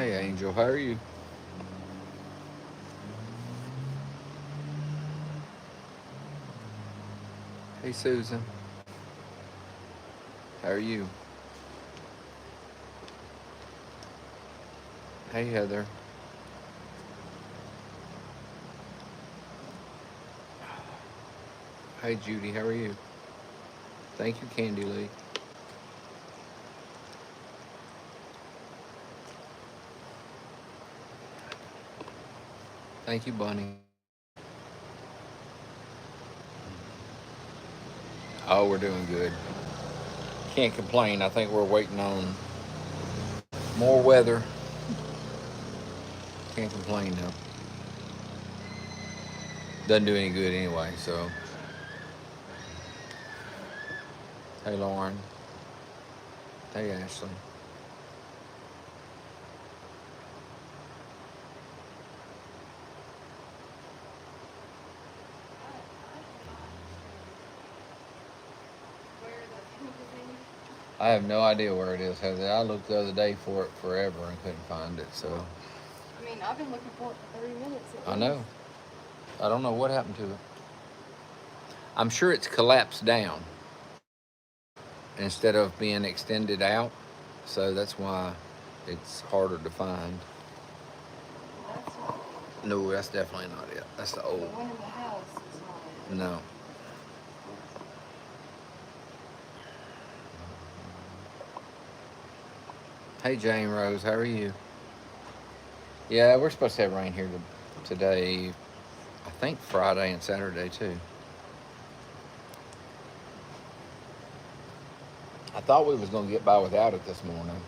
Hey, Angel, how are you? Hey, Susan, how are you? Hey, Heather. Hey, Judy, how are you? Thank you, Candy Lee. Thank you, Bunny. Oh, we're doing good. Can't complain. I think we're waiting on more weather. Can't complain though. Doesn't do any good anyway. So, hey, Lauren. Hey, Ashley. I have no idea where it is, Heather. I looked the other day for it forever and couldn't find it. So, I mean, I've been looking for it for 30 minutes at I least. know. I don't know what happened to it. I'm sure it's collapsed down instead of being extended out. So that's why it's harder to find. That's not No, that's definitely not it. That's the the old. one in the house is not it. No. Hey, Jane Rose, how are you? Yeah, we're supposed to have rain here today. I think Friday and Saturday too. I thought we was gonna get by without it this morning,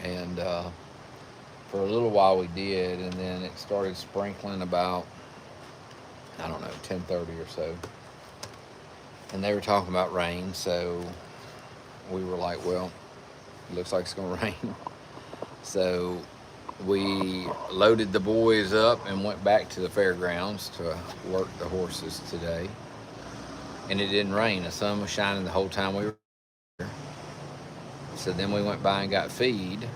and for a little while we did, and then it started sprinkling about I don't know 10:30 or so, and they were talking about rain, so we were like, well, it looks like it's gonna rain. So we loaded the boys up and went back to the fairgrounds to work the horses today. And it didn't rain. The sun was shining the whole time we were there. So then we went by and got feed.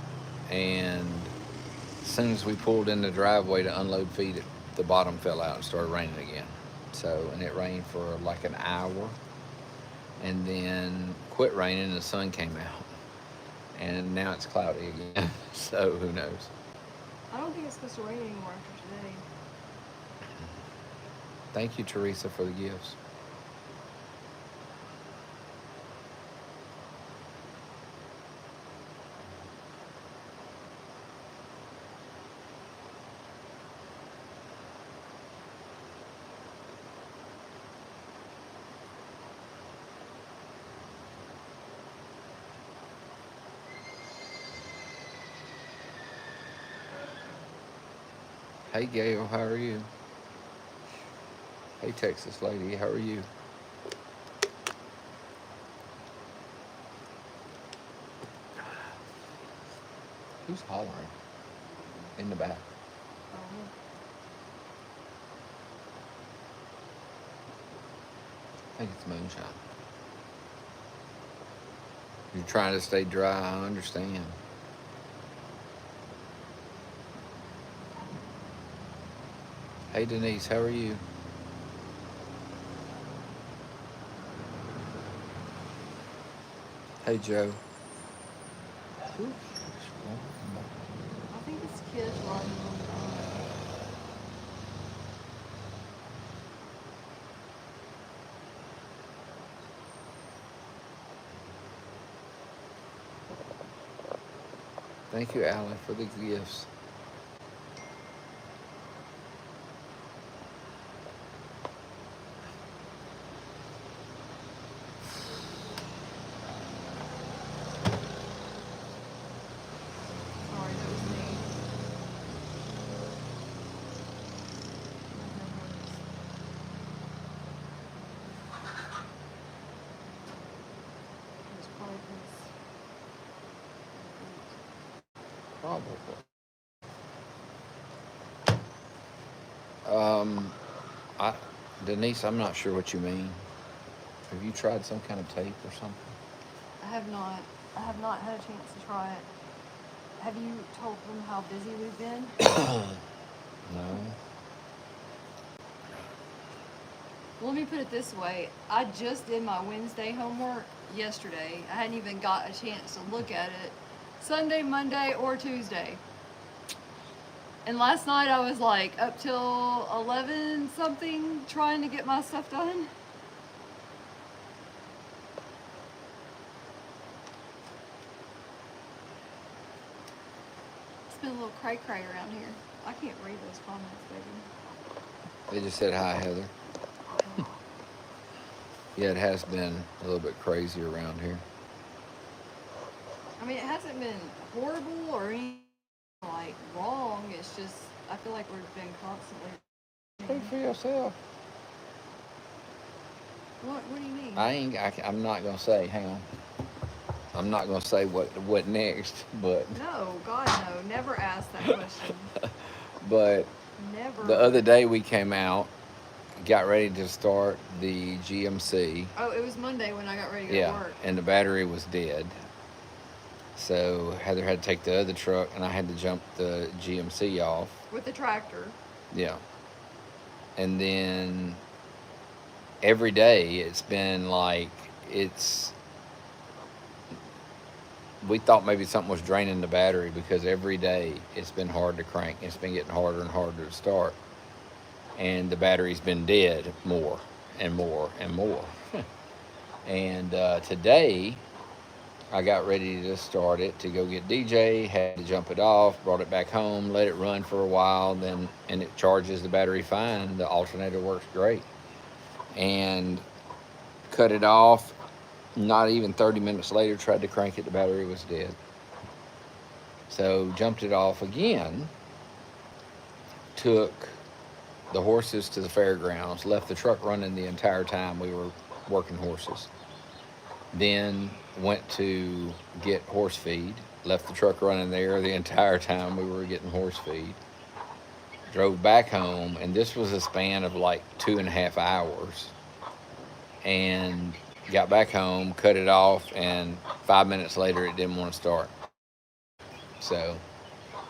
And as soon as we pulled in the driveway to unload feed, the bottom fell out and started raining again. So, and it rained for like an hour and then quit raining and the sun came out. And now it's cloudy again. So who knows? I don't think it's supposed to rain anymore after today. Thank you, Teresa, for the gifts. Hey, Gail, how are you? Hey, Texas lady, how are you? Who's hollering in the back? Um, I think it's moonshine. You're trying to stay dry, I understand. Hey, Denise, how are you? Hey, Joe. I think it's kids running on the Thank you, Alan, for the gifts. Sorry, that was me. It was probably Probably. Um, I, Denise, I'm not sure what you mean. Have you tried some kind of tape or something? I have not. I have not had a chance to try it. Have you told them how busy we've been? No. Let me put it this way. I just did my Wednesday homework yesterday. I hadn't even got a chance to look at it Sunday, Monday, or Tuesday. And last night I was like up till 11 something trying to get my stuff done. It's been a little cray-cray around here. I can't read those comments, baby. They just said hi, Heather. Yeah, it has been a little bit crazy around here. I mean, it hasn't been horrible or anything like wrong. It's just, I feel like we've been constantly. Speak for yourself. What do you mean? I'm not gonna say. Hang on. I'm not gonna say what next, but. No, God, no. Never ask that question. But Never. the other day we came out, got ready to start the GMC. Oh, it was Monday when I got ready to go to Yeah, work. and the battery was dead. So Heather had to take the other truck, and I had to jump the GMC off. With the tractor. Yeah. And then every day it's been like we thought maybe something was draining the battery because every day it's been hard to crank. It's been getting harder and harder to start. And the battery's been dead more and more and more. And today I got ready to start it to go get DJ, had to jump it off, brought it back home, let it run for a while, and it charges the battery fine. The alternator works great. And cut it off. Not even 30 minutes later, tried to crank it, the battery was dead. So jumped it off again, took the horses to the fairgrounds, left the truck running the entire time we were working horses. Then went to get horse feed, left the truck running there the entire time we were getting horse feed. Drove back home, and this was a span of like 2.5 hours. And got back home, cut it off, and 5 minutes later it didn't want to start. So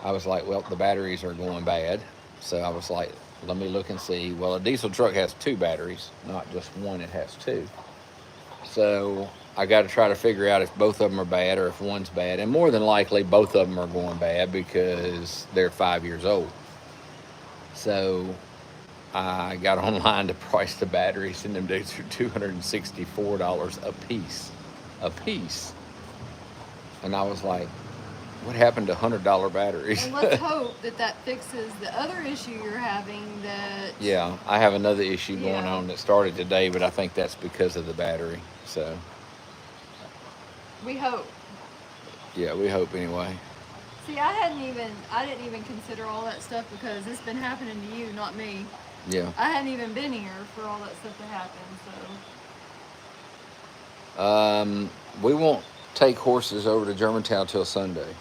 I was like, well, the batteries are going bad. So I was like, let me look and see. Well, a diesel truck has 2 batteries, not just one, it has 2. So I got to try to figure out if both of them are bad or if one's bad. And more than likely, both of them are going bad because they're 5 years old. So I got online to price the batteries, and them dudes are $264 a piece. A piece. And I was like, what happened to $100 batteries? And let's hope that fixes the other issue you're having that... Yeah, I have another issue going Yeah. on that started today, but I think that's because of the battery. So, We hope. yeah, we hope anyway. See, I didn't even consider all that stuff because it's been happening to you, not me. Yeah. I hadn't even been here for all that stuff to happen, so... We won't take horses over to Germantown till Sunday.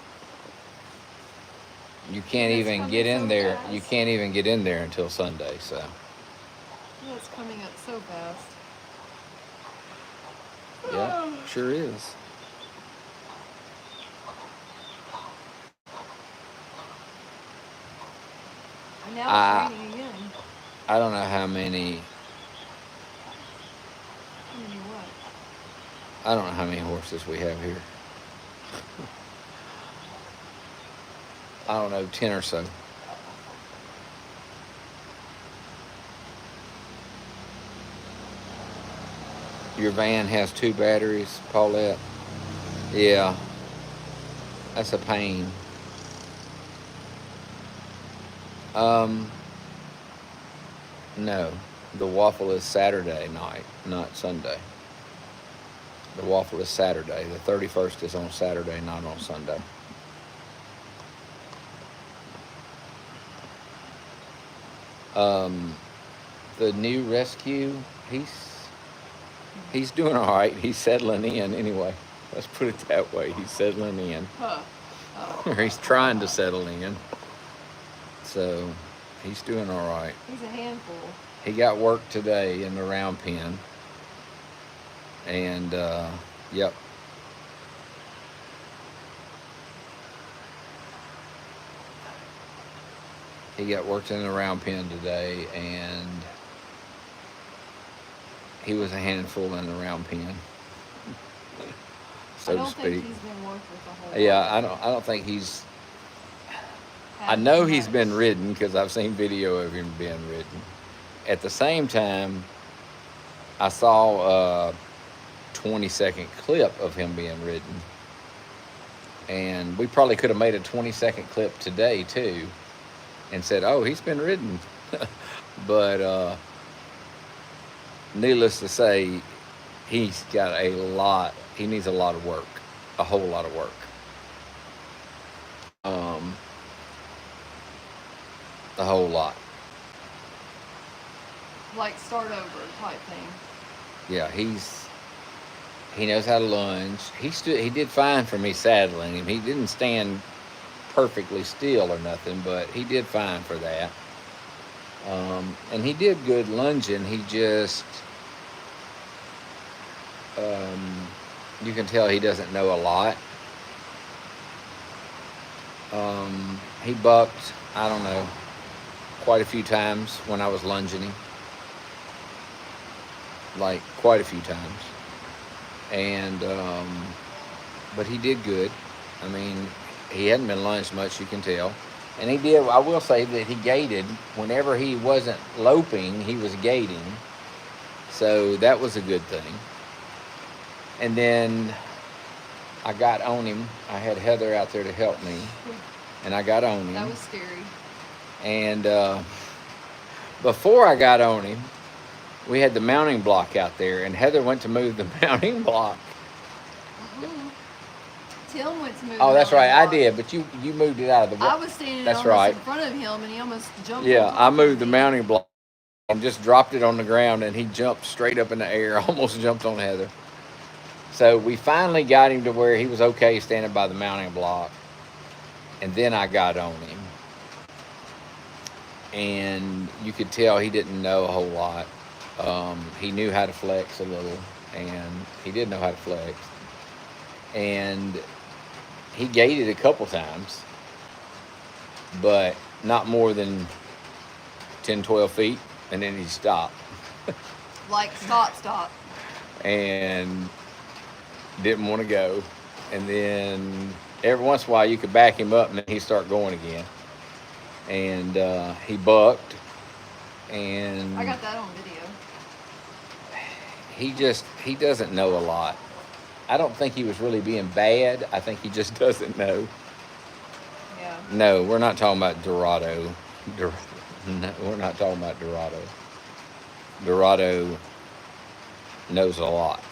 You can't It's even coming get in so there. fast. You can't even get in there until Sunday. So, Yeah, it's coming up so fast. yeah, sure is. And now it's raining again. I don't know how many. I mean, what? I don't know how many horses we have here. I don't know, 10 or so. Your van has 2 batteries, Paulette? Yeah. That's a pain. No. The waffle is Saturday night, not Sunday. The waffle is Saturday. The 31st is on Saturday, not on Sunday. The new rescue, he's doing all right. He's settling in anyway. Let's put it that way. He's settling in. Huh. Or he's trying to settle in. So he's doing all right. He's a handful. He got work today in the round pen. And, yep. He got worked in the round pen today, and he was a handful in the round pen, so I to don't think speak. he's been worked with a whole Yeah, lot. I don't think he's. I Half know as he's been much. ridden because I've seen video of him being ridden. At the same time, I saw a 20-second clip of him being ridden, and we probably could have made a 20-second clip today too, and said, "Oh, he's been ridden," but needless to say, he's got a lot. He needs a lot of work, a whole lot of work. Um, a whole lot. Like start over type thing. Yeah, he knows how to lunge. He did fine for me saddling him. He didn't stand perfectly still or nothing, but he did fine for that. And he did good lunging. He just you can tell he doesn't know a lot. He bucked, I don't know, quite a few times when I was lunging him. Like quite a few times. And but he did good. I mean, he hadn't been lunged much, you can tell. And he did. I will say that he gaited whenever he wasn't loping. He was gaiting, so that was a good thing. And then I got on him. I had Heather out there to help me, and I got on him. That was scary. And before I got on him, we had the mounting block out there, and Heather went to move the mounting block. Uh-huh. Tim went to move. Oh, that's the right, I block. did, but you moved it out of the way. I was standing That's almost right. in front of him, and he almost jumped. Yeah, on top I moved of the me. mounting block and just dropped it on the ground, and he jumped straight up in the air, almost jumped on Heather. So we finally got him to where he was okay standing by the mounting block, and then I got on him. And you could tell he didn't know a whole lot. He knew how to flex a little, and he did know how to flex. And he gaited a couple times, but not more than 10, 12 feet, and then he stopped. Like stop. And didn't want to go. And then every once in a while you could back him up, and then he'd start going again. And he bucked, and I got that on video. he doesn't know a lot. I don't think he was really being bad. I think he just doesn't know. Yeah. No, we're not talking about Dorado. No, we're not talking about Dorado. Dorado knows a lot.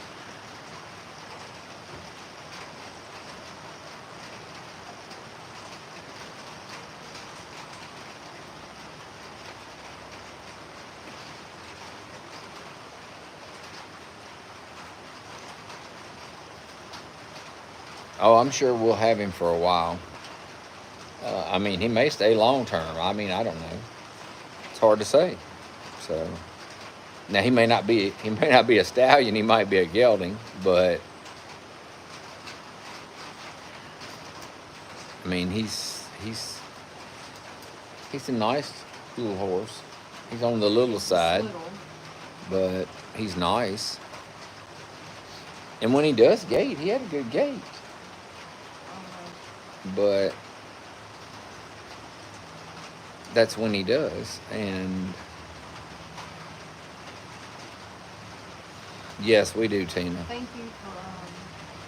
Oh, I'm sure we'll have him for a while. I mean, he may stay long term. I mean, I don't know. It's hard to say. So now he may not be a stallion. He might be a gelding, but I mean, he's a nice little horse. He's on the little side, Little. but he's nice. And when he does gait, he had a good gait. But that's when he does. And yes, we do, Tina. Thank you for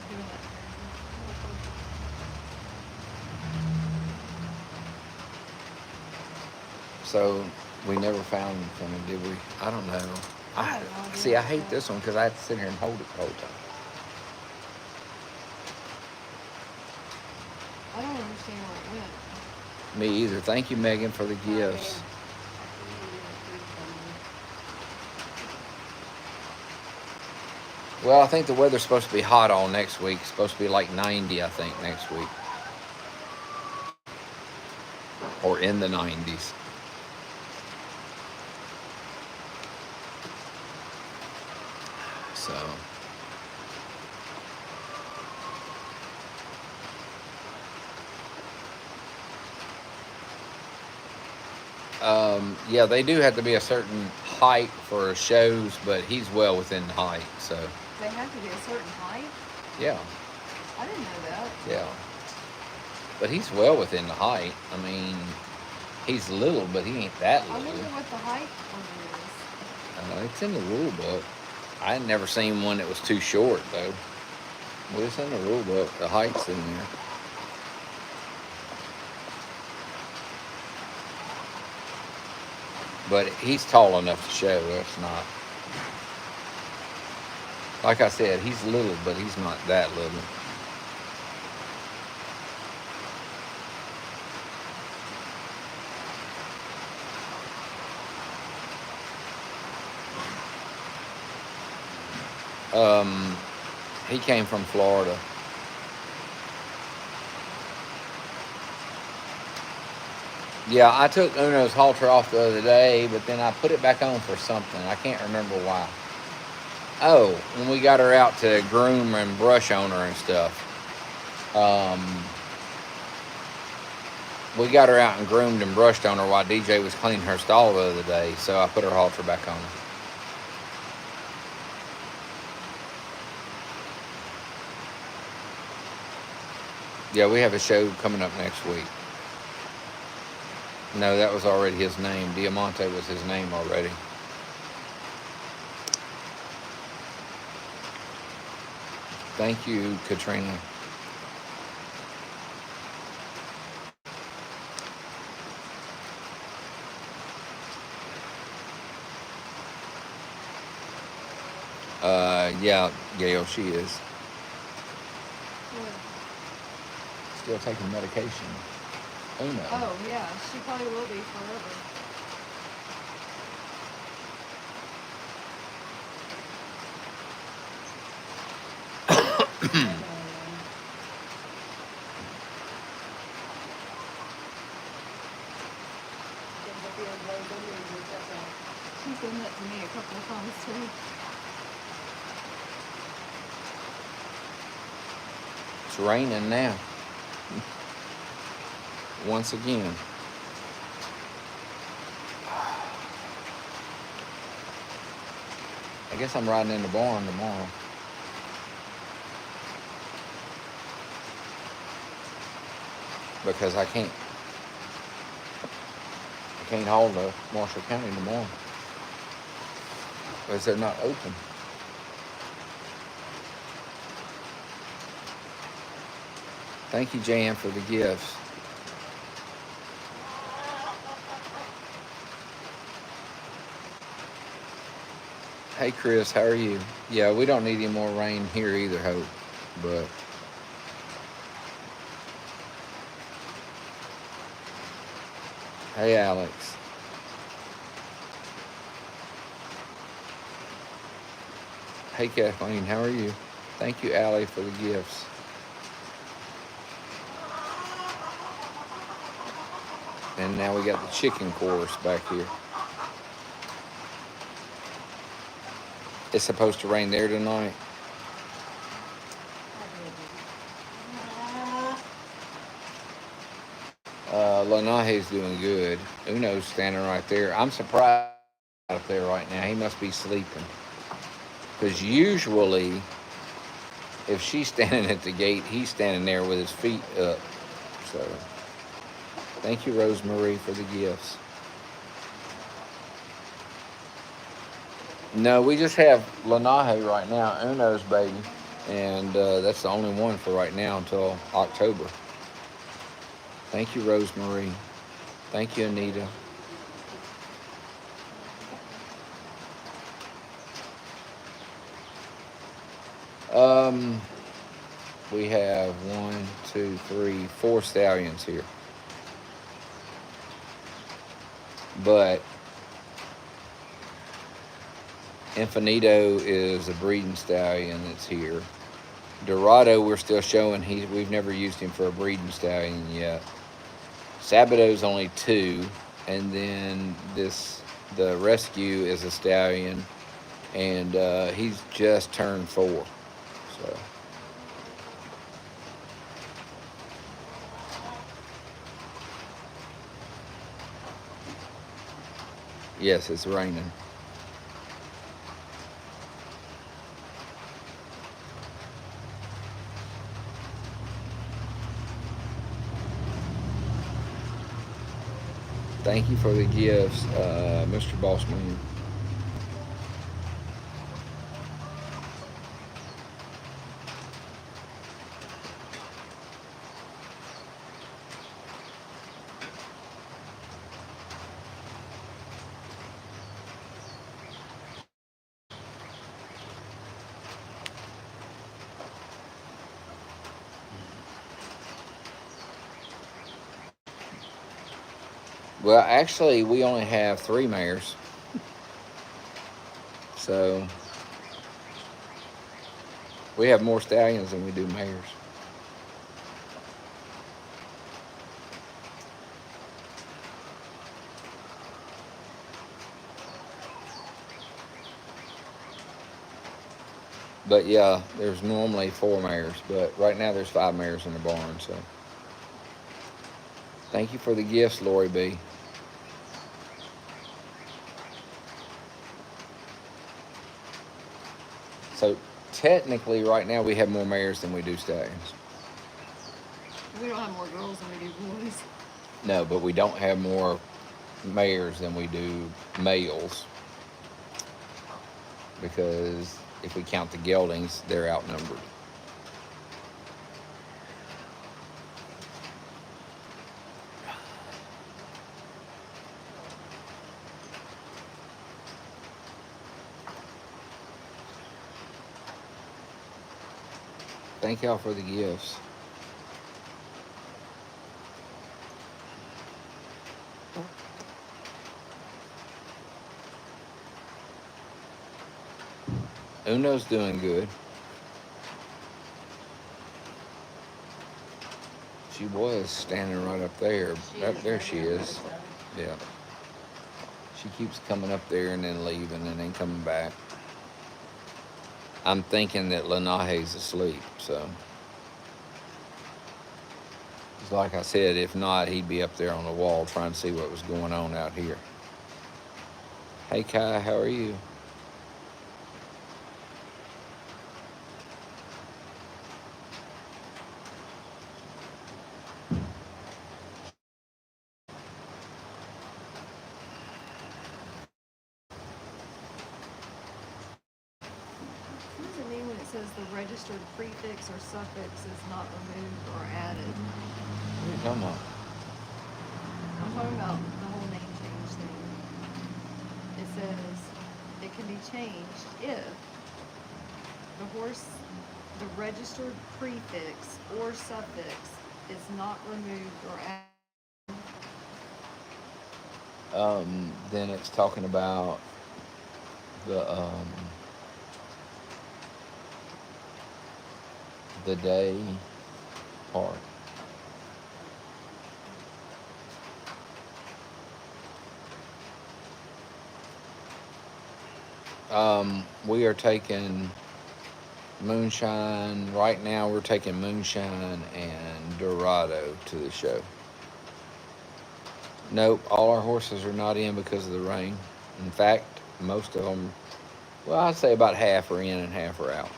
doing that. So we never found anything, did we? I don't know. I have no idea See, I what's hate going this one because I have to sit here and hold it the whole time. I don't understand where it went. Me either. Thank you, Megan, for the gifts. Well, I think the weather's supposed to be hot all next week. It's supposed to be like 90, I think, next week. Or in the 90s. So. Yeah, they do have to be a certain height for shows, but he's well within the height. So They have to be a certain height? yeah, I didn't know that. yeah. But he's well within the height. I mean, he's little, but he ain't that I little. wonder what the height limit is. It's in the rule book. I had never seen one that was too short though. Well, it's in the rule book. The height's in there. But he's tall enough to show. That's not. Like I said, he's little, but he's not that little. He came from Florida. Yeah, I took Uno's halter off the other day, but then I put it back on for something. I can't remember why. Oh, when we got her out to groom and brush on her and stuff. We got her out and groomed and brushed on her while DJ was cleaning her stall the other day, so I put her halter back on. Yeah, we have a show coming up next week. No, that was already his name. Diamante was his name already. Thank you, Katrina. Yeah, Gail, she is. What? Still taking medication. Uno. Oh, yeah. She probably will be forever. She's done that to me a couple of times, too. It's raining now. Once again. I guess I'm riding in the barn tomorrow. Because I can't haul to Marshall County tomorrow. Because they're not open. Thank you, Jan, for the gifts. Hey, Chris, how are you? Yeah, we don't need any more rain here either, Hope. But hey, Alex. Hey, Kathleen, how are you? Thank you, Allie, for the gifts. And now we got the chicken chorus back here. It's supposed to rain there tonight. Lanahe's doing good. Uno's standing right there. I'm surprised up there right now. He must be sleeping. Because usually, if she's standing at the gate, he's standing there with his feet up. So, thank you, Rosemary, for the gifts. No, we just have Lanahe right now, Uno's baby. And that's the only one for right now until October. Thank you, Rosemary. Thank you, Anita. We have 1, 2, 3, 4 stallions here. But Infinito is a breeding stallion that's here. Dorado, we're still showing. We've never used him for a breeding stallion yet. Sabado's only 2, and then the rescue is a stallion, and he's just turned 4. So. Yes, it's raining. Thank you for the gifts, Mr. Bossman. Well, actually, we only have 3 mares, so we have more stallions than we do mares. But yeah, there's normally 4 mares, but right now there's 5 mares in the barn. So thank you for the gifts, Lori B. So technically, right now we have more mares than we do stallions. We don't have more girls than we do boys. No, but we don't have more mares than we do males because if we count the geldings, they're outnumbered. Thank y'all for the gifts. Uno's doing good. She was standing right up there. There she is. Yeah. She keeps coming up there and then leaving and then coming back. I'm thinking that Lenahe's asleep, so. Like I said, if not, he'd be up there on the wall trying to see what was going on out here. Hey, Kai, how are you? What does it mean when it says the registered prefix or suffix is not removed or added? What are you talking about? I'm talking about the whole name change thing. It says it can be changed if the registered prefix or suffix is not removed or added. Then it's talking about the the day part. We are taking moonshine. Right now, we're taking moonshine and Dorado to the show. Nope, all our horses are not in because of the rain. In fact, most of them, well, I'd say about half are in and half are out.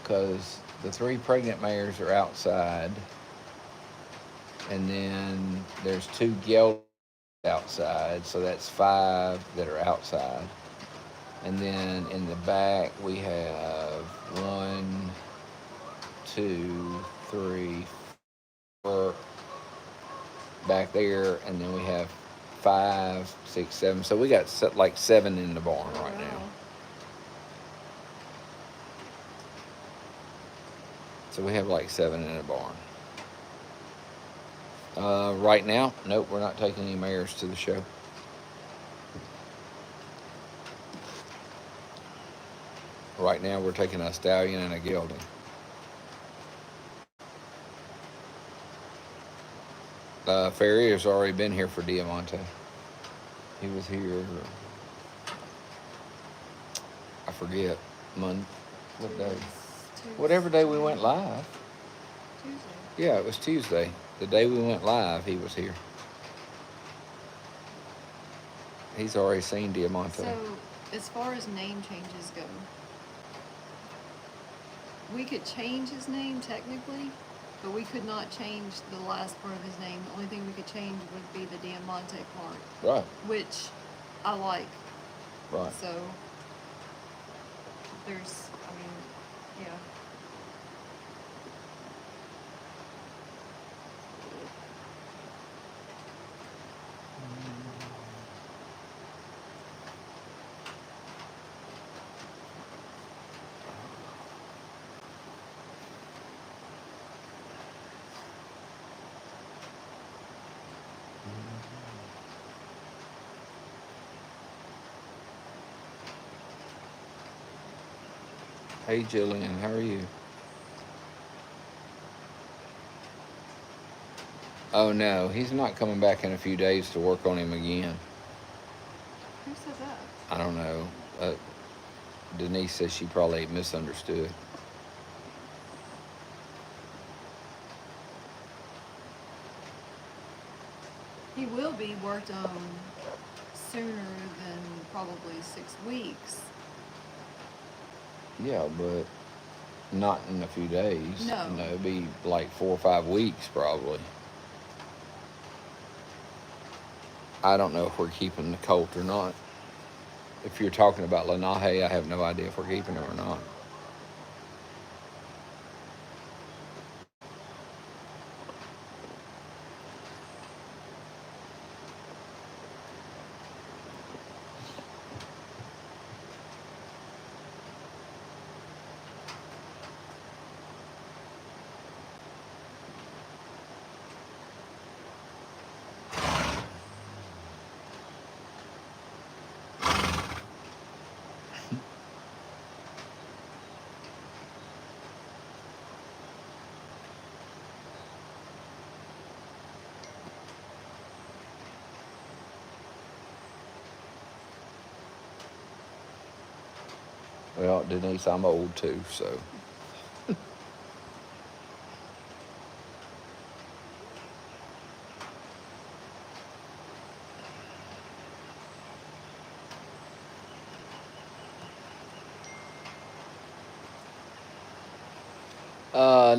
Because the 3 pregnant mares are outside, and then there's 2 geldings outside, so that's 5 that are outside. And then in the back, we have 1, 2, 3, 4 back there, and then we have 5, 6, 7. So we got like 7 in the barn right now. So we have like 7 in the barn. Right now, nope, we're not taking any mares to the show. Right now, we're taking a stallion and a gelding. Ferry has already been here for Diamante. He was here, I forget, what day? Whatever day we went live. Tuesday. Yeah, it was Tuesday. The day we went live, he was here. He's already seen Diamante. So, as far as name changes go, we could change his name technically, but we could not change the last part of his name. The only thing we could change would be the Diamante part, Right, which I like. right. So, there's, I mean, yeah. Hey, Jillian, how are you? Oh no, he's not coming back in a few days to work on him again. Who says that? I don't know. Denise says she probably misunderstood. He will be worked on sooner than probably 6 weeks. Yeah, but not in a few days. No. No, it'd be like 4 or 5 weeks probably. I don't know if we're keeping the colt or not. If you're talking about Lenahe, I have no idea if we're keeping him or not. Well, Denise, I'm old too, so.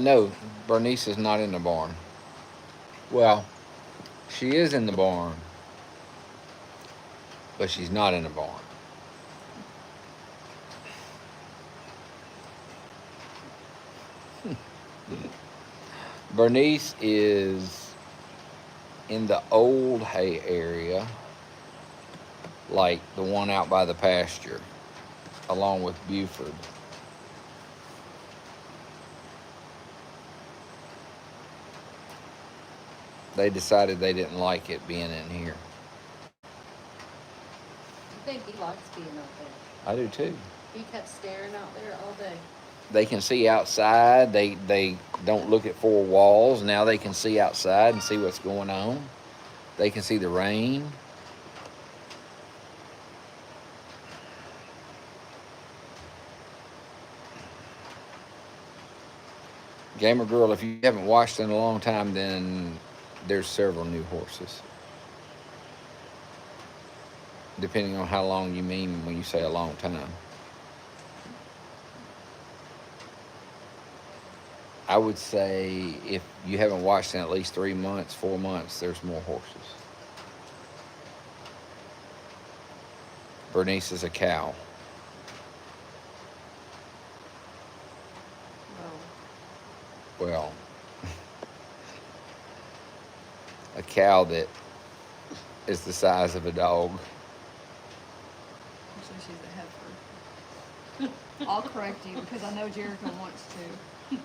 No, Bernice is not in the barn. Well, she is in the barn, but she's not in the barn. Bernice is in the old hay area, like the one out by the pasture, along with Buford. They decided they didn't like it being in here. I think he likes being out there. I do too. He kept staring out there all day. They can see outside. They don't look at four walls. Now they can see outside and see what's going on. They can see the rain. Gamer Girl, if you haven't watched in a long time, then there's several new horses. Depending on how long you mean when you say a long time. I would say if you haven't watched in at least 3 months, 4 months, there's more horses. Bernice is a cow. Well, a cow that is the size of a dog. Actually, she's a heifer. I'll correct you because I know Jericho wants to.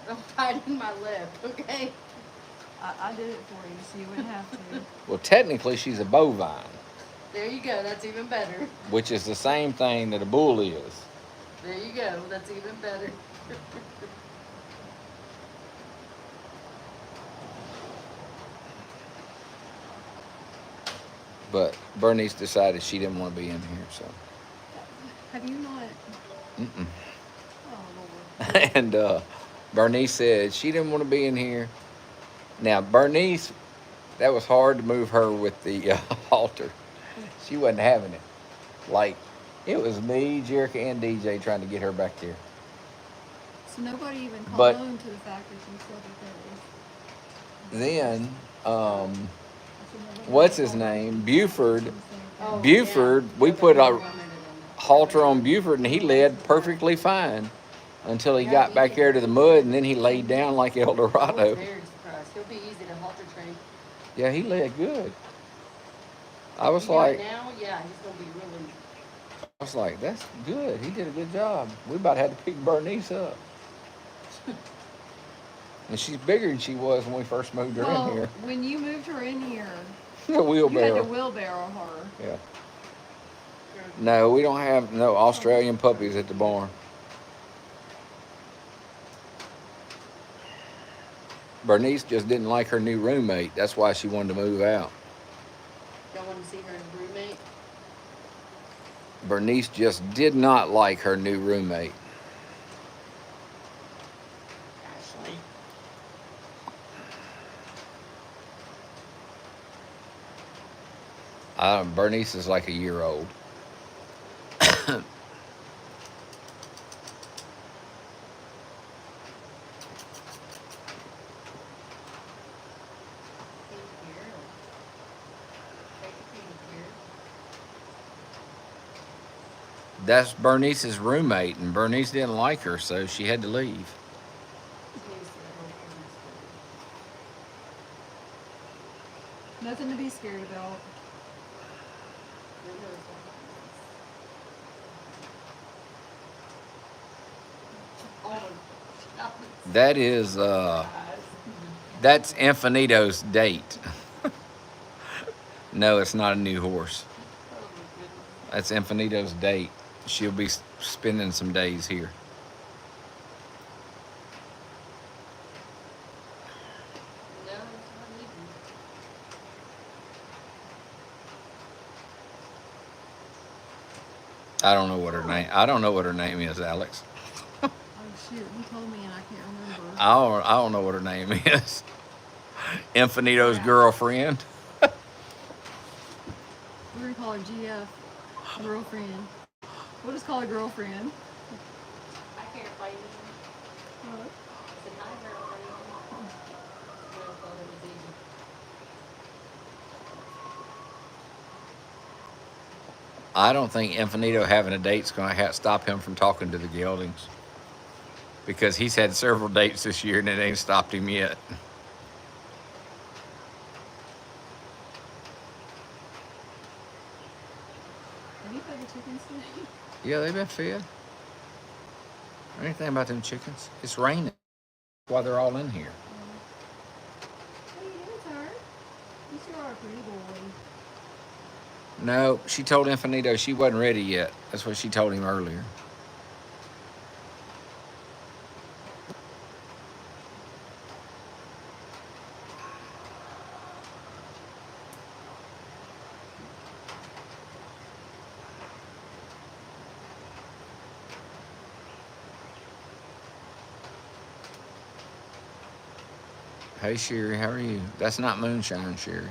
I'm biting my lip, okay? I did it for you, so you wouldn't have to. Well, technically, she's a bovine, There you go, that's even better. which is the same thing that a bull is. There you go, that's even better. But Bernice decided she didn't want to be in here, so. Have you not Mm-mm. Oh, Lord. And Bernice said she didn't want to be in here. Now, Bernice, that was hard to move her with the halter. She wasn't having it. Like, it was me, Jerica, and DJ trying to get her back there. So nobody even caught But on to the fact that you said that then, I said nobody what's even his caught on to name? the fact that Buford. you said that. Oh, Buford, yeah. we Nobody put a commented on that. halter Nobody on did. Buford, and he led perfectly fine until he Yeah, got he back did there to the really mud, good. and then he laid down like El I was Dorado. very surprised. He'll be easy to halter train. Yeah, he led good. I If was you do it like, now, yeah, he's gonna be really. I was like, that's good. He did a good job. We about had to pick Bernice up. And she's bigger than she was when we first moved her in Well, here. when you moved her in here, The you had to wheelbarrow. wheelbarrow her. Yeah. No, we don't have no Australian puppies at the barn. Bernice just didn't like her new roommate. That's why she wanted to move out. Don't want to see her roommate. Bernice just did not like her new roommate. Ashley. Bernice is like a year old. That's Bernice's roommate, and Bernice didn't like her, so she had to leave. Nothing to be scared about. That is that's Infinito's date. No, it's not a new horse. That's Infinito's date. She'll be spending some days here. I don't know what her name. I don't know what her name is, Alex. Oh shoot, you told me and I can't remember. I don't know what her name is. Infinito's girlfriend. We're gonna call her GF, girlfriend. We'll just call her girlfriend. I can't fight him. What? I said, hi, girlfriend. I thought it was easy. I don't think Infinito having a date's going to stop him from talking to the geldings, because he's had several dates this year and it ain't stopped him yet. Have you fed the chickens today? Yeah, they've been fed. Anything about them chickens? It's raining. Why they're all in here? What are you doing, sir? You sure are a pretty boy. No, she told Infinito she wasn't ready yet. That's what she told him earlier. Hey Sherry, how are you? That's not moonshine, Sherry.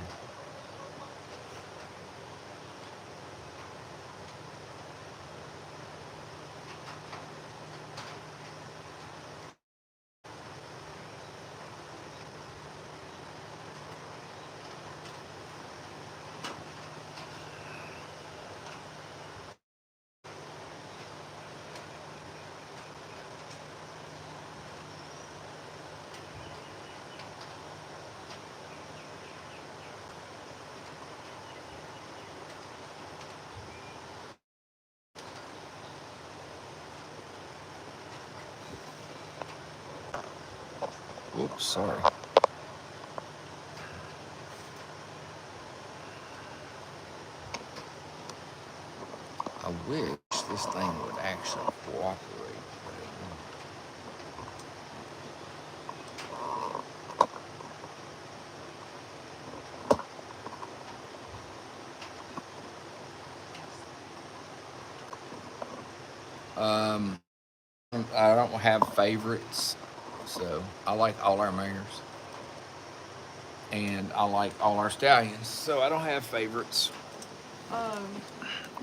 Oops, sorry. I wish this thing would actually cooperate. But it won't. I don't have favorites, so I like all our mares, and I like all our stallions, so I don't have favorites. Um,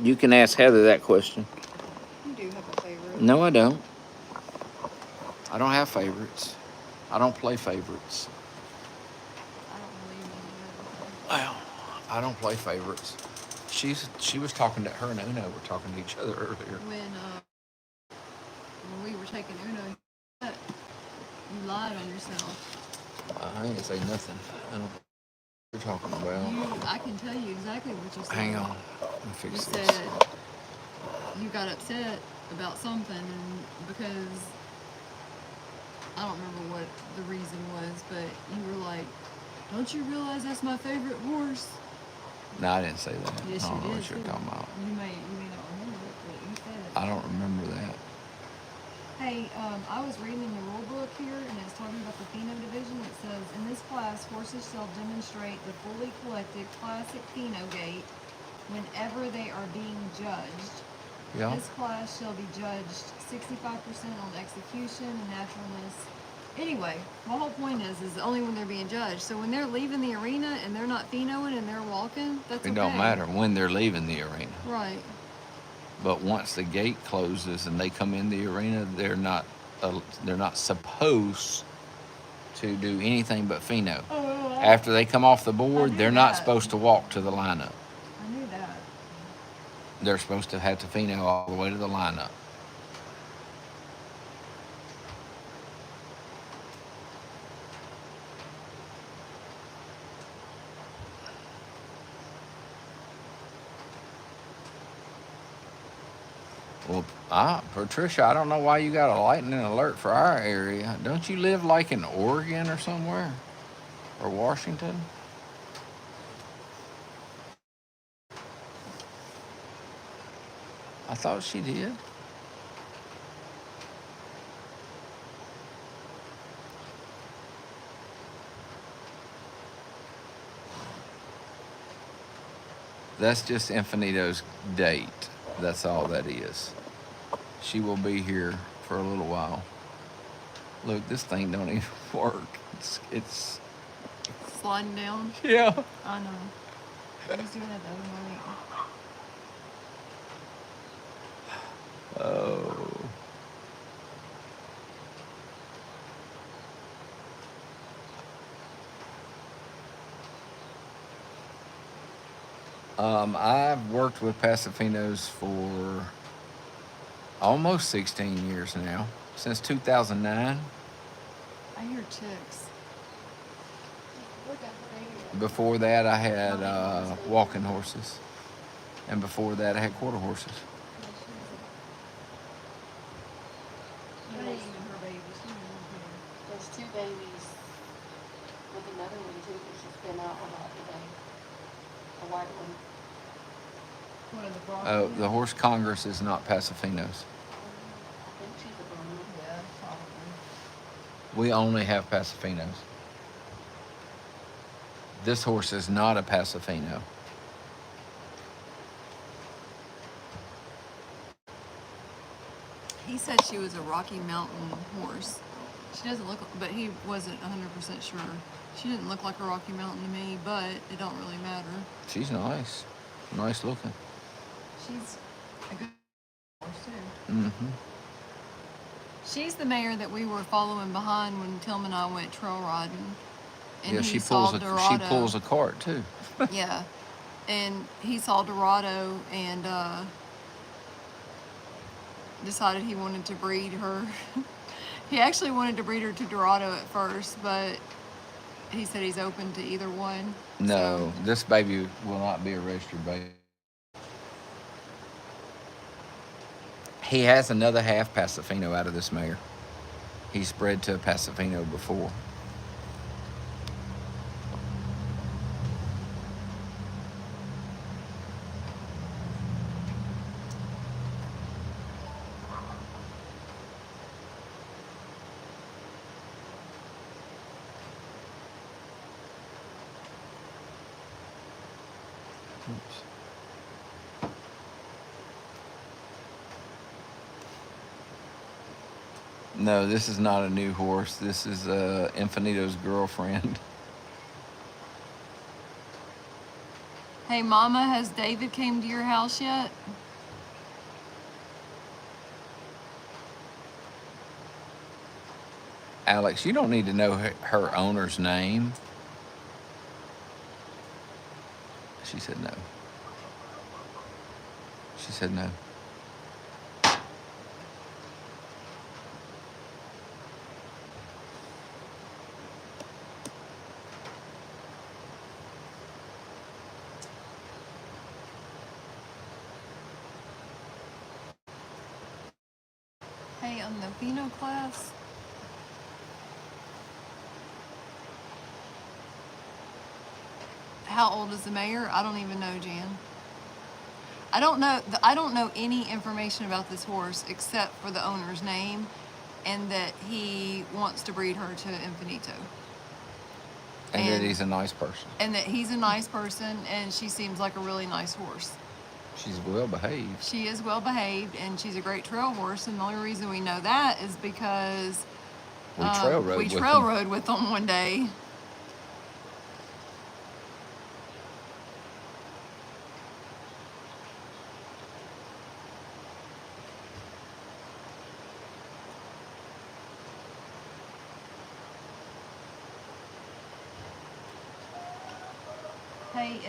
You can ask Heather that question. you do have a favorite. No, I don't. I don't have favorites. I don't play favorites. I don't believe in Well, I don't play favorites. She was talking to her and Uno were talking to each other earlier. When we were taking Uno, you lied on yourself. I ain't say nothing. I don't know what you're talking about. I can tell you exactly what you said. Hang on. Let me You fix this. said you got upset about something, and because I don't remember what the reason was, but you were like, "Don't you realize that's my favorite horse?" No, I didn't say that. Yes, I don't you know did. what you're too. talking about. You may not remember it, but you said it. I don't remember that. Hey, I was reading in the rule book here, and it's talking about the pheno division. It says, in this class, horses shall demonstrate the fully collected classic pheno gait whenever they are being judged. Yeah. This class shall be judged 65% on execution and naturalness. Anyway, my whole point is only when they're being judged. So when they're leaving the arena and they're not phenoing and they're walking, that's okay. It don't matter when they're leaving the arena. Right. But once the gate closes and they come in the arena, they're not supposed to do anything but pheno. After they come off the board, they're not supposed to walk to the lineup. I knew that. They're supposed to have to pheno all the way to the lineup. Well, Patricia, I don't know why you got a lightning alert for our area. Don't you live like in Oregon or somewhere? Or Washington? I thought she did. That's just Infinito's date. That's all that is. She will be here for a little while. Look, this thing don't even work. It's Sliding down. yeah. I know. I was doing it the other night. Oh. I've worked with Pasafinos for almost 16 years now, since 2009. I hear chicks. Look at the radio. Before that, I had walking horses, and before that, I had quarter horses. Not even her baby. She There's two babies with another one too, because she's been out a lot today. A white one. one of the broad Oh, ones. the Horse Congress is not Pasafinos. I think she's a Burma. Yeah, probably. We only have Pasafinos. This horse is not a Pasafino. He said she was a Rocky Mountain horse. She doesn't look, but he wasn't 100% sure. She didn't look like a Rocky Mountain to me, but it don't really matter. She's nice. Nice looking. She's a good horse too. Mm-hmm. She's the mare that we were following behind when Tillman and I went trail riding. And Yeah, he she saw pulls Dorado. she pulls a cart too. Yeah. And he saw Dorado and decided he wanted to breed her. He actually wanted to breed her to Dorado at first, but he said he's open to either one. No, this baby will not be a registered baby. He has another half Pasafino out of this mare. He's bred to a Pasafino before. Oops. No, this is not a new horse. This is Infinito's girlfriend. Hey, Mama, has David came to your house yet? Alex, you don't need to know her owner's name. She said no. She said no. Hey, on the Vino class, how old is the mayor? I don't even know, Jan. I don't know. I don't know any information about this horse except for the owner's name, and that he wants to breed her to Infinito. And that he's a nice person. And that he's a nice person, and she seems like a really nice horse. She's well behaved. She is well behaved, and she's a great trail horse. And the only reason we know that is because we trail rode with them one day. Hey,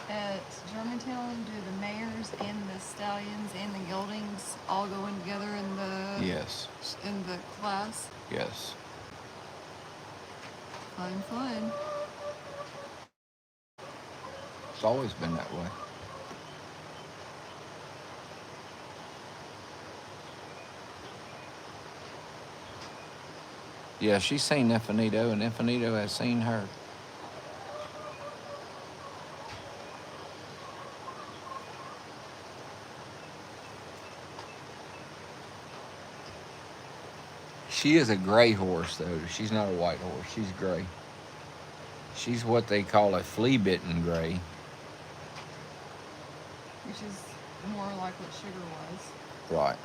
at Germantown, do the mares and the stallions and the geldings all go in together in the Yes. in the class? Yes. Fun. It's always been that way. Yeah, she's seen Infinito, and Infinito has seen her. She is a gray horse, though. She's not a white horse. She's gray. She's what they call a flea-bitten gray. Which is more like what Sugar was. Right.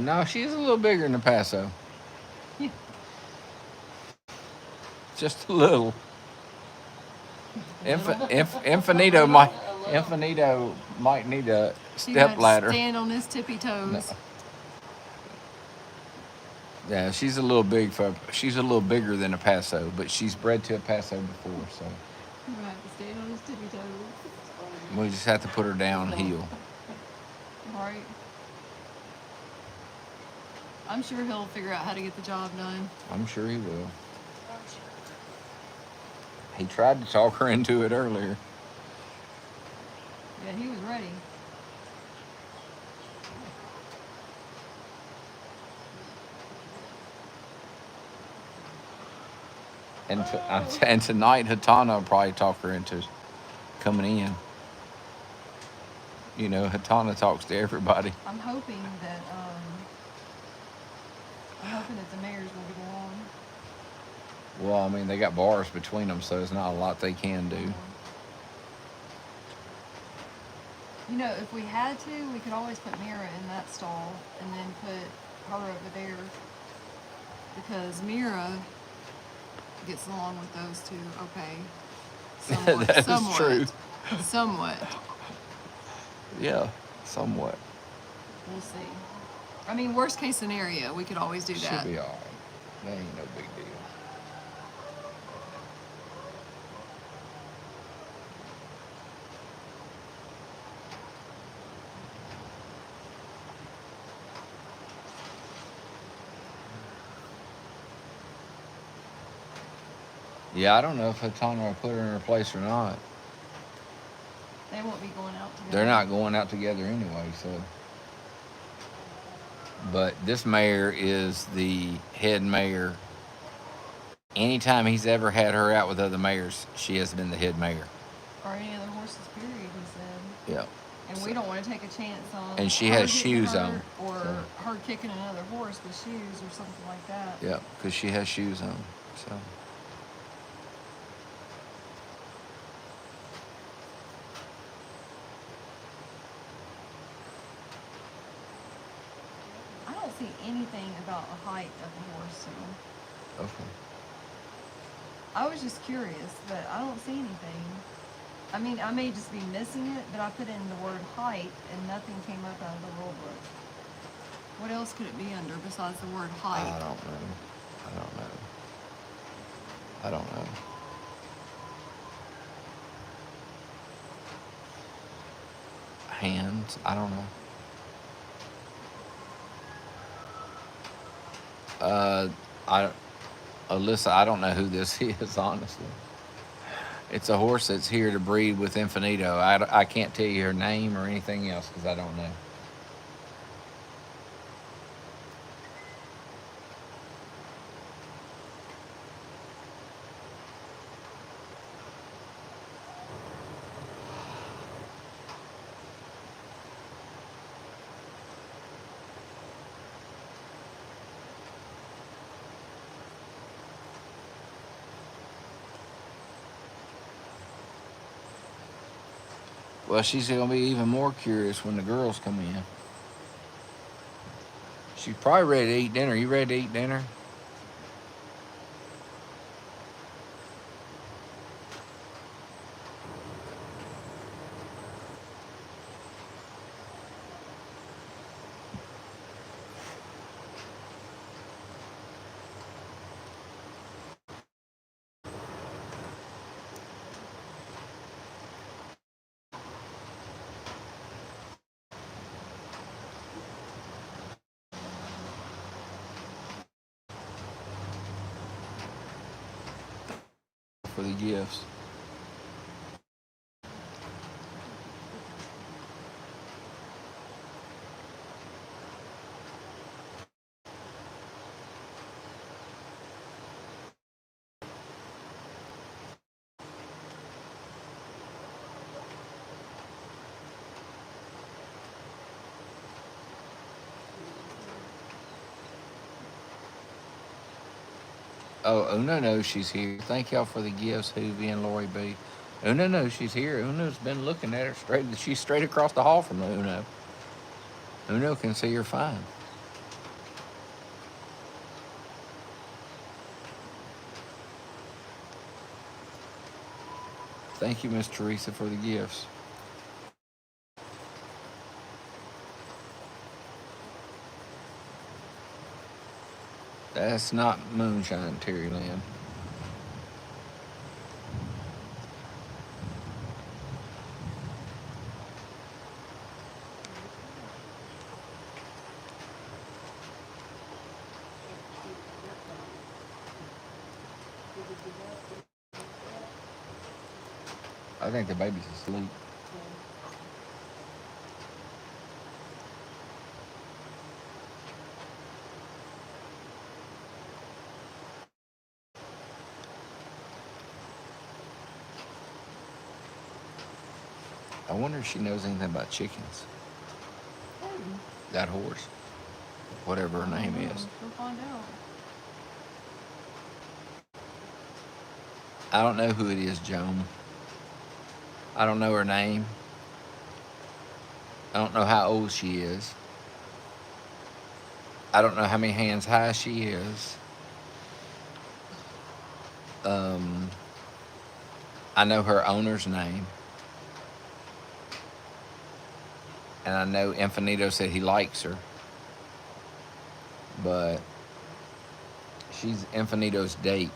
No, she's a little bigger than the Paso. Yeah. Just a little. Infinito might need a step ladder. Stand on his tippy toes. No. Yeah, she's a little bigger than a Paso, but she's bred to a Paso before, so You have to stand on his tippy toes. we just have to put her down heel. Right. I'm sure he'll figure out how to get the job done. I'm sure he will. He tried to talk her into it earlier. Yeah, he was ready. And tonight, Hatana will probably talk her into coming in. You know, Hatana talks to everybody. I'm hoping that the mayors will get along. Well, I mean, they got bars between them, so there's not a lot they can do. You know, if we had to, we could always put Mira in that stall and then put her over there, because Mira gets along with those two okay. Somewhat. That is true. Somewhat. Yeah, somewhat. We'll see. I mean, worst case scenario, we could always do She'll that. be all right. That ain't no big deal. Yeah, I don't know if Hatana will put her in her place or not. They won't be going out together. They're not going out together anyway, so. But this mare is the head mare. Anytime he's ever had her out with other mares, she has been the head mare. Or any other horses, period, he said. Yeah. And we don't want to take a chance on. And she her has getting shoes on, hurt, or so. her kicking another horse with shoes or something like that. Yeah, because she has shoes on, so. see anything about the height of the horse, so Okay. I was just curious, but I don't see anything. I mean, I may just be missing it, but I put in the word height and nothing came up out of the rule book. What else could it be under besides the word I height? don't know. I don't know. I don't know. Hands? I don't know. Uh, I, Alyssa, I don't know who this is, honestly. It's a horse that's here to breed with Infinito. I can't tell you her name or anything else because I don't know. Well, she's going to be even more curious when the girls come in. She's probably ready to eat dinner. You ready to eat dinner? For the gifts. Oh, Una knows she's here. Thank y'all for the gifts, Hoovy and Lori B. Una knows she's here. Una's been looking at her straight. She's straight across the hall from Una. Una can see her fine. Thank you, Miss Teresa, for the gifts. That's not moonshine, Terry Lynn. I think the baby's asleep. I wonder if she knows anything about chickens. That horse, whatever her name is. We'll find out. I don't know who it is, Joan. I don't know her name. I don't know how old she is. I don't know how many hands high she is. Um, I know her owner's name. And I know Infinito said he likes her. But she's Infinito's date.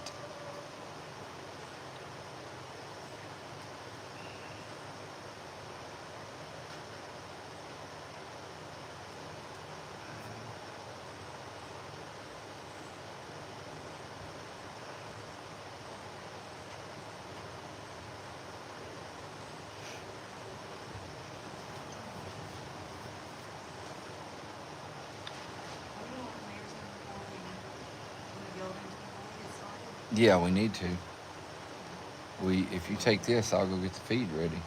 Yeah, we need to. If you take this, I'll go get the feed ready.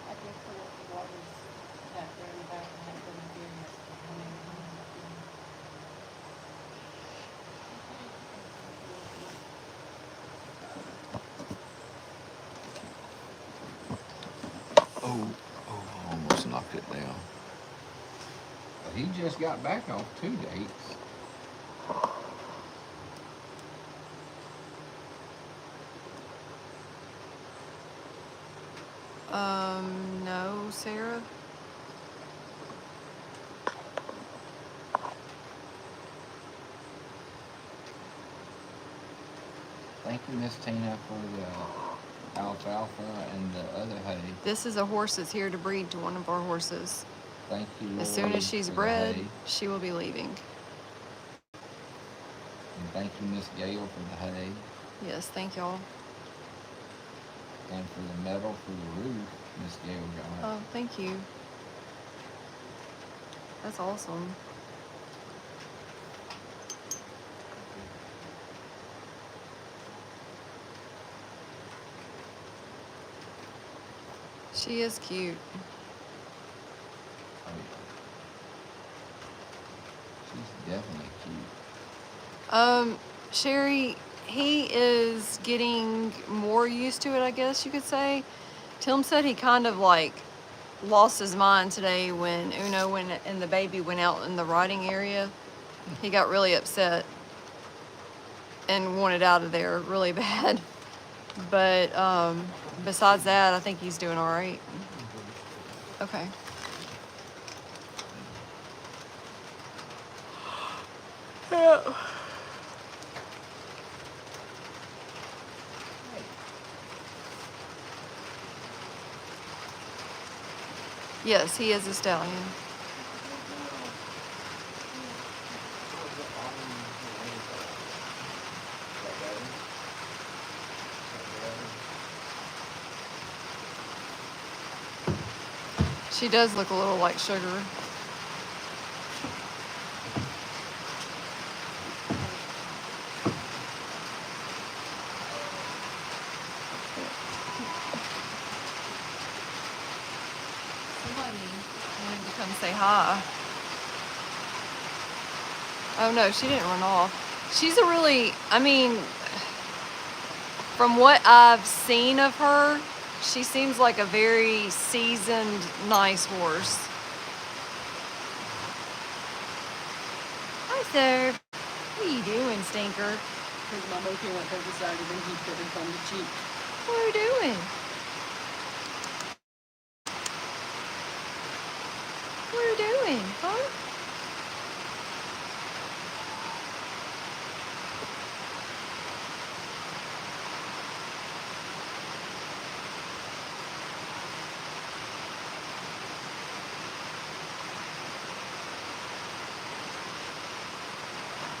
I did put up the waters back there in the back and had them in here Oh, I almost knocked it down. He just got back off 2 dates. No, Sarah. Thank you, Miss Tina, for the alfalfa and the other hay. This is a horse that's here to breed to one of our horses. Thank you, As soon Lori, as she's for the bred, hay. she will be leaving. And thank you, Miss Gail, for the hay. Yes, thank y'all. And for the metal for the roof, Miss Gail got. Oh, thank you. That's awesome. She is cute. Oh, yeah. She's definitely cute. Sherry, he is getting more used to it, I guess you could say. Tim said he kind of like lost his mind today when Uno and the baby went out in the riding area. He got really upset and wanted out of there really bad. But besides that, I think he's doing all right. Okay. Yeah. Yes, he is a stallion. She does look a little like Sugar. Somebody wanted to come say hi. Oh no, she didn't run off. She's a really, I mean, from what I've seen of her, she seems like a very seasoned, nice horse. Hi, sir. What are you doing, Stinker? Because my monkey went there decided that he couldn't come to cheat. What are you doing? What are you doing, huh?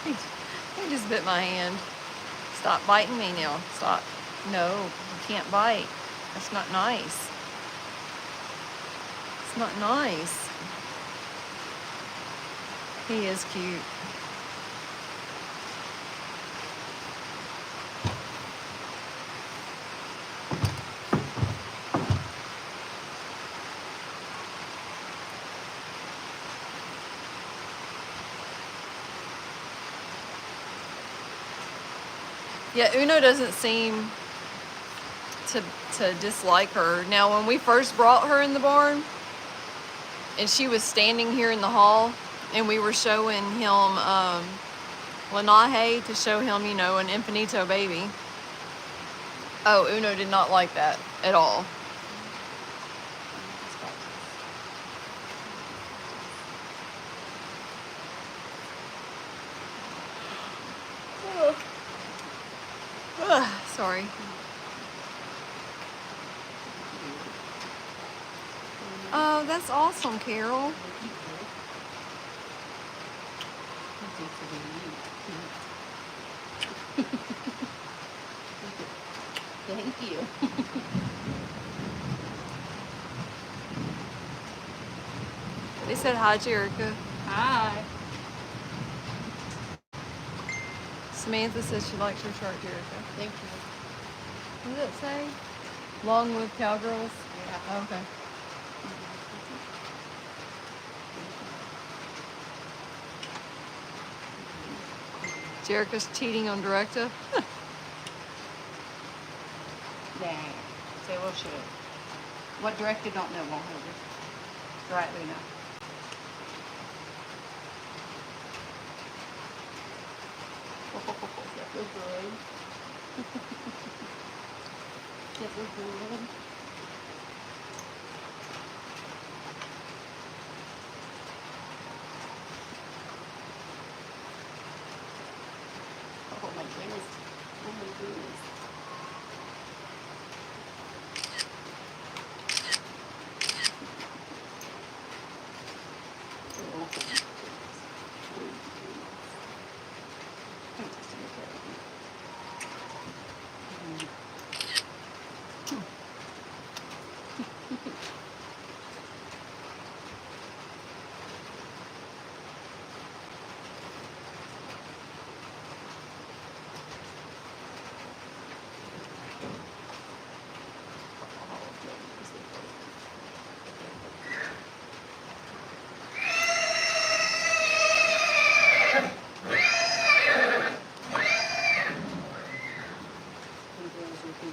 He just bit my hand. Stop biting me now. Stop. No, you can't bite. That's not nice. It's not nice. He is cute. Yeah, Uno doesn't seem to dislike her. Now, when we first brought her in the barn, and she was standing here in the hall, and we were showing him Lanahe to show him, you know, an Infinito baby. Oh, Uno did not like that at all. Sorry. Oh, that's awesome, Carol. Thank you. They said hi, Jerica. Hi. Samantha says she likes your shirt, Jerica. Thank you. What does it say? Long live cowgirls? Yeah. Okay. Jerica's cheating on Directa. Nah. Say, well, should. What directed don't know won't hold her. Right, Luna. That feels good. That feels good. Oh my goodness. Oh my goodness. Oh my goodness. I'm just gonna tell you.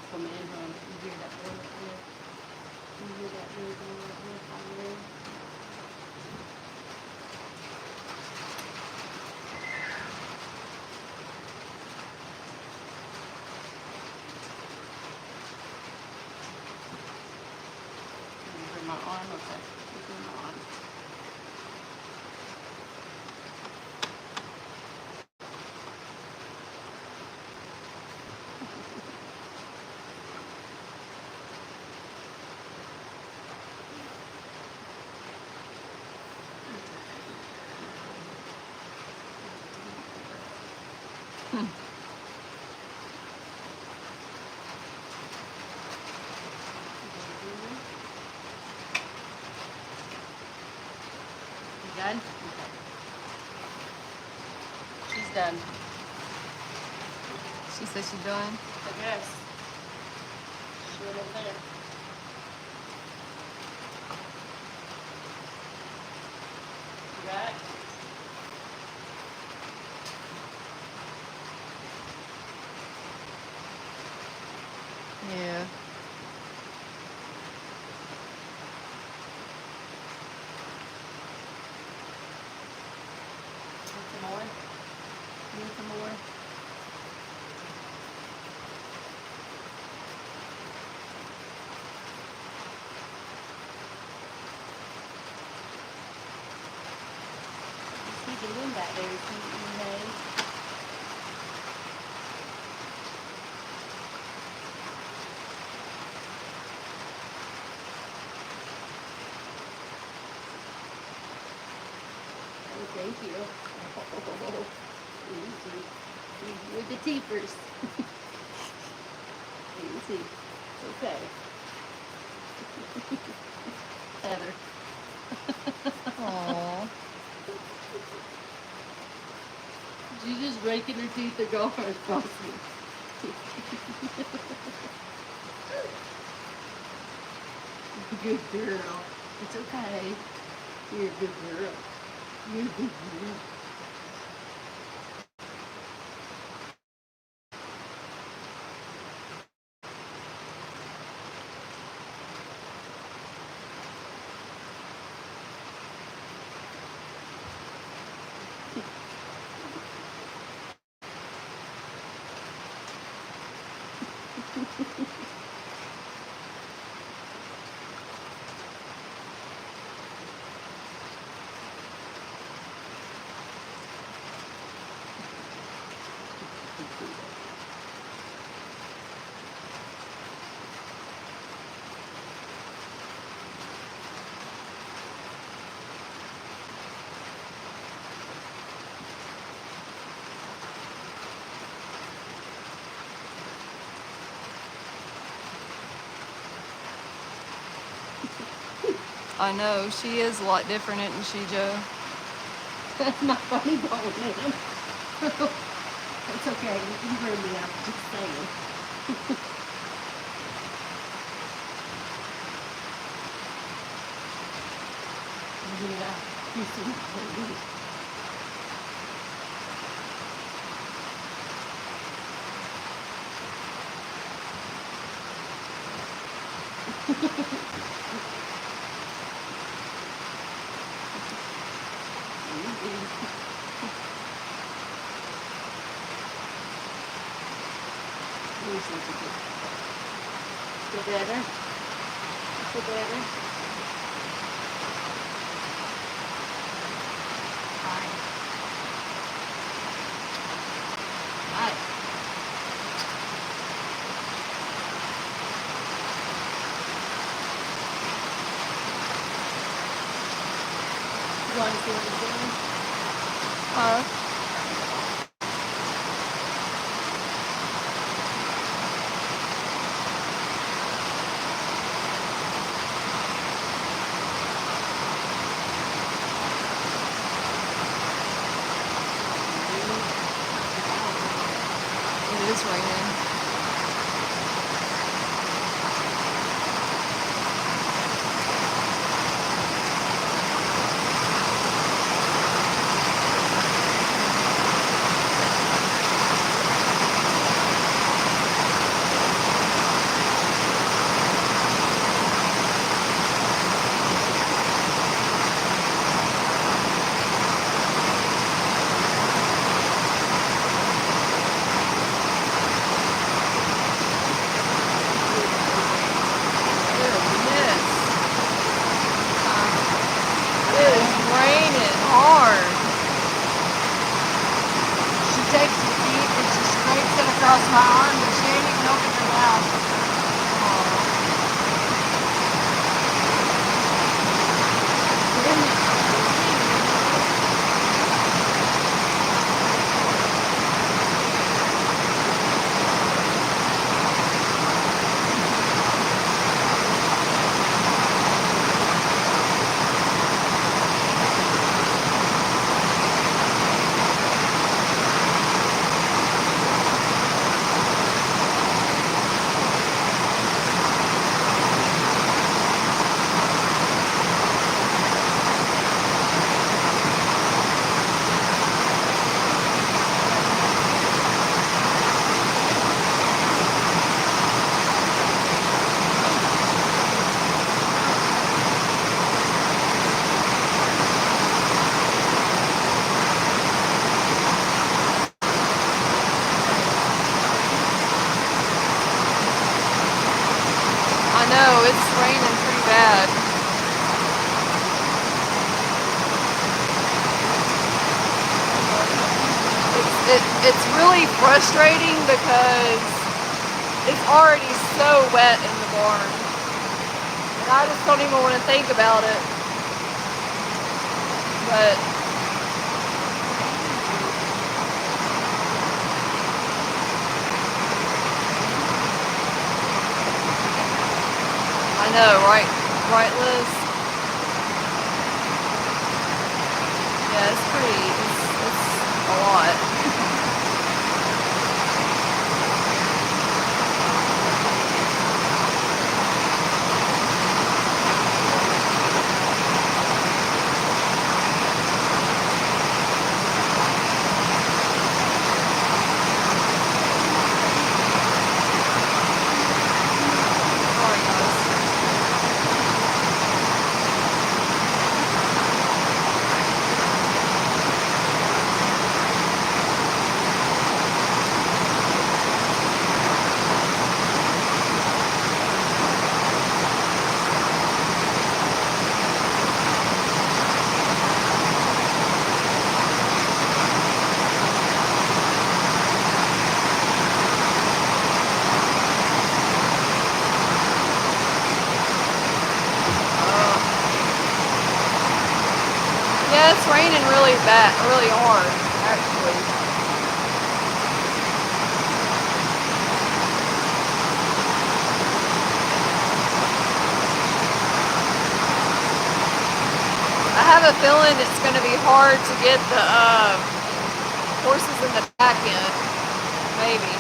Come in, huh? You hear that bird up there? You hear that bird going up there, high there? You hear my arm? Okay. You hear my arm. You done? Okay. She's done. She said she's done. I guess. She went over there. You got it? Yeah. Need some more? Need some more? What's he doing back there? Is he eating hay? Oh, thank you. Oh, easy. With the teepers. Easy. Okay. Heather. Aww. She's just raking her teeth or going across me. Good girl. It's okay. You're a good girl. You're a good girl. I know, she is a lot different, isn't she, Joe? That's not funny, going in. It's okay. You can hear me. I'm just saying. Yeah. You see. too sensitive. Feel better? Feel better? Alright. Alright. You want to see what he's doing? Huh? It is raining. Goodness. It is raining hard. She takes the feet and she scrapes it across my arm, but she ain't even opened her mouth. I know, it's raining pretty bad. It's really frustrating because it's already so wet in the barn. And I just don't even want to think about it. But I know, right? Right, Liz? Yeah, it's pretty, it's a lot. Sorry, guys. Yeah, it's raining really bad, really hard, actually. I have a feeling it's going to be hard to get the horses in the back end, maybe.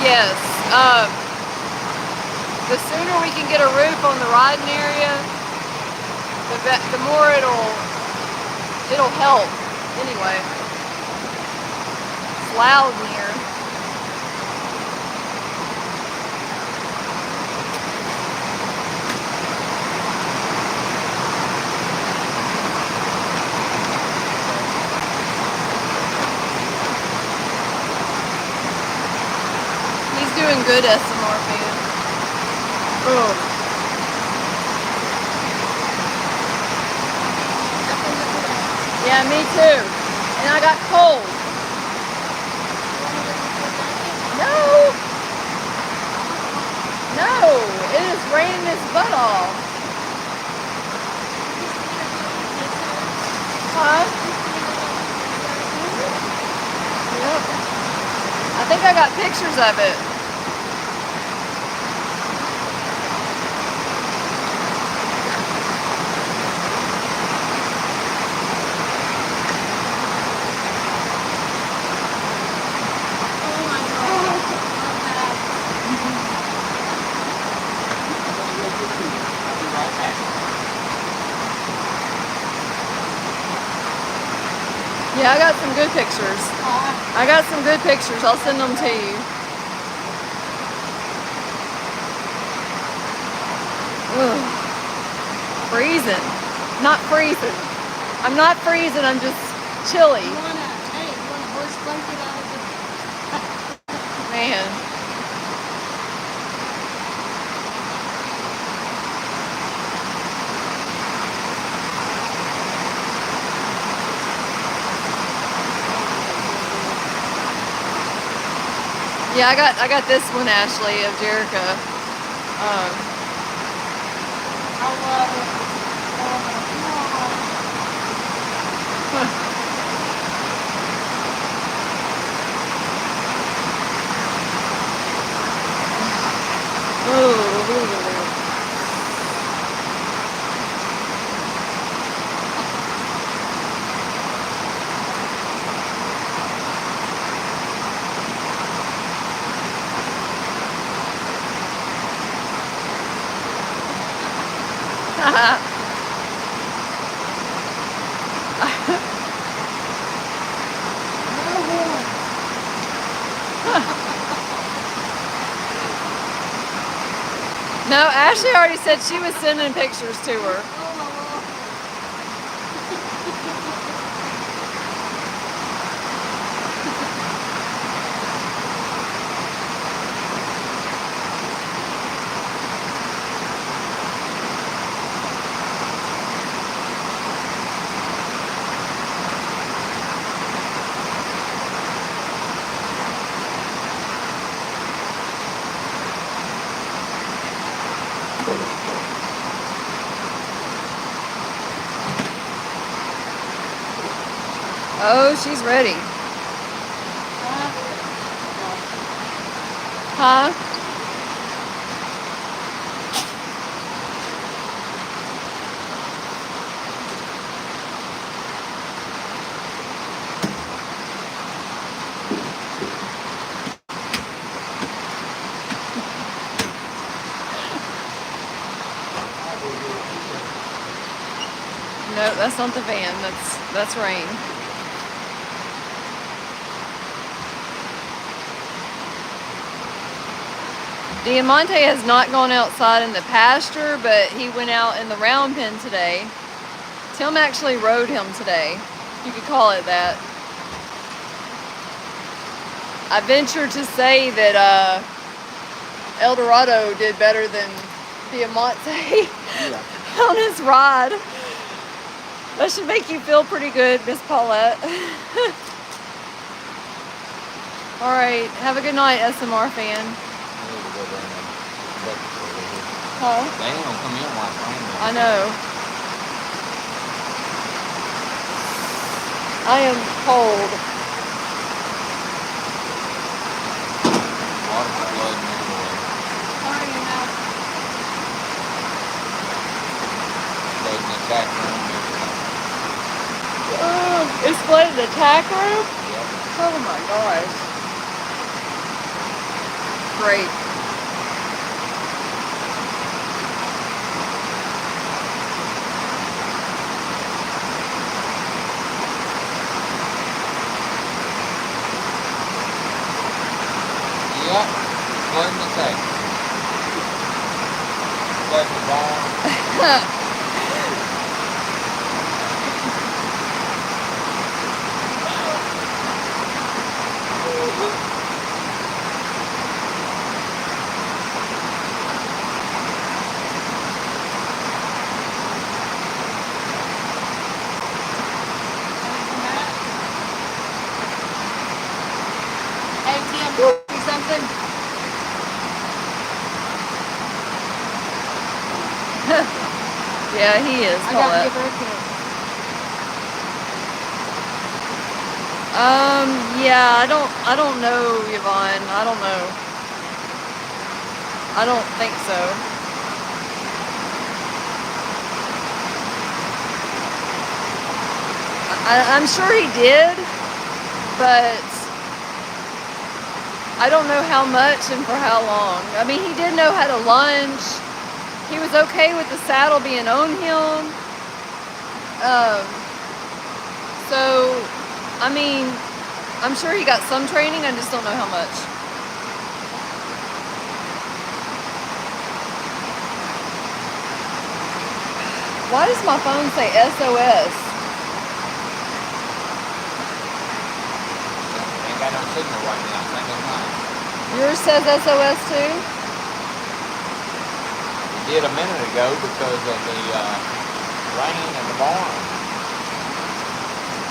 Yes. The sooner we can get a roof on the riding area, the more it'll help. Anyway, it's loud in here. good SMR fan. Oh. Yeah, me too. And I got cold. No. No. It is raining its butt off. Huh? Yep. I think I got pictures of it. Yeah, I got some good pictures. I got some good pictures. I'll send them to you. Ugh. Freezing. Not freezing. I'm not freezing, I'm just chilly. You want a horse blanket out of the... Man. Yeah, I got this one, Ashley, of Jerica. I love it. No, Ashley already said she was sending pictures to her. Oh, she's ready. Huh? No, that's not the van. That's rain. Diamante has not gone outside in the pasture, but he went out in the round pen today. Tim actually rode him today. You could call it that. I venture to say that El Dorado did better than Diamante on his ride. That should make you feel pretty good, Miss Paulette. All right, have a good night, SMR fan. Huh? They ain't gonna come in like rain. I know. I am cold. Water's flooding anyway. Flooding the tack room and everything. Oh, it's flooded the tack room? Yep. Oh my gosh. Great. Yep. Flooding the tack. Flooding the barn. Yeah, he is. I got to Paulette. give her a kiss. Yeah, I don't know, Yvonne. I don't know. I don't think so. I'm sure he did, but I don't know how much and for how long. I mean, he did know how to lunge. He was okay with the saddle being on him. So, I mean, I'm sure he got some training. I just don't know how much. Why does my phone say SOS? Ain't got no signal right now. I think it's mine. Yours says SOS too? It did a minute ago because of the rain in the barn.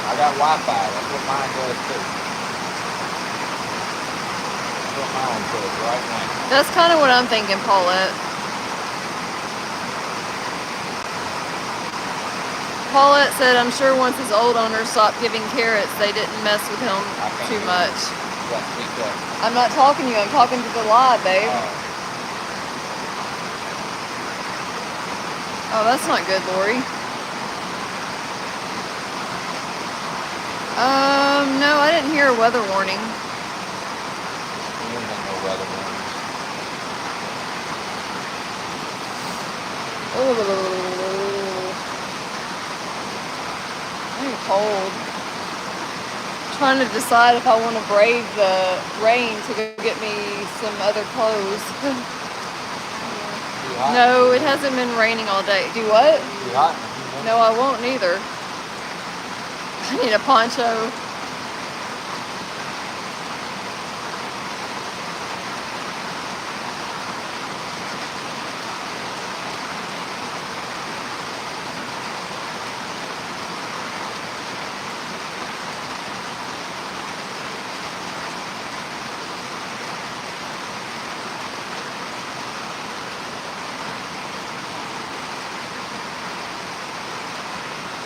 I got Wi-Fi. That's what mine does too. That's what mine says right now. That's kind of what I'm thinking, Paulette. Paulette said, I'm sure once his old owner stopped giving carrots, they didn't mess with him I can't too hear much. You got to speak up. I'm not talking to you, I'm talking to the live, babe. Oh, that's not good, Lori. No, I didn't hear a weather warning. You ain't got no weather warnings. I'm cold. Trying to decide if I want to brave the rain to go get me some other clothes. Too hot? No, it hasn't been raining all day. Do what? Too hot? You No, I won't either. I need a poncho.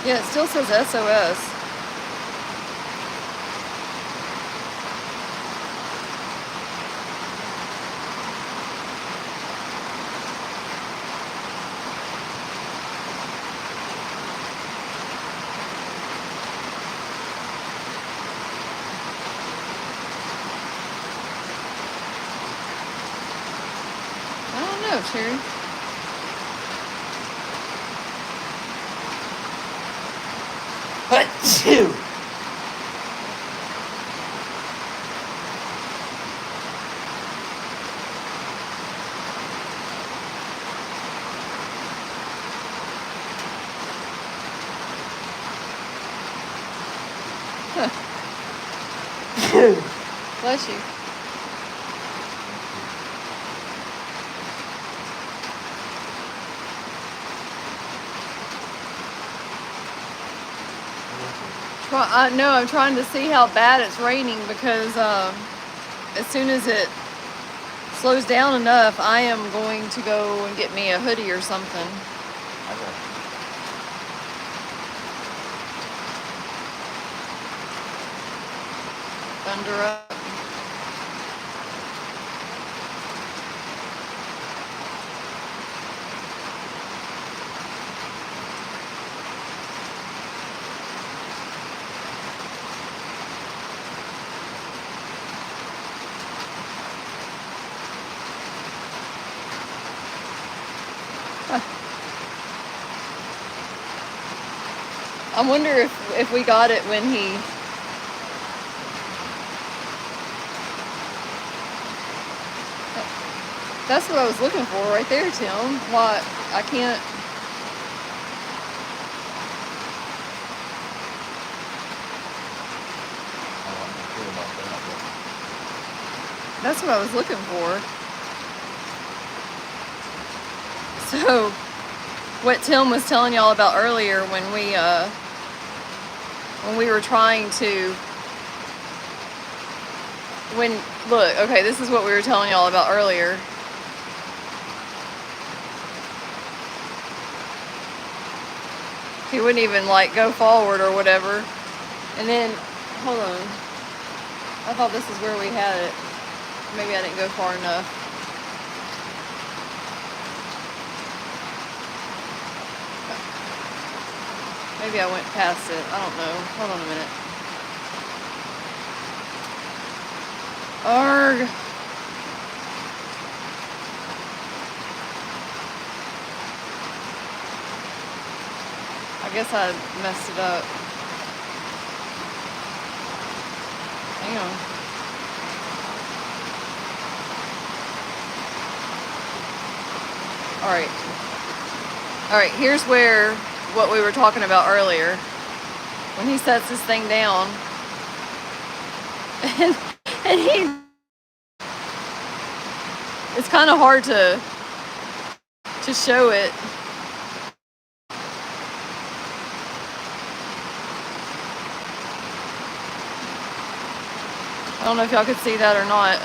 Yeah, it still says SOS. I don't know, Cherry. Achoo! Bless you. No, I'm trying to see how bad it's raining because as soon as it slows down enough, I am going to go and get me a hoodie or something. I got you. Thunder up. I wonder if we got it when he. That's what I was looking for right there, Tim. What? I can't. I'm not sure about that, That's what I was looking for. So, what Tim was telling y'all about earlier when we were trying to. Look, okay, this is what we were telling y'all about earlier. He wouldn't even like go forward or whatever. And then, hold on. I thought this is where we had it. Maybe I didn't go far enough. Maybe I went past it. I don't know. Hold on a minute. Arg. I guess I messed it up. Hang on. All right, here's where what we were talking about earlier. When he sets this thing down and he, it's kind of hard to show it. I don't know if y'all could see that or not.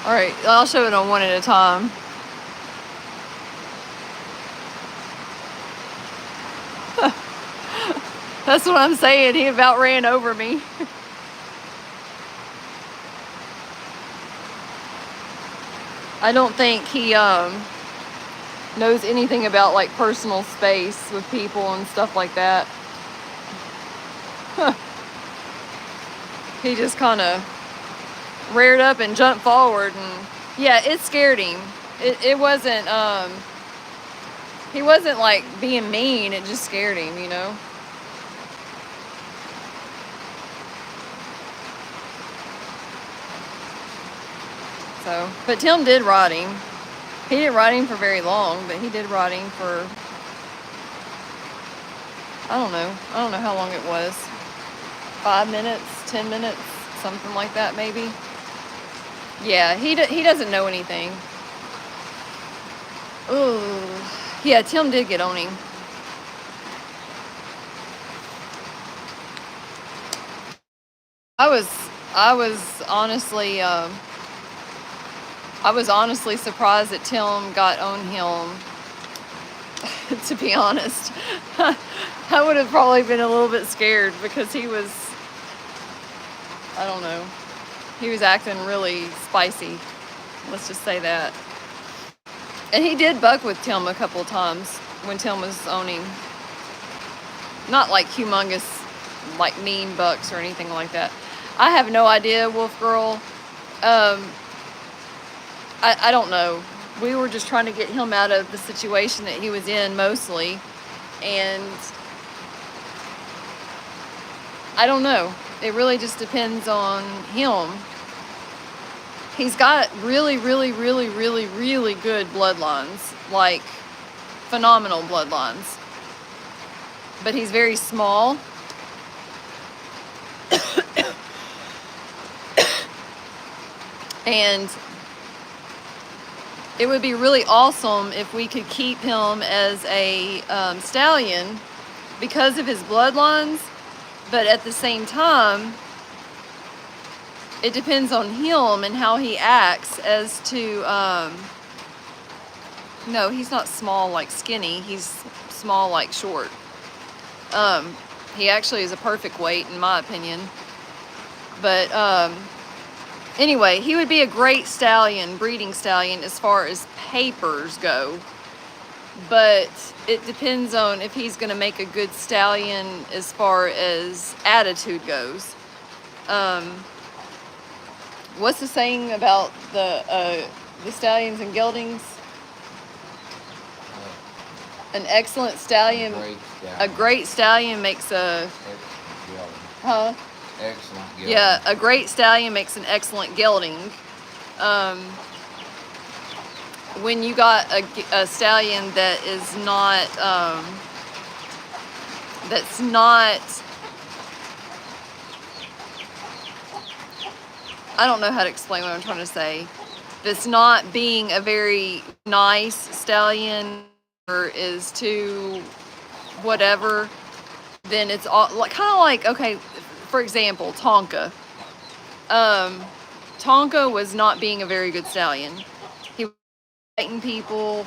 All right, I'll show it on one at a time. That's what I'm saying. He about ran over me. I don't think he knows anything about like personal space with people and stuff like that. He just kind of reared up and jumped forward, and yeah, it scared him. It wasn't he wasn't like being mean, it just scared him, you know. So, but Tim did ride him. He didn't ride him for very long, but he did ride him for, I don't know how long it was. 5 minutes, 10 minutes, something like that maybe. Yeah, he doesn't know anything. Ooh, yeah, Tim did get on him. I was honestly surprised that Tim got on him. To be honest, I would have probably been a little bit scared because he was, I don't know, he was acting really spicy. Let's just say that. And he did buck with Tim a couple of times when Tim was on him. Not like humongous, like mean bucks or anything like that. I have no idea, Wolf Girl. I don't know. We were just trying to get him out of the situation that he was in mostly. And I don't know. It really just depends on him. He's got really, really, really, really, really good bloodlines. Like, phenomenal bloodlines. But he's very small. And it would be really awesome if we could keep him as a stallion because of his bloodlines, but at the same time, it depends on him and how he acts as to, no, he's not small like skinny, he's small like short. He actually is a perfect weight in my opinion, but anyway, he would be a great stallion, breeding stallion, as far as papers go. But it depends on if he's going to make a good stallion as far as attitude goes. What's the saying about the stallions and geldings? An excellent stallion, a great stallion makes a... Huh? Excellent gelding. Yeah, a great stallion makes an excellent gelding. When you got a stallion that is not, that's not, I don't know how to explain what I'm trying to say, that's not being a very nice stallion or is too whatever, then it's all, kind of like, okay, for example, Tonka. Tonka was not being a very good stallion. He was fighting people.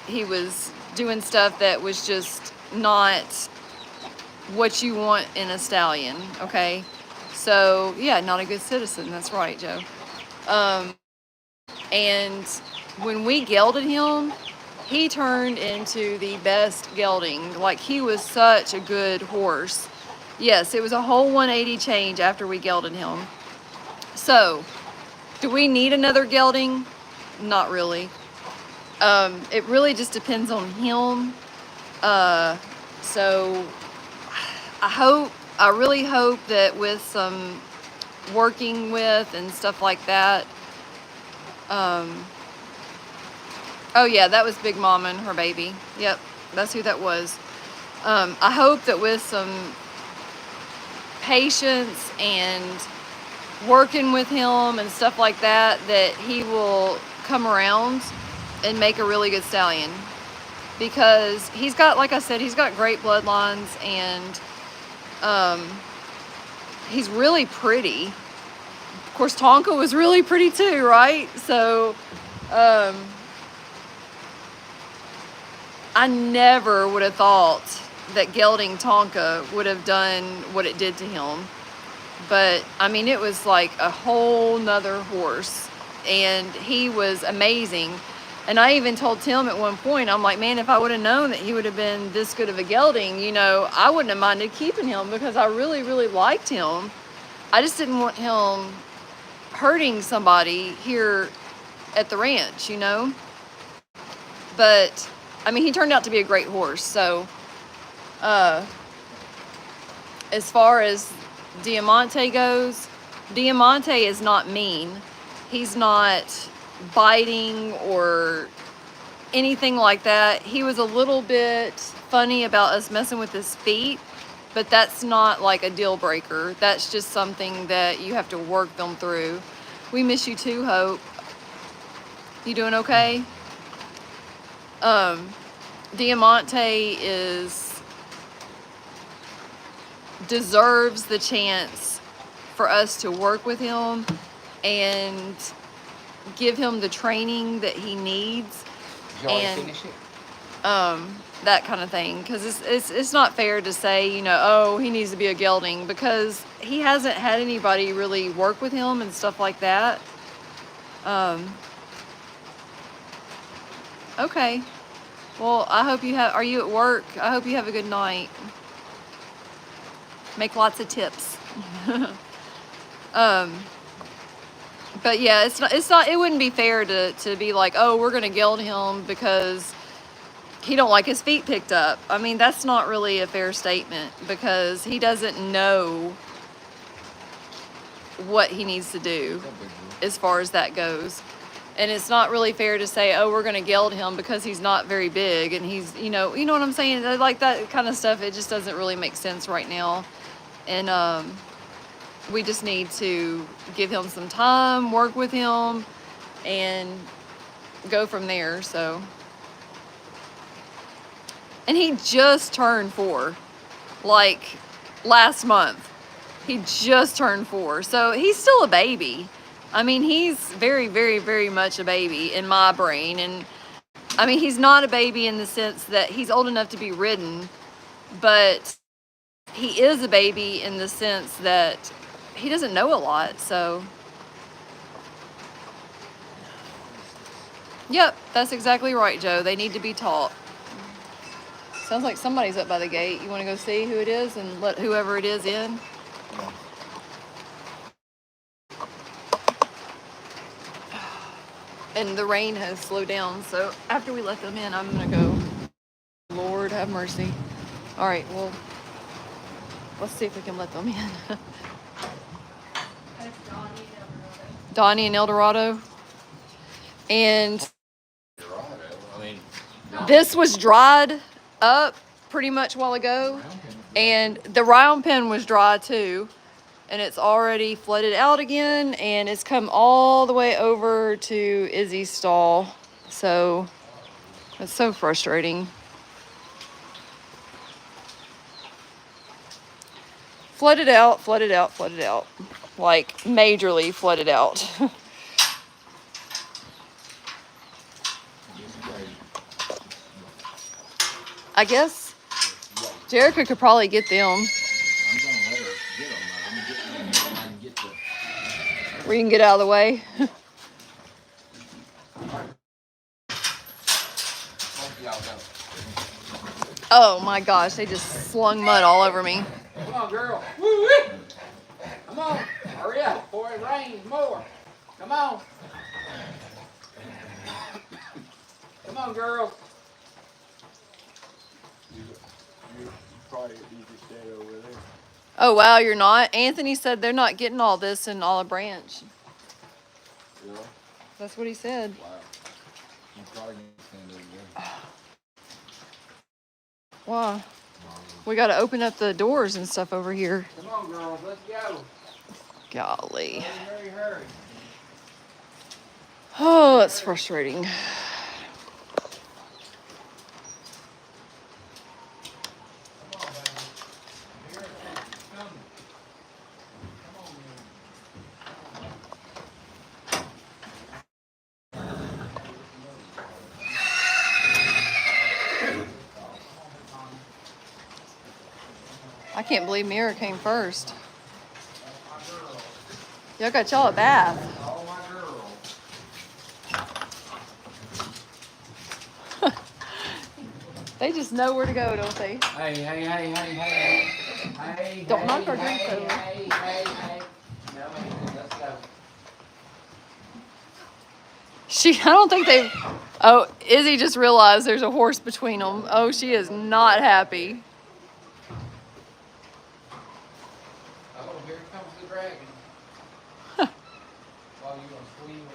He was doing stuff that was just not what you want in a stallion, okay? So, yeah, not a good citizen. That's right, Joe. And when we gelded him, he turned into the best gelding. Like, he was such a good horse. Yes, it was a whole 180 change after we gelded him. So, do we need another gelding? Not really. It really just depends on him. So, I really hope that with some working with and stuff like that. Oh yeah, that was Big Mama and her baby. Yep, that's who that was. I hope that with some patience and working with him and stuff like that, that he will come around and make a really good stallion. Because he's got, like I said, he's got great bloodlines, and he's really pretty. Of course, Tonka was really pretty too, right? So, I never would have thought that gelding Tonka would have done what it did to him. But, I mean, it was like a whole nother horse. And he was amazing. And I even told Tim at one point, I'm like, man, if I would have known that he would have been this good of a gelding, you know, I wouldn't have minded keeping him, because I really, really liked him. I just didn't want him hurting somebody here at the ranch, you know. But, I mean, he turned out to be a great horse. So, as far as Diamante goes, Diamante is not mean. He's not biting or anything like that. He was a little bit funny about us messing with his feet, but that's not like a deal breaker. That's just something that you have to work them through. We miss you too, Hope. You doing okay? Diamante deserves the chance for us to work with him and give him the training that he needs. Did you already finish it? That kind of thing, because it's not fair to say, you know, oh, he needs to be a gelding, because he hasn't had anybody really work with him and stuff like that. Okay, well, I hope are you at work? I hope you have a good night. Make lots of tips. But yeah, it wouldn't be fair to be like, oh, we're gonna geld him because he don't like his feet picked up. I mean, that's not really a fair statement, because he doesn't know what he needs to do as far as that goes. And it's not really fair to say, oh, we're gonna geld him because he's not very big, and he's, you know what I'm saying? Like, that kind of stuff, it just doesn't really make sense right now. And we just need to give him some time, work with him, and go from there. So, and he just turned 4, like last month. He just turned 4, so he's still a baby. I mean, he's very, very, very much a baby in my brain. And I mean, he's not a baby in the sense that he's old enough to be ridden, but he is a baby in the sense that he doesn't know a lot. So, yep, that's exactly right, Joe. They need to be taught. Sounds like somebody's up by the gate. You want to go see who it is and let whoever it is in? Yeah. And the rain has slowed down, so after we let them in, I'm gonna go. Lord have mercy. All right, well, let's see if we can let them in. Donnie and Eldorado. And this was dried up pretty much a while ago, and the round pen was dry too, and it's already flooded out again, and it's come all the way over to Izzy's stall. So it's so frustrating. Flooded out, flooded out, flooded out. like majorly flooded out. I guess Jerica could probably get them. I'm gonna let her get them. I'm getting them when I can get to. Where you can get out of the way. Oh my gosh, they just slung mud all over me. Come on, girl. Woo-wee. Come on. Hurry up before it rains more. Come on. Come on, girl. You probably need to stay over there. Oh wow, you're not? Anthony said they're not getting all this in Olive Branch. Really? That's what he said. Wow. You probably need to stand over there. Wow. We got to open up the doors and stuff over here. Come on, girls. Let's go. Golly. Hurry, hurry. Oh, that's frustrating. I can't believe Mare came first. Y'all got y'all a bath. All my girls. They just know where to go, don't they? Hey, hey, hey, hey, hey. Hey, Don't hey, knock our hey, drinks over. Hey, hey, hey. No, let's go. I don't think they've. Oh, Izzy just realized there's a horse between them. Oh, she is not happy. Oh, here comes the dragon. While you gonna squeeze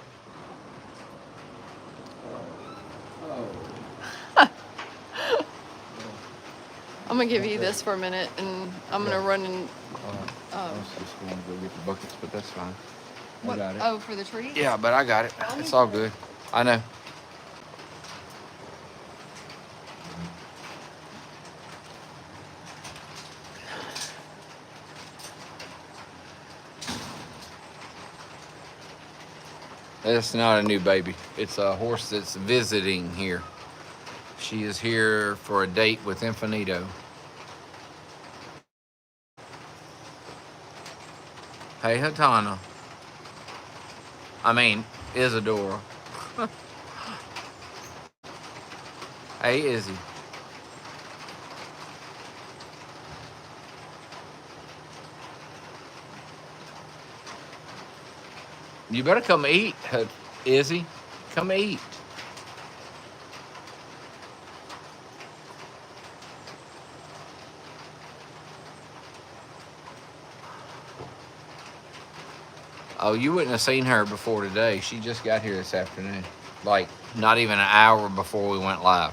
Oh. I'm gonna give you this for a minute, and I'm gonna run and. I was just going to go get the buckets, but that's fine. I What? got it. Oh, for the tree? Yeah, but I got it. It's all good. I know. It's not a new baby. It's a horse that's visiting here. She is here for a date with Infinito. Hey, Hatana. I mean, Isadora. Hey, Izzy. You better come eat, Izzy. Come eat. Oh, you wouldn't have seen her before today. She just got here this afternoon. Like, not even an hour before we went live.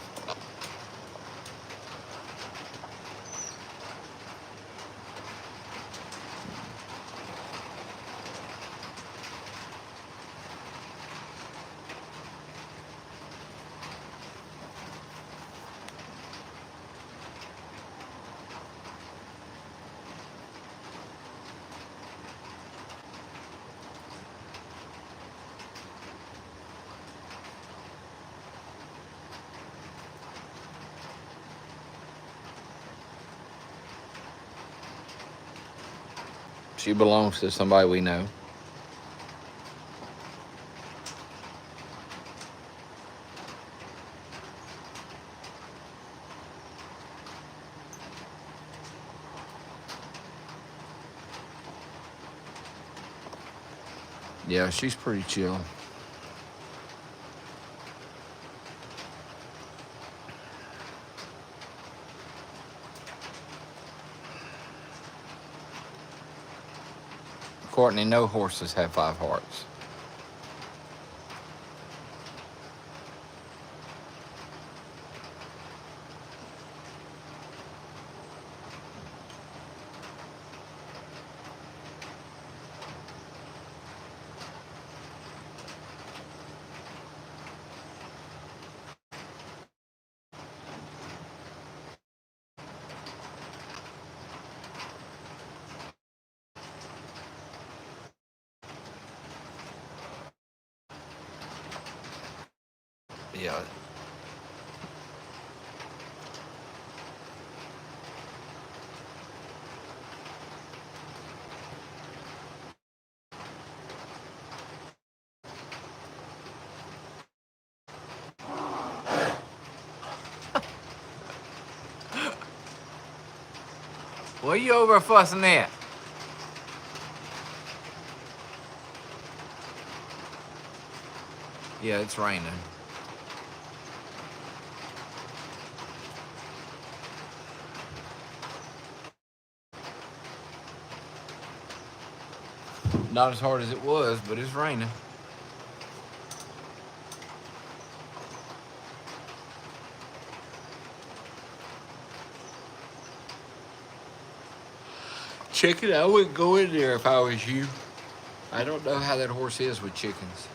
She belongs to somebody we know. Yeah, she's pretty chill. Courtney, no horses have 5 hearts. Yeah. What are you over fussing at? Yeah, it's raining. Not as hard as it was, but it's raining. Chicken, I wouldn't go in there if I was you. I don't know how that horse is with chickens.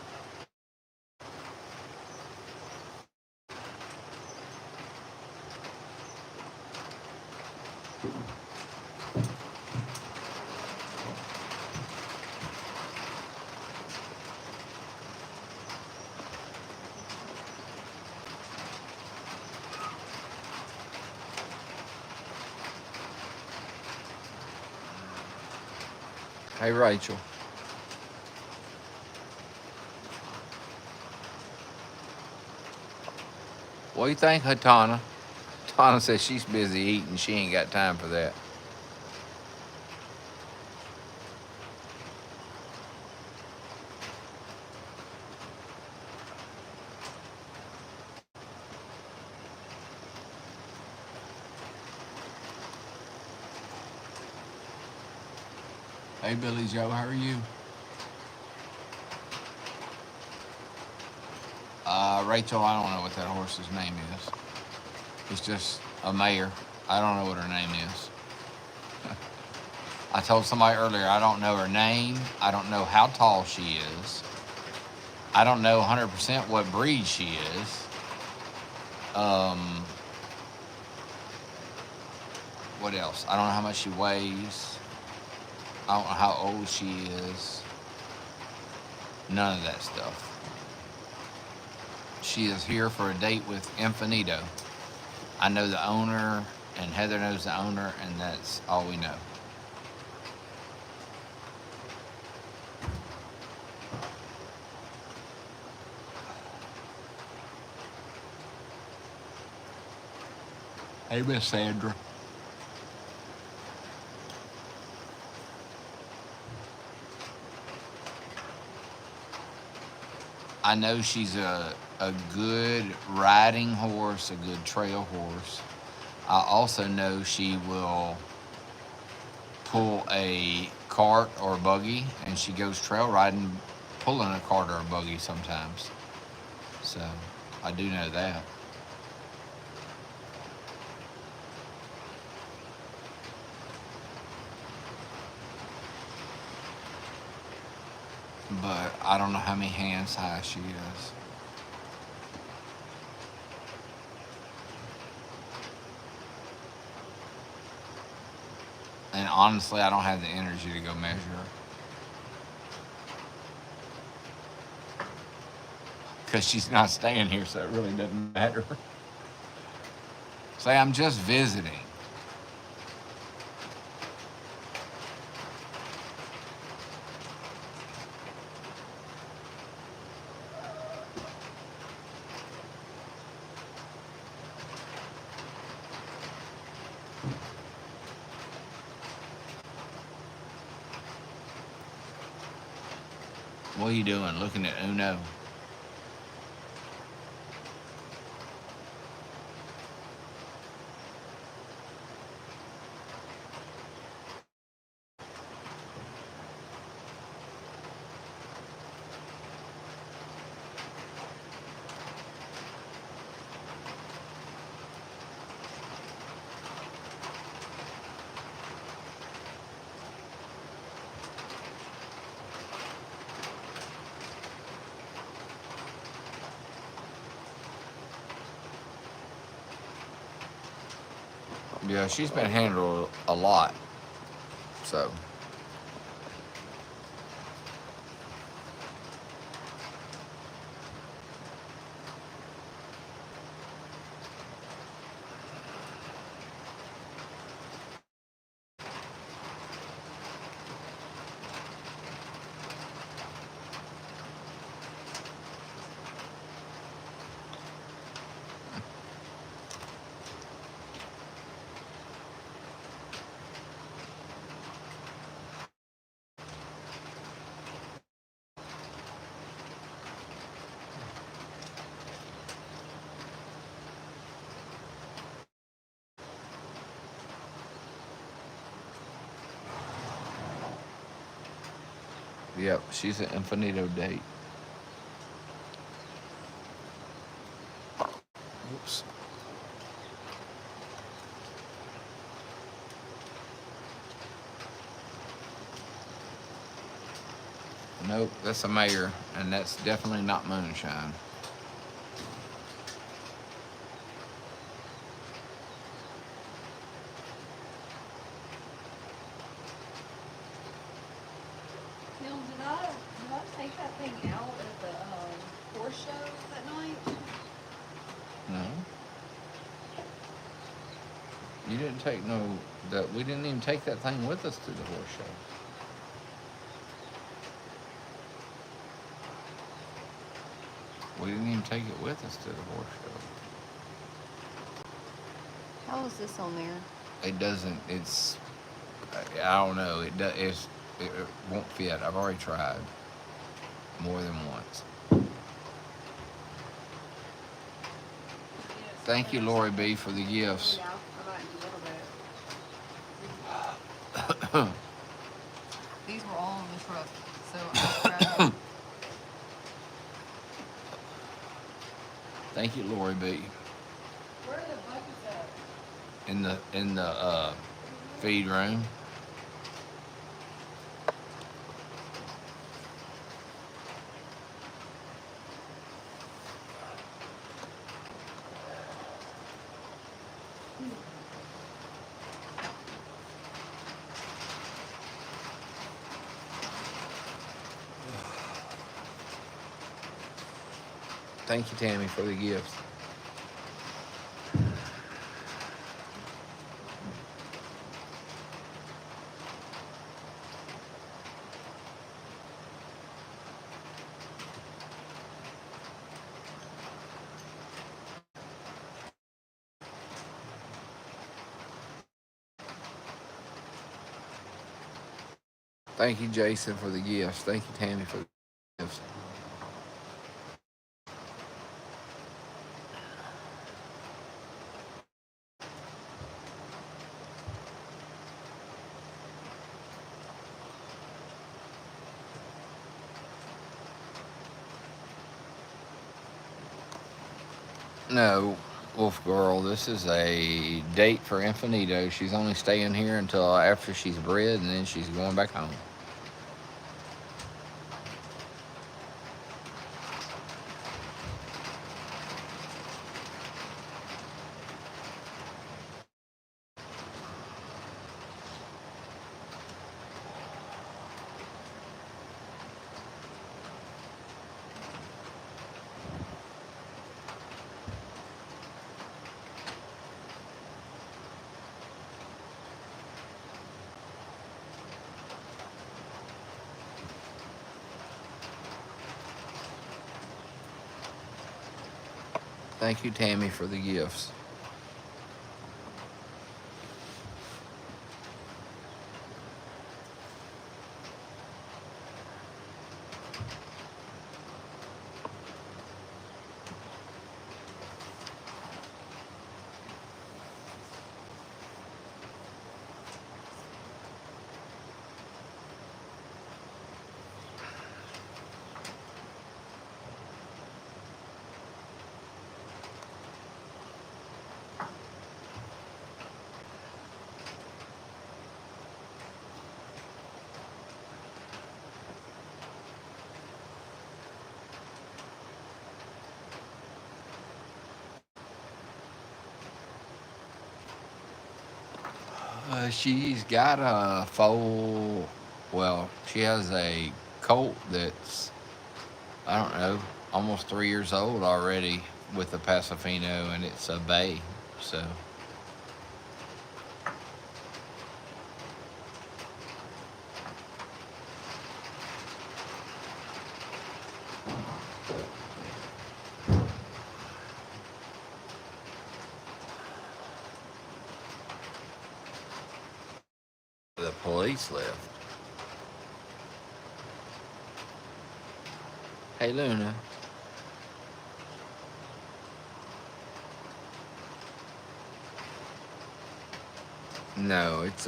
Hey, Rachel. What do you think, Hatana? Hatana says she's busy eating. She ain't got time for that. Hey, Billy Joe, how are you? Rachel, I don't know what that horse's name is. It's just a mare. I don't know what her name is. I told somebody earlier, I don't know her name. I don't know how tall she is. I don't know 100% what breed she is. What else? I don't know how much she weighs. I don't know how old she is. None of that stuff. She is here for a date with Infinito. I know the owner, and Heather knows the owner, and that's all we know. Hey, Miss Sandra. I know she's a good riding horse, a good trail horse. I also know she will pull a cart or a buggy, and she goes trail riding pulling a cart or a buggy sometimes. So I do know that. But I don't know how many hands high she is. And honestly, I don't have the energy to go measure her. Because she's not staying here, so it really doesn't matter. Say, I'm just visiting. What are you doing? Looking at Uno? Yeah, she's been handled a lot. So. Yep, she's an infinito date. Oops. Nope, that's a Mare, and that's definitely not moonshine. Neil, did I take that thing out at the horse show that night? No, you didn't take no. That we didn't even take that thing with us to the horse show. We didn't even take it with us to the horse show. How is this on there? It doesn't. It's. I don't know. It does. It won't fit. I've already tried more than once. Thank you, Lori B, for the gifts. Yeah, I might do a little bit. These were all in the truck, so I grabbed them. Thank you, Lori B. Where are the buckets at? In the feed room. Thank you, Tammy, for the gifts. Thank you, Jason, for the gifts. Thank you, Tammy, for the gifts. No, Wolf Girl, this is a date for Infinito. She's only staying here until after she's bred, and then she's going back home. Thank you, Tammy, for the gifts. She's got a foal. Well, she has a colt that's, I don't know, almost 3 years old already with a Pasofino, and it's a bay. So, the police left. Hey, Luna. No, it's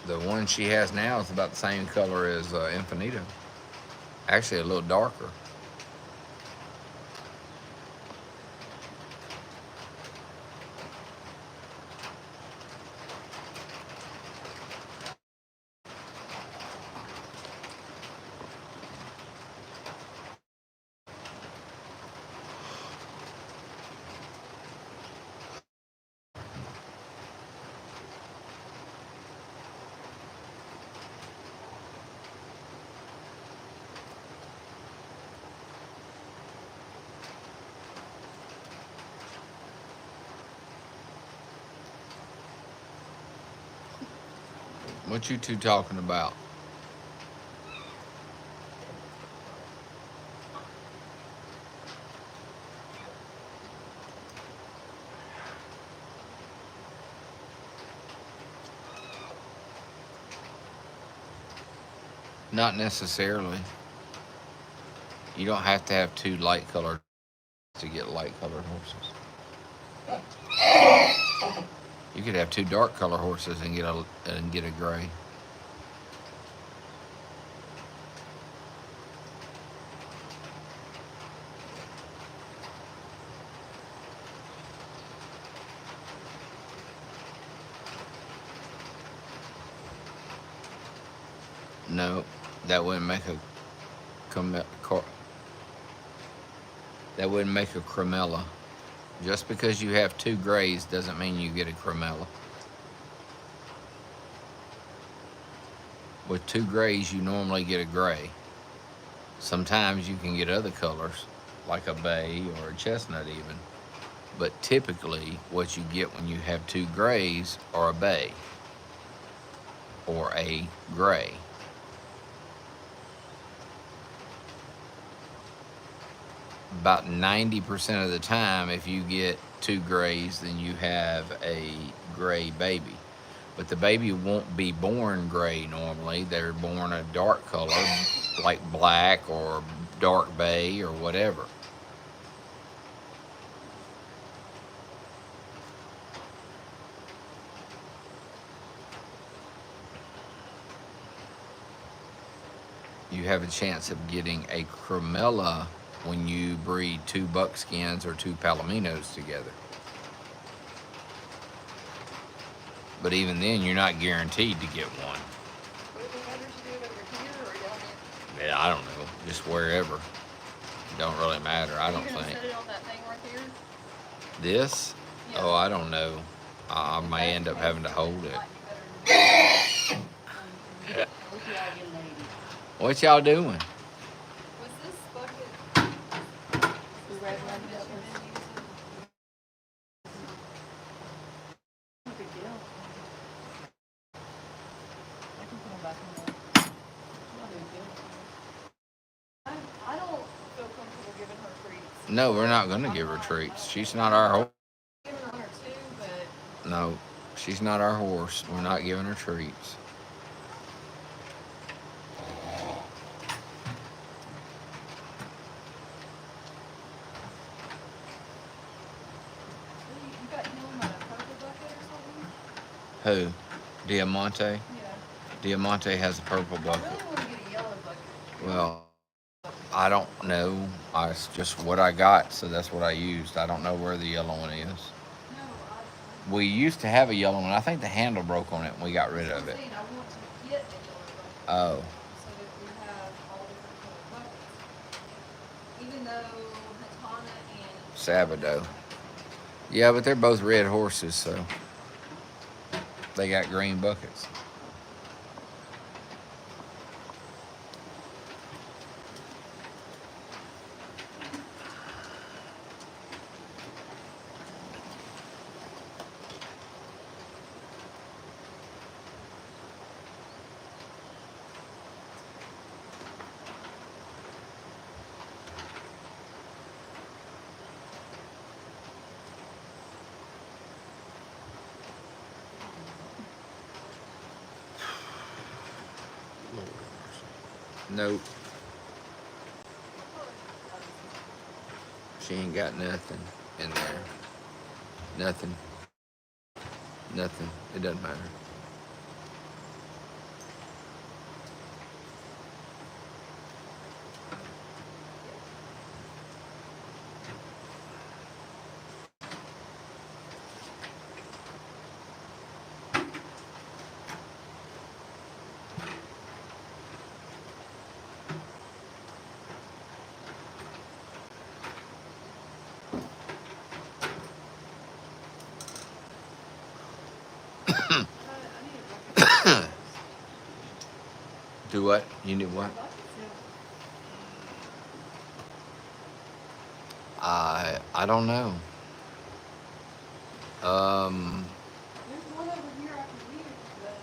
The one she has now is about the same color as Infinito. Actually, a little darker. What you two talking about? Not necessarily. You don't have to have two light colored to get light colored horses. You could have two dark color horses and get a gray. No, that wouldn't make a that wouldn't make a cremella. Just because you have two grays doesn't mean you get a cremella. With two grays, you normally get a gray. Sometimes you can get other colors, like a bay or a chestnut even. But typically, what you get when you have two grays are a bay or a gray. About 90% of the time, if you get two grays, then you have a gray baby. But the baby won't be born gray normally. They're born a dark color, like black or dark bay or whatever. You have a chance of getting a cremella when you breed two buckskins or two palominos together. But even then, you're not guaranteed to get one. Would it be better to do it over here or down here? Yeah, I don't know, just wherever. Don't really matter, I don't Are you gonna think. set it on that thing right there? This? Yeah. Oh, I don't know. I If may that's end the up case, having to then hold it it. might be better to- What y'all doing? Was this bucket? The red one that was- No big deal. I can put them back in there. No big deal. I don't feel comfortable giving her treats. No, we're not gonna give her treats. She's not our horse. Giving her one or two, but No, she's not our horse. We're not giving her treats. You got him a purple bucket or something? Who? Diamante? Yeah. Diamante has a purple I bucket. really want to get a yellow bucket. Well, I don't know. It's just what I got, so that's what I used. I don't know where the yellow one is. No, We used to have a yellow one. I think the handle broke on it and we got rid of it. I'm saying I want to get a yellow bucket Oh, so that we have all different colored buckets. Even though Hatana and Sabado. Yeah, but they're both red horses, so they got green buckets. Nope. She ain't got nothing in there. Nothing. Nothing. It doesn't matter. Do what? You need what? I don't know. Um, There's one over here I can use, but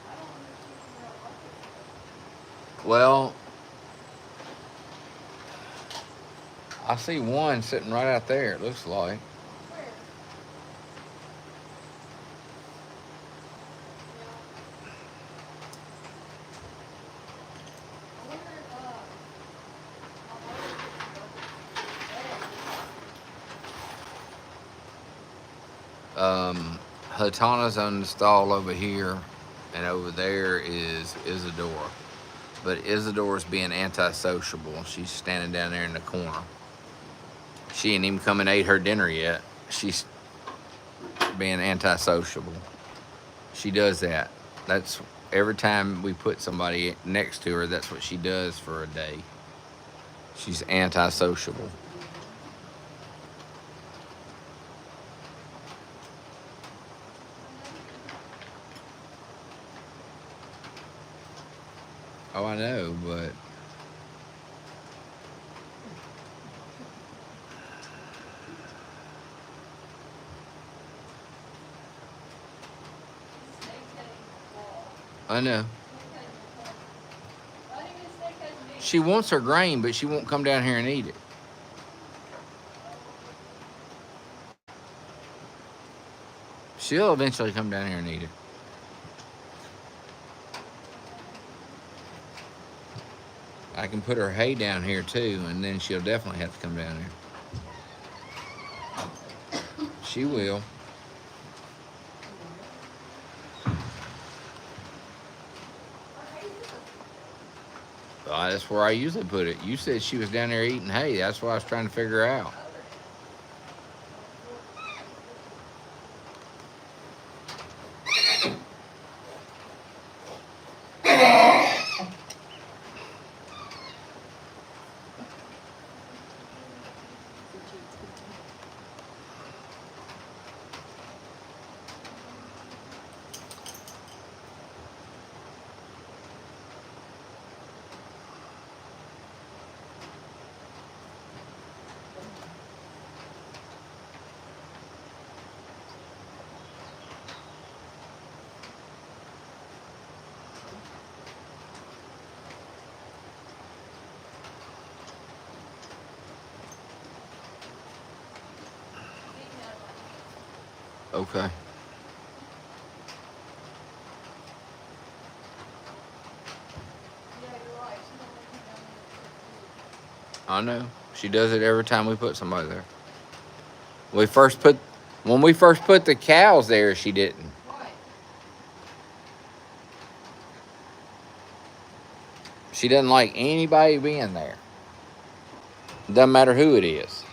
I don't understand where I like it. well, I see one sitting right out there. It looks like. Where? I wonder if my brother Hatana's on the stall over here, and over there is Isadora. But Isadora's being antisociable. She's standing down there in the corner. She ain't even come and ate her dinner yet. She's being antisociable. She does that. That's every time we put somebody next to her, that's what she does for a day. She's antisociable. Oh, I know, but I know. She wants her grain, but she won't come down here and eat it. She'll eventually come down here and eat it. I can put her hay down here too, and then she'll definitely have to come down here. She will. That's where I usually put it. You said she was down there eating hay. That's what I was trying to figure out. Okay. I know. She does it every time we put somebody there. We first put when we first put the cows there, she didn't. She doesn't like anybody being there. Doesn't matter who it is.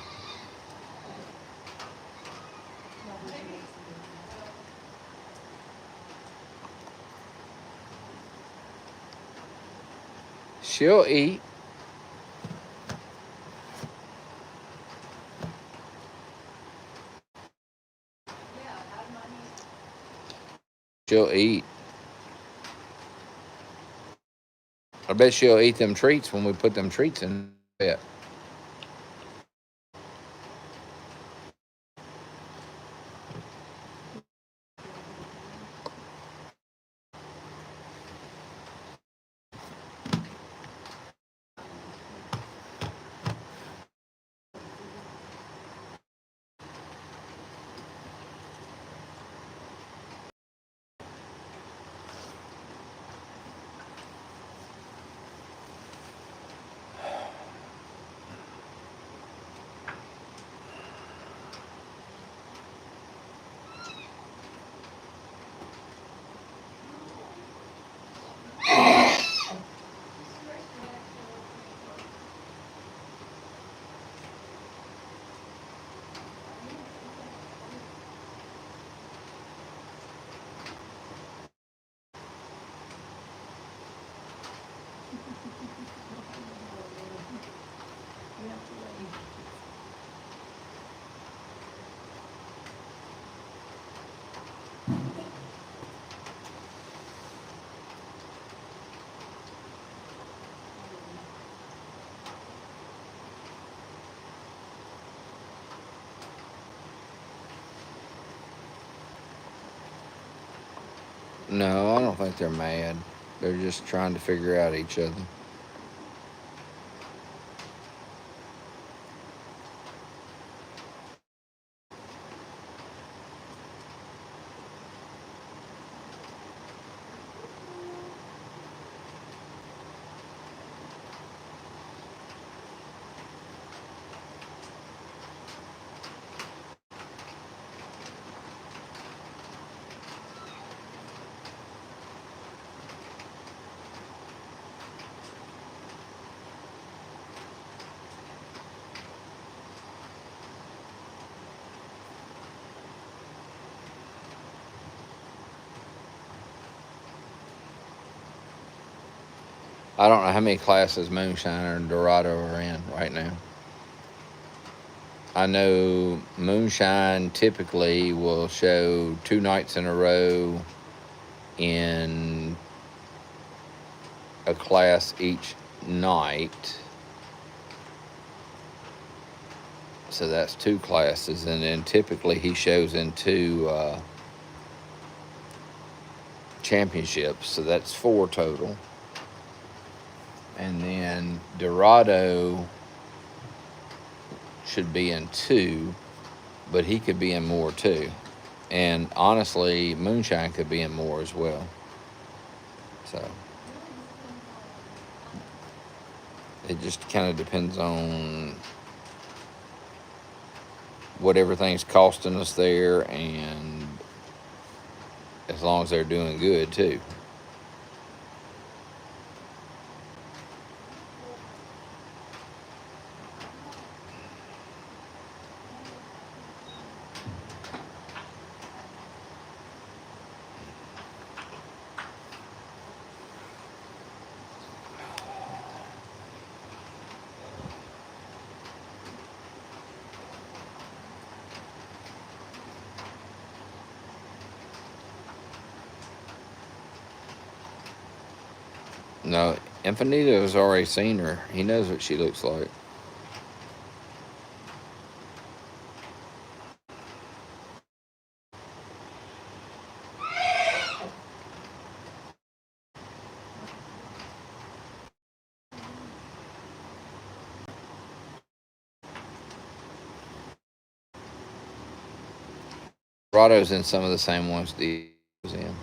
She'll eat. She'll eat. I bet she'll eat them treats when we put them treats in it. No, I don't think they're mad. They're just trying to figure out each other. I don't know how many classes Moonshiner and Dorado are in right now. I know Moonshine typically will show 2 nights in a row in a class each night. So that's 2 classes. And then typically he shows in 2 championships. So that's 4 total. And then Dorado should be in 2, but he could be in more too. And honestly, Moonshine could be in more as well. So it just kind of depends on what everything's costing us there, and as long as they're doing good too. No, Infinito has already seen her. He knows what she looks like. Dorado's in some of the same ones Dee was in.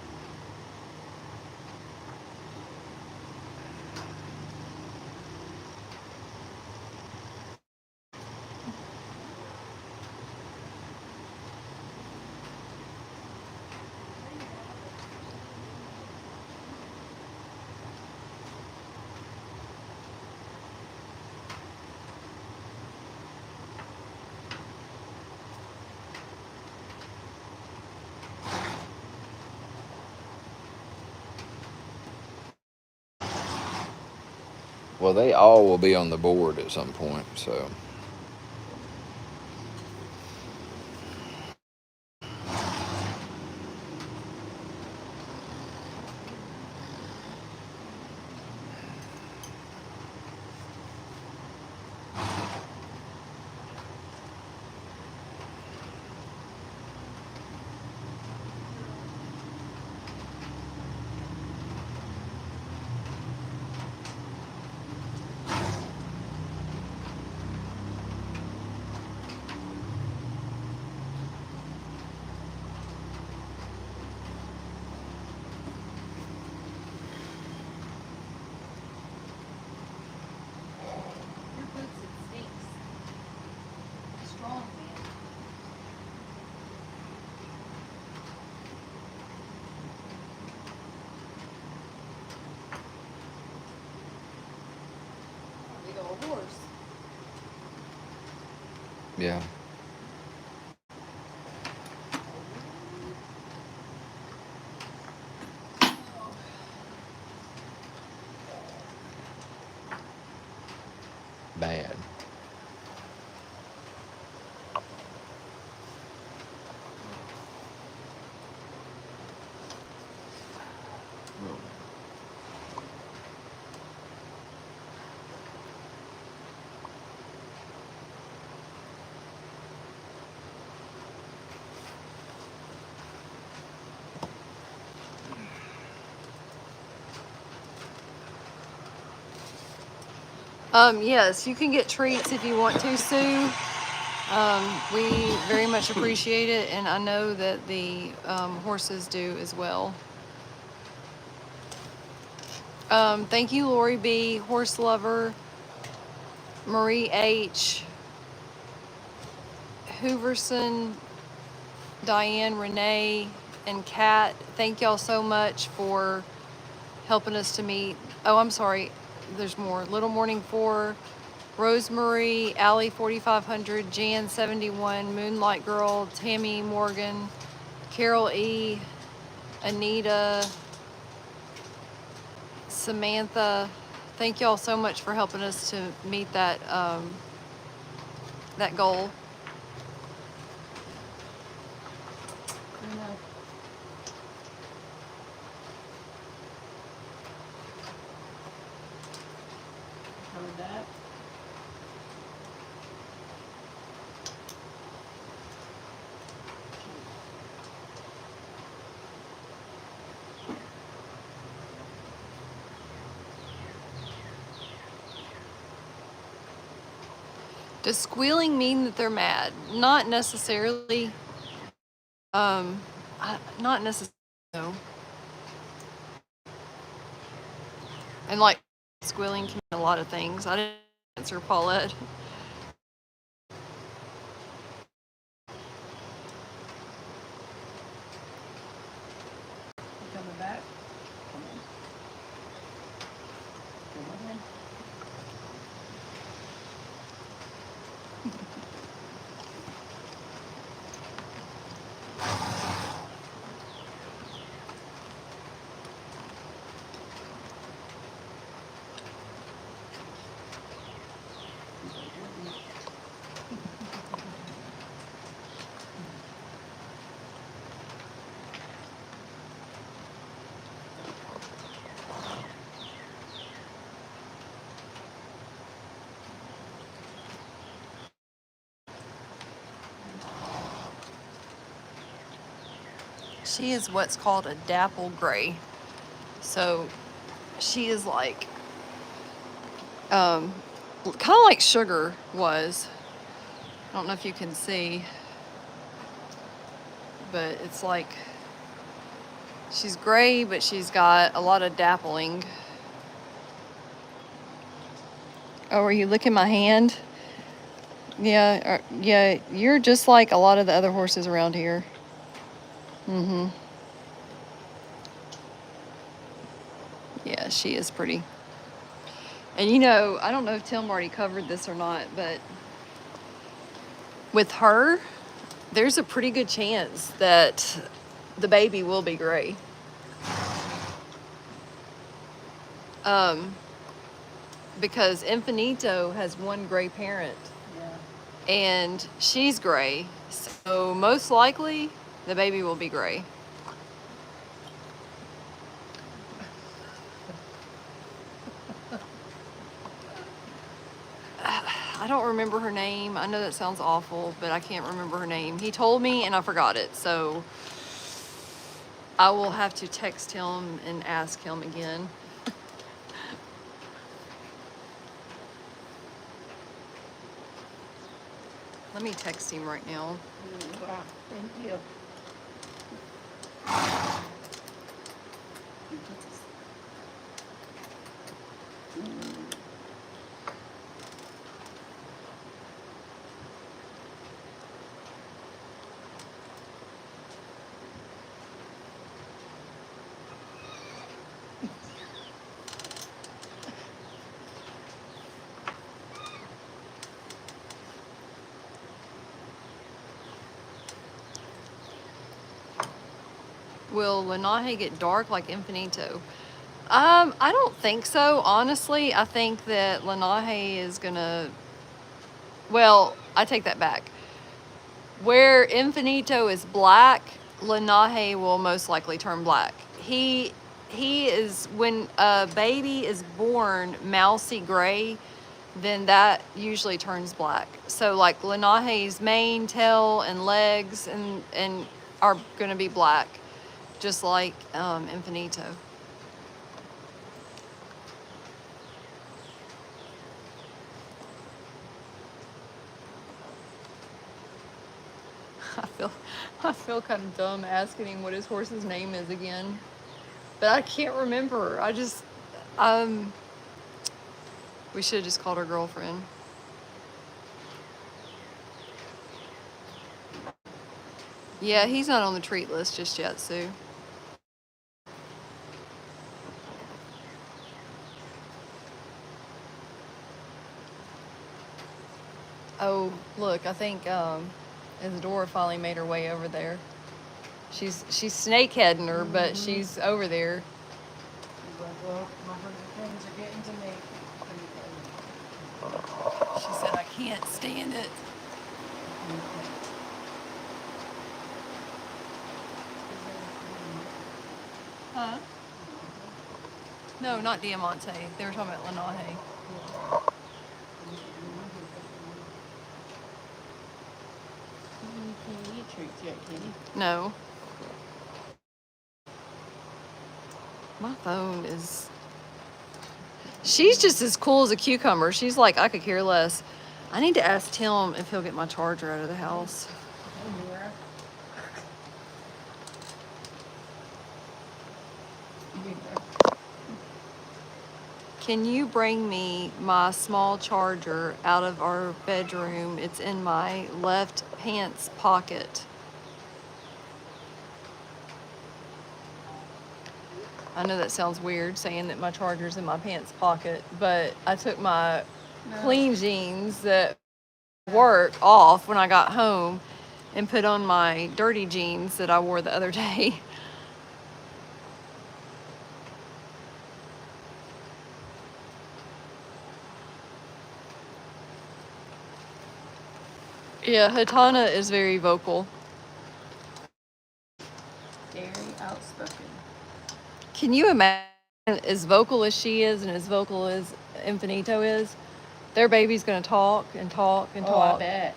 Well, they all will be on the board at some point, so. Your boots, it stinks. Strong, man. Big old horse. Yeah. Bad. Yes, you can get treats if you want to, Sue. We very much appreciate it, and I know that the horses do as well. Thank you, Lori B, Horse Lover, Marie H, Hooverson, Diane, Renee, and Kat. Thank y'all so much for helping us to meet. Oh, I'm sorry. There's more. Little Morning 4, Rosemary, Allie 4500, Jan 71, Moonlight Girl, Tammy Morgan, Carol E, Anita, Samantha. Thank y'all so much for helping us to meet that that goal. Heard that. Does squealing mean that they're mad? Not necessarily. Not necessarily. No. And like squealing can mean a lot of things. I didn't answer Paulette. You coming back? Come on. Come on. She is what's called a dapple gray. So she is like, kind of like Sugar was. I don't know if you can see, but it's like, she's gray, but she's got a lot of dappling. Oh, are you licking my hand? Yeah, yeah, you're just like a lot of the other horses around here. Mm-hmm. Yeah, she is pretty. And you know, I don't know if Tim already covered this or not, but with her, there's a pretty good chance that the baby will be gray. Because Infinito has one gray parent. Yeah. And she's gray. So most likely the baby will be gray. I don't remember her name. I know that sounds awful, but I can't remember her name. He told me and I forgot it. So I will have to text him and ask him again. Let me text him right now. Wow. Thank you. Will Lenaje get dark like Infinito? I don't think so, honestly. I think that Lenaje is gonna, well, I take that back. Where Infinito is black, Lenaje will most likely turn black. He is, when a baby is born mousy gray, then that usually turns black. So like Lenaje's mane, tail, and legs and are gonna be black, just like Infinito. feel kind of dumb asking him what his horse's name is again. But I can't remember. We should have just called her girlfriend. Yeah, he's not on the treat list just yet, Sue. Oh, look, I think Isadora finally made her way over there. She's snakeheading her, but she's over there. She's like, well, my friends are getting to me. She said, I can't stand it. Huh? No, not Diamante. They were talking about Lenahe. Can you eat treats yet, Kitty? No. My phone is... She's just as cool as a cucumber. She's like, I could care less. I need to ask Tim if he'll get my charger out of the house. Hey, Mara. Can you bring me my small charger out of our bedroom? It's in my left pants pocket. I know that sounds weird saying that my charger's in my pants pocket, but I took my clean jeans that work off when I got home and put on my dirty jeans that I wore the other day. Yeah, Hatana is very vocal. Very outspoken. Can you imagine as vocal as she is and as vocal as Infinito is? Their baby's gonna talk and talk and Oh, talk. I bet.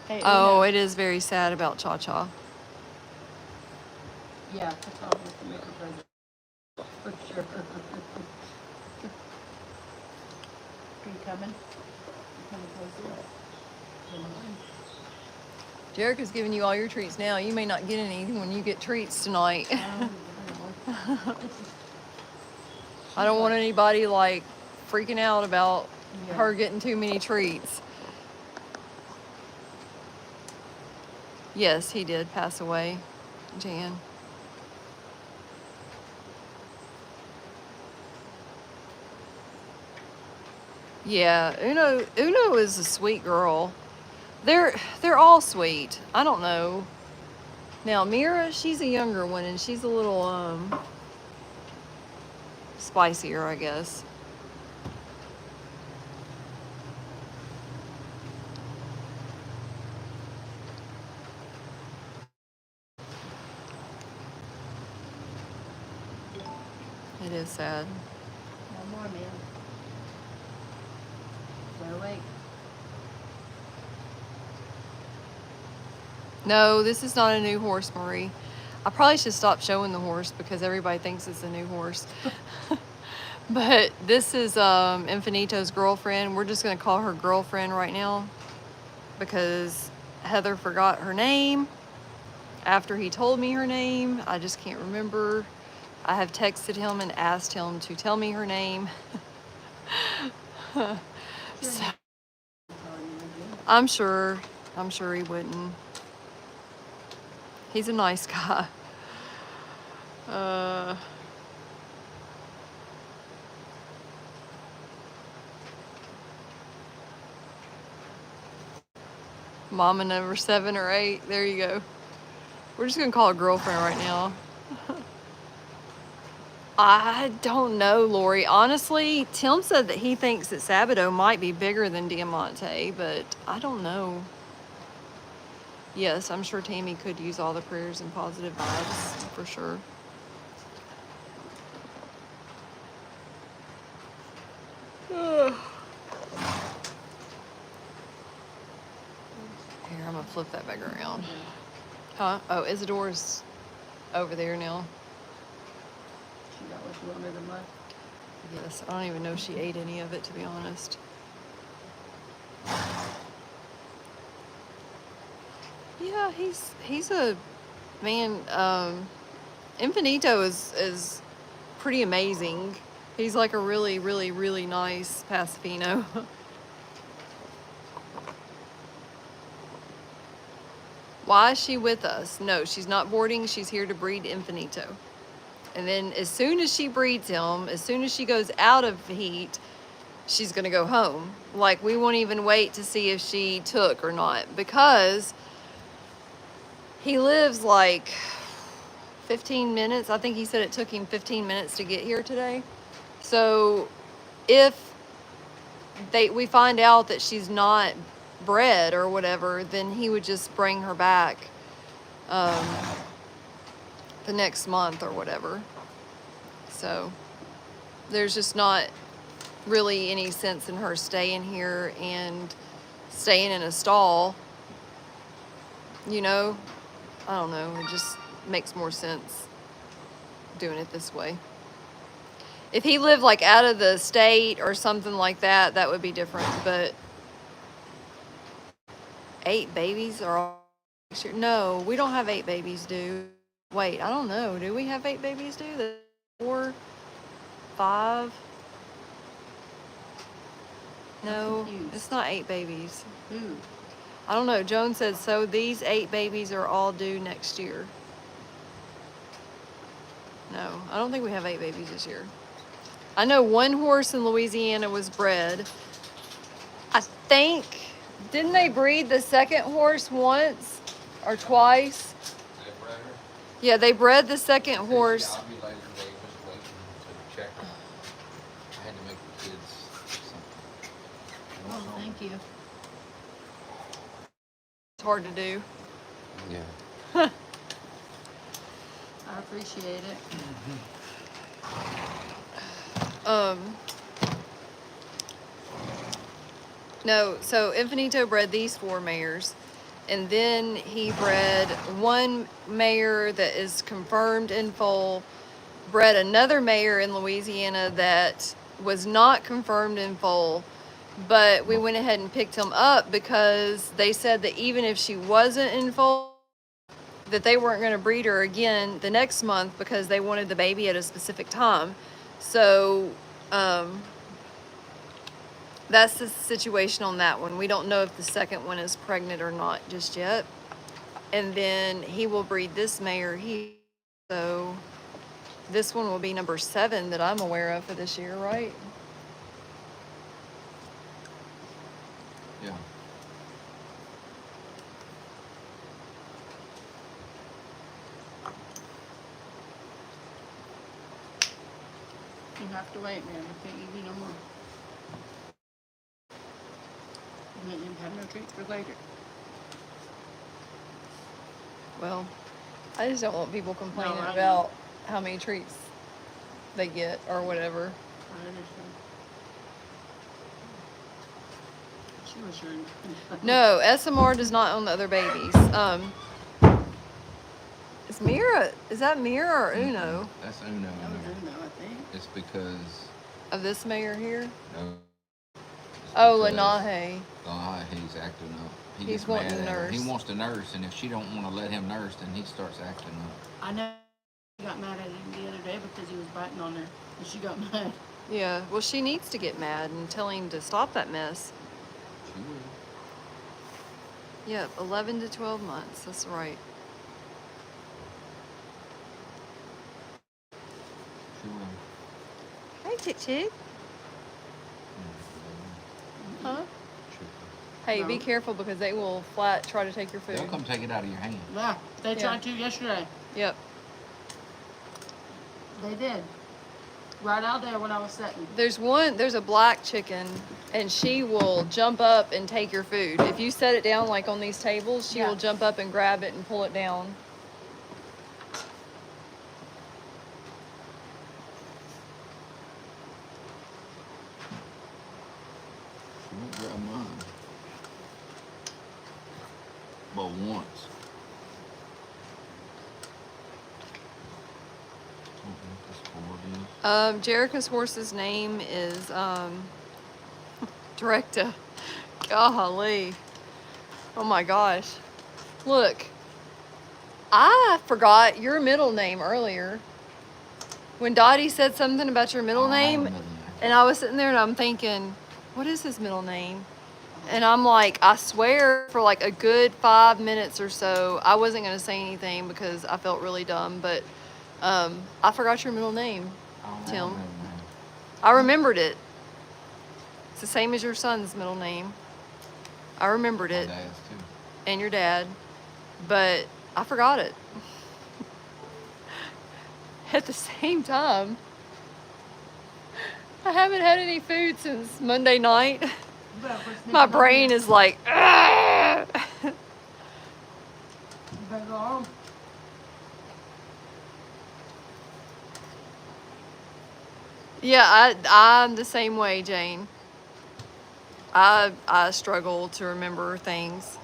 Hey, Oh, Una. it is very sad about Cha Cha. Yeah, that's all with the maker present. For sure. Are you coming? You coming closer? Come on. Jerica's giving you all your treats now. You may not get anything when you get treats tonight. I don't want anybody like freaking out about her getting too many treats. Yes, he did pass away, Jan. Yeah, Uno is a sweet girl. They're all sweet. I don't know. Now Mira, she's a younger one and she's a little spicier, I guess. It is sad. One more, man. They're awake. No, this is not a new horse, Marie. I probably should stop showing the horse because everybody thinks it's a new horse. But this is Infinito's girlfriend. We're just gonna call her girlfriend right now because Heather forgot her name after he told me her name. I just can't remember. I have texted him and asked him to tell me her name. So, I'm sure he wouldn't. He's a nice guy. Mama number 7 or 8. There you go. We're just gonna call her girlfriend right now. I don't know, Lori. Honestly, Tim said that he thinks that Sabato might be bigger than Diamante, but I don't know. Yes, I'm sure Tammy could use all the prayers and positive vibes, for sure. Here, I'm gonna flip that back around. Huh? Oh, Isadora's over there now. She got what she wanted and left. Yes, I don't even know if she ate any of it, to be honest. Yeah, he's a man. Infinito is pretty amazing. He's like a really, really, really nice Pasifino. Why is she with us? No, she's not boarding. She's here to breed Infinito. And then as soon as she breeds him, as soon as she goes out of heat, she's gonna go home. Like, we won't even wait to see if she took or not, because he lives like 15 minutes. I think he said it took him 15 minutes to get here today. So if we find out that she's not bred or whatever, then he would just bring her back the next month or whatever. So there's just not really any sense in her staying here and staying in a stall. You know, I don't know. It just makes more sense doing it this way. If he lived like out of the state or something like that, that would be different. But 8 babies are all next year. No, we don't have 8 babies due. Wait, I don't know. Do we have 8 babies due? 4, 5? No, confused. it's not 8 babies. Who? I don't know. Joan said, so these 8 babies are all due next year. No, I don't think we have 8 babies this year. I know one horse in Louisiana was bred. I think, didn't they breed the second horse once or twice? They bred her. Yeah, they bred the second horse. She ovulated, they was waiting to check her. I had to make the kids something. Oh, thank you. It's hard to do. Yeah. I appreciate it. No, so Infinito bred these 4 mares, and then he bred one mare that is confirmed in foal, bred another mare in Louisiana that was not confirmed in foal, but we went ahead and picked him up because they said that even if she wasn't in foal, that they weren't going to breed her again the next month because they wanted the baby at a specific time. So that's the situation on that one. We don't know if the second one is pregnant or not just yet. And then he will breed this mare here. So this one will be number 7 that I'm aware of for this year, right? Yeah. You have to wait, man. I can't give you no more. You didn't have no treats for later. Well, I just don't want people complaining No, I know. about how many treats they get or whatever. I understand. She was sure. No, SMR does not own the other babies. Is Mira, is that Mira or Uno That's Uno That was in there. in though, I think. It's because, of this mare here? no. Oh, Lanahe. He's acting up. He He's gets wanting mad to at her. nurse. He wants to nurse, and if she don't want to let him nurse, then he starts acting up. I know she got mad at him the other day because he was biting on her. And she got mad. Yeah, well, she needs to get mad and tell him to stop that mess. She will. Yep, 11 to 12 months. That's right. She will. Hey, Chick Chick. Huh? Hey, be No. careful because they will flat try to take your food. They'll come take it out of your hand. Yeah, they Yeah. tried to yesterday. Yep. They did. Right out there when I was sitting. There's a black chicken, and she will jump up and take your food. If you set it down like on these tables, she Yeah. will jump up and grab it and pull it down. She won't grab mine. But once. I don't know what this cord is. Jerica's horse's name is Directa. Golly. Oh my gosh. Look, I forgot your middle name earlier. When Dottie said something about your middle name, and I was sitting there and I'm thinking, what is his middle name? And I'm like, I swear for like a good 5 minutes or so, I wasn't going to say anything because I felt really dumb, but I forgot your middle name, Tim. I remembered it. It's the same as your son's middle name. I remembered it. My dad's too. And your dad, but I forgot it. At the same time, I haven't had any food since Monday night. Well, first My thing- brain is like, "Ah!" You better go home. Yeah, I'm the same way, Jane. I struggle to remember things.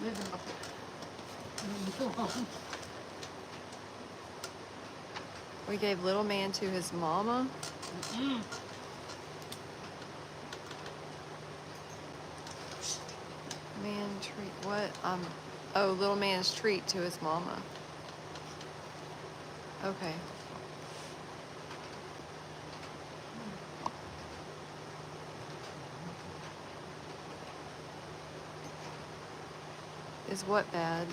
Listen, you go home. We gave little man to his mama. Man treat what? Oh, little man's treat to his mama. Okay. Is what bad?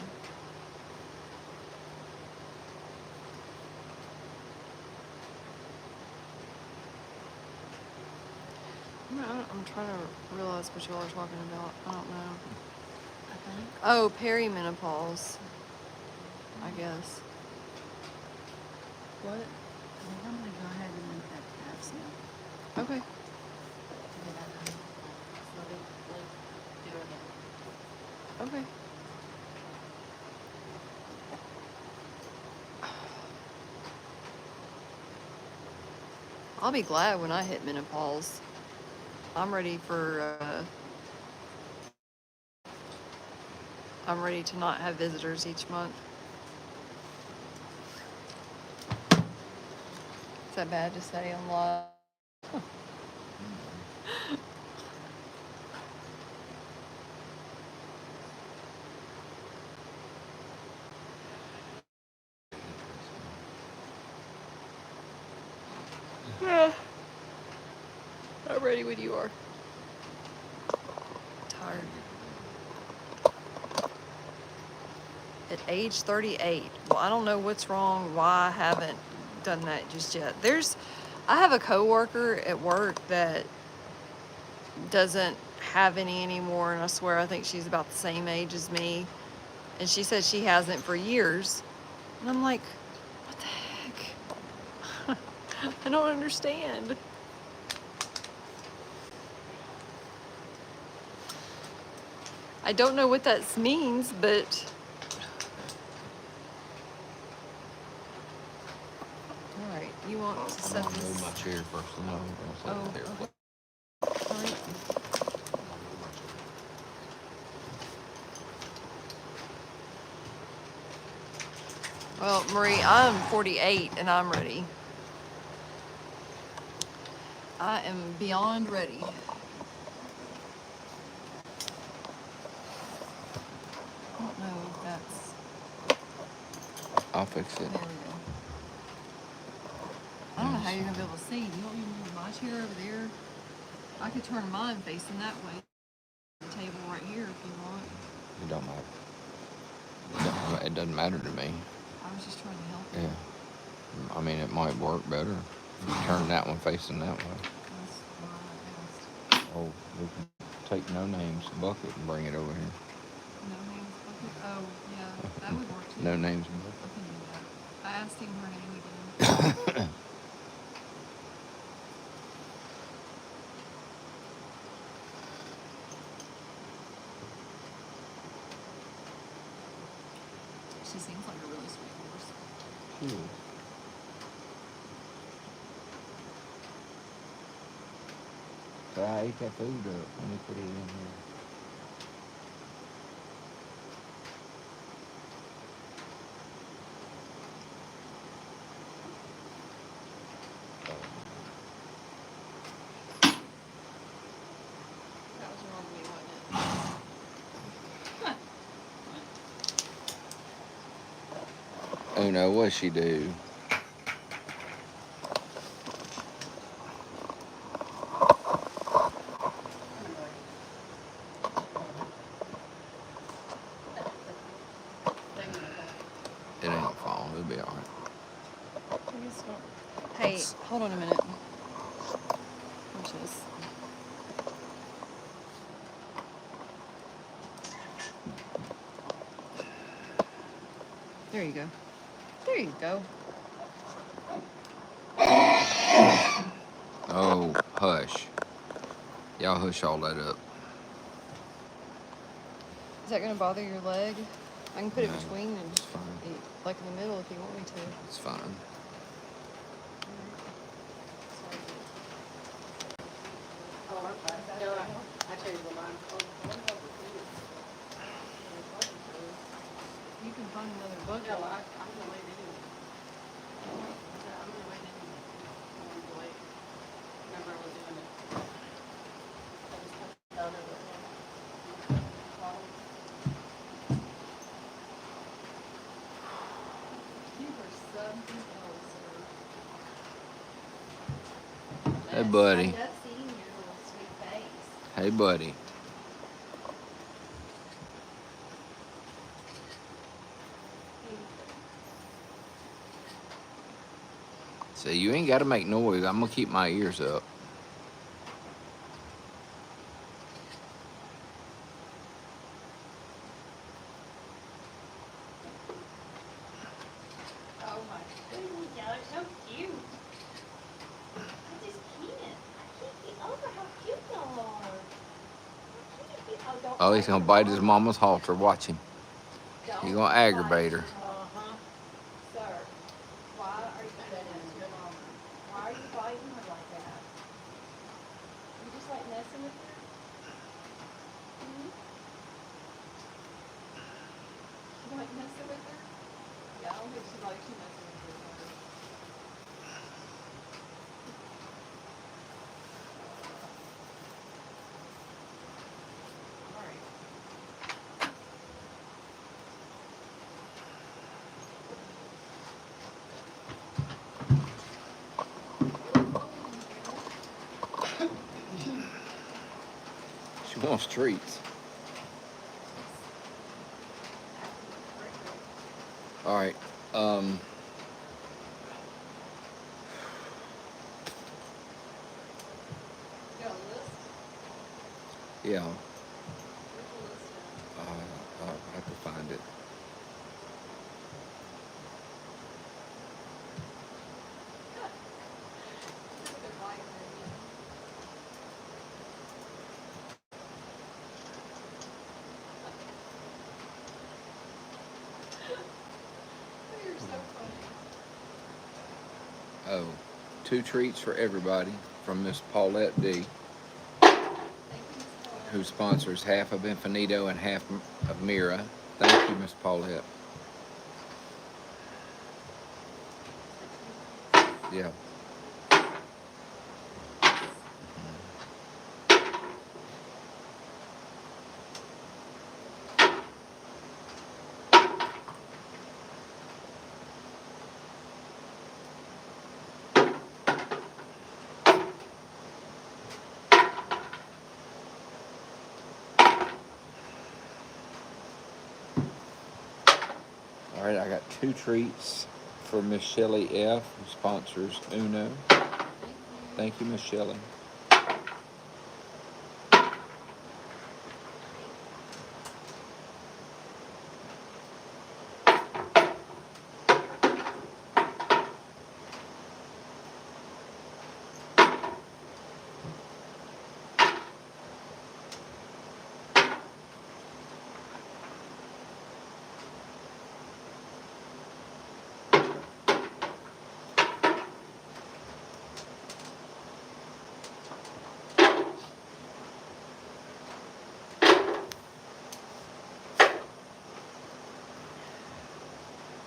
I'm trying to realize what y'all are talking about. I don't know. I think. Oh, perimenopause. I guess. What? Well, I'm gonna go ahead and make that pass now. Okay. Get that done. So they do it again. Okay. I'll be glad when I hit menopause. I'm ready I'm ready to not have visitors each month. Is that bad to say on live? Yeah. I'm ready when you are. Tired. At age 38. Well, I don't know what's wrong, why I haven't done that just yet. I have a coworker at work that doesn't have any anymore, and I swear I think she's about the same age as me. And she said she hasn't for years. And I'm like, what the heck? I don't understand. I don't know what that means, but all right, you want to I'm set gonna move this? my chair first, and then I'm Oh, gonna set it there. all right. Well, Marie, I'm 48 and I'm ready. I am beyond ready. I don't know if that's. I'll fix it. There we go. I don't know how you're gonna be able to see. Do you want me to move my chair over there? I could turn mine facing that way. The table right here if you want. It don't matter. It doesn't matter to me. I was just trying to help you. Yeah. I mean, it might work better. If you turn that one facing that way. That's why I asked. Oh, we can take No Name's bucket and bring it over here. No names bucket? Oh, yeah, that would work too. No Name's I bucket. can do that. I asked him her name again. She seems like a really sweet horse. She is. So I ate that food up. Let me put it in here. That was wrong of me, wasn't it? Uno, what'd she do? It ain't gonna fall. It'll be all right. I guess not. Hey, hold on a minute. Watch this. There you go. There you go. Oh, hush. Y'all hush all that up. Is that gonna bother your leg? I can put it No, between and it's fine. like in the middle if you want me to. It's fine. You can find another bucket. I'm gonna wait anyway. I'm gonna wait anyway. I wanted to wait. Remember I was doing it. I just put it out of it. You were something else, sir. Hey, buddy. I love seeing your little sweet face. Hey, buddy. See, you ain't got to make noise. I'm gonna keep my ears up. Oh my goodness, y'all are so cute. I just can't. I can't get over how cute y'all are. I can't get, don't Oh, he's gonna bite his mama's halter. Watch him. Don't He's gonna aggravate her. Sir, why are you biting your mama? Why are you biting her like that? You just like messing with her? Hmm? You like messing with her? Yeah, I don't think she likes you messing with her. Alright. She wants treats. All right. You got a list? Yeah. Where's the list at? I'll have to find it. This is a good light there, yeah. You're so funny. Oh, 2 treats for everybody from Miss Paulette D, Thank you, Miss Paula. who sponsors half of Infinito and half of Mira. Thank you, Miss Paulette. Yeah. All right, I got 2 treats for Miss Shelley F, who sponsors Uno. Thank you, Miss Shelley.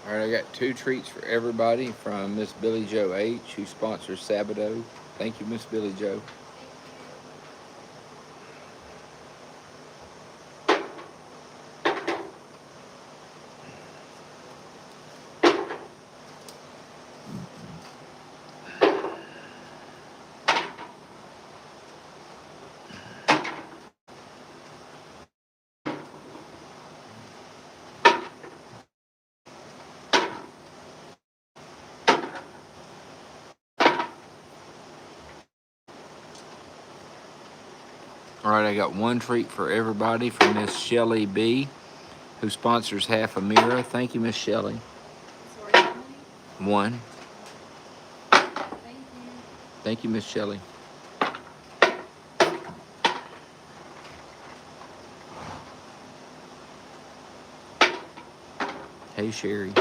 All right, I got 2 treats for everybody from Miss Billy Joe H, who sponsors Sabado. Thank you, Miss Billy Joe. All right, I got one treat for everybody from Miss Shelley B, who sponsors half a Mare. Thank you, Miss Shelley. Sorry, how many? One. Thank you. Thank you, Miss Shelley. Hey, Sherry.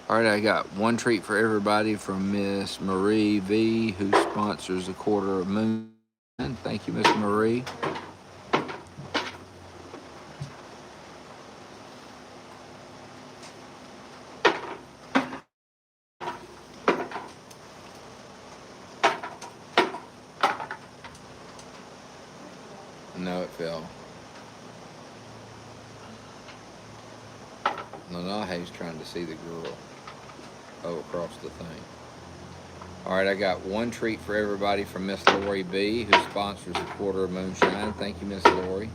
All right, I got one treat for everybody from Miss Marie V, who sponsors a quarter of moon. Thank you, Miss Marie. No, it fell. Nanahe's trying to see the girl. Oh, across the thing. All right, I got one treat for everybody from Miss Lori B, who sponsors a quarter of moonshine. Thank you, Miss Lori.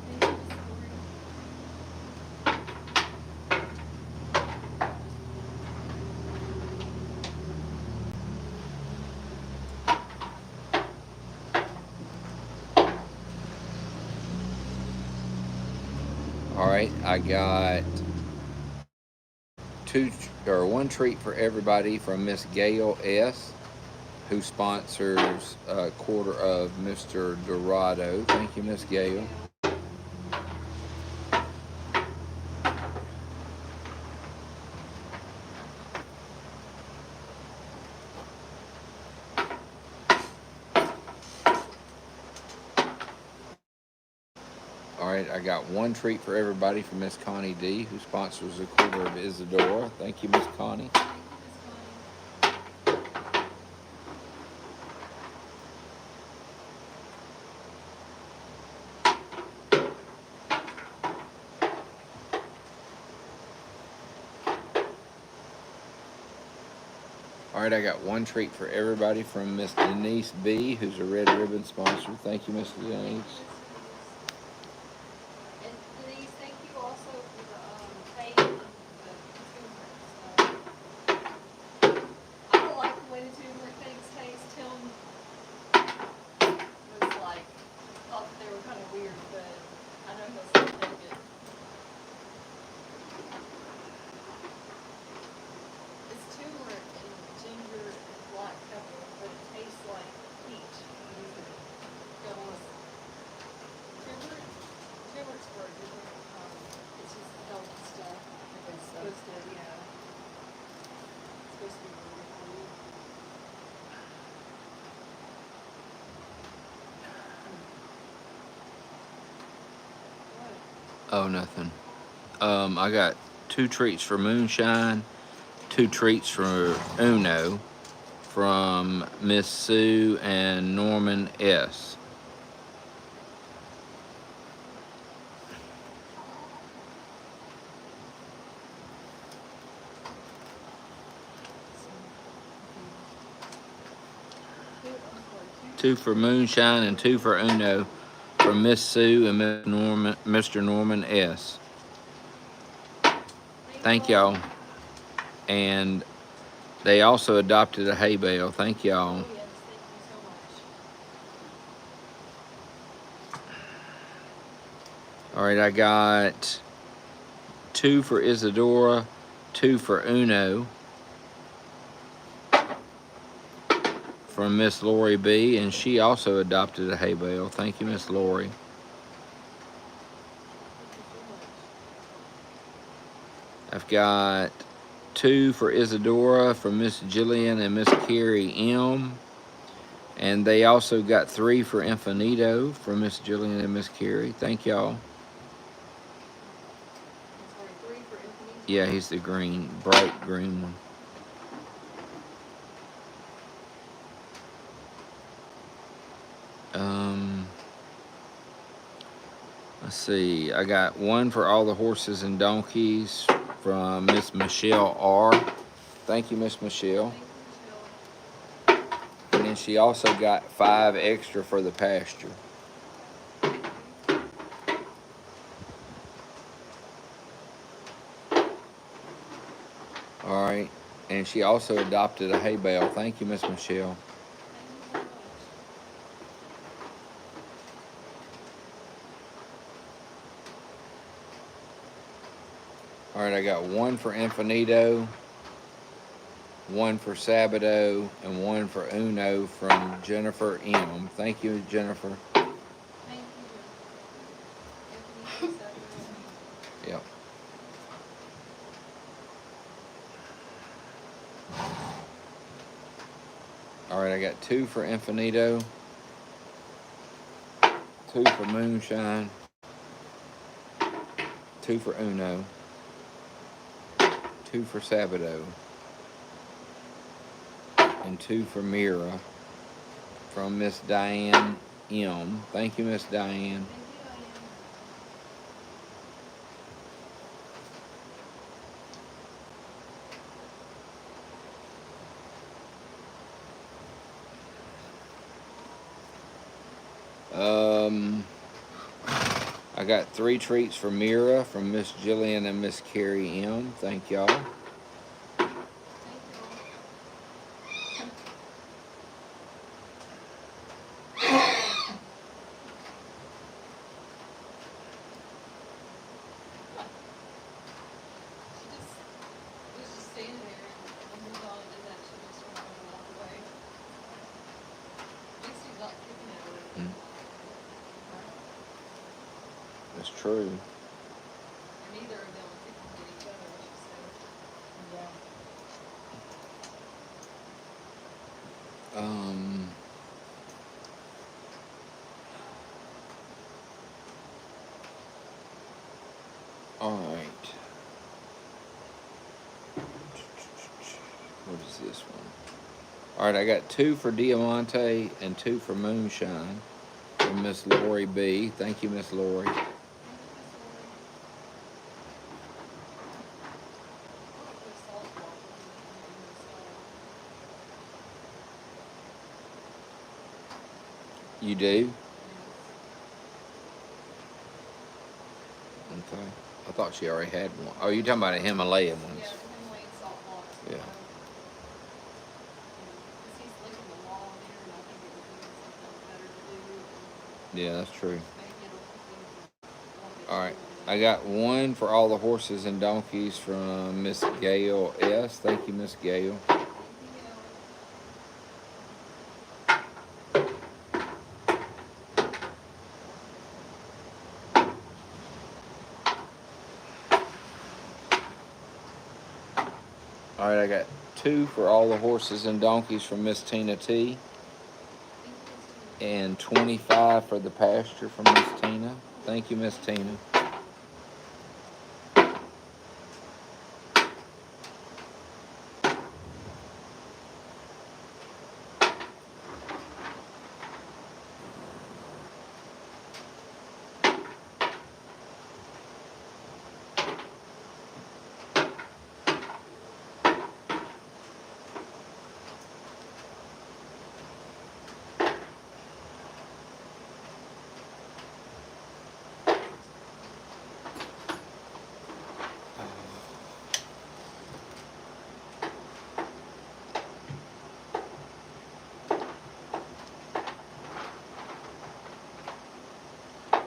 All right, I got one treat for everybody from Miss Gail S, who sponsors a quarter of Mr. Dorado. Thank you, Miss Gail. All right, I got one treat for everybody from Miss Connie D, who sponsors a quarter of Isadora. Thank you, Miss Connie. All right, I got one treat for everybody from Miss Denise B, who's a Red Ribbon sponsor. Thank you, Miss Denise. And Denise, thank you also for the pay and the turmeric stuff. I don't like the way the turmeric things taste. Tim was like, thought that they were kind of weird, but I know he'll still take it. It's turmeric and ginger and black pepper, but it tastes like peach. Go listen. Turmeric's for a different, it's just healthy stuff. It's supposed to, yeah. It's supposed to be really good for you. What? Oh, nothing. I got two treats for Moonshine, two treats for Uno from Miss Sue and Norman S. Two for Moonshine and two for Uno from Miss Sue and Mr. Norman S. Thank y'all. And they also adopted a hay bale. Thank y'all. Oh, yes, thank you so much. All right, I got two for Isadora, two for Uno from Miss Lori B, and she also adopted a hay bale. Thank you, Miss Lori. I've got two for Isadora from Miss Jillian and Miss Carrie M. And they also got three for Infinito from Miss Jillian and Miss Carrie. Thank y'all. I'm sorry, 3 for Infinite. Yeah, he's the green, bright green one. Let's see. I got one for all the horses and donkeys from Miss Michelle R. Thank you, Miss Michelle. Thank you, Michelle. And then she also got 5 extra for the pasture. Okay. And she also adopted a hay bale. Thank you, Miss Michelle. All right, I got one for Infinito, one for Sabado, and one for Uno from Jennifer M. Thank you, Jennifer. Thank you. Yep. All right, I got two for Infinito, two for Moonshine, two for Uno, two for Sabado, and two for Mira from Miss Diane M. Thank you, Miss Diane. I got 3 treats for Mira from Miss Jillian and Miss Carrie M. Thank y'all. She was just standing there, and when the dog did that, she just went over and walked away. At least she's not kicking at her. Mm. That's true. And neither of them were kicking at each other, I should say. Um, all right. What is this one? All right, I got 2 for Diamante and 2 for Moonshine from Miss Lori B. Thank you, Miss Lori. You do? Okay. I thought she already had one. Oh, you're talking about a Himalayan ones. Yeah, the Himalayan salt blocks. Yeah. Because he's licking the wall there, and I think it would be something better to do. Yeah, that's true. Maybe it'll keep him a little bit All right. cooler. I got one for all the horses and donkeys from Miss Gail S. Thank you, Miss Gail. All right, I got 2 for all the horses and donkeys from Miss Tina T. And 25 for the pasture from Miss Tina. Thank you, Miss Tina.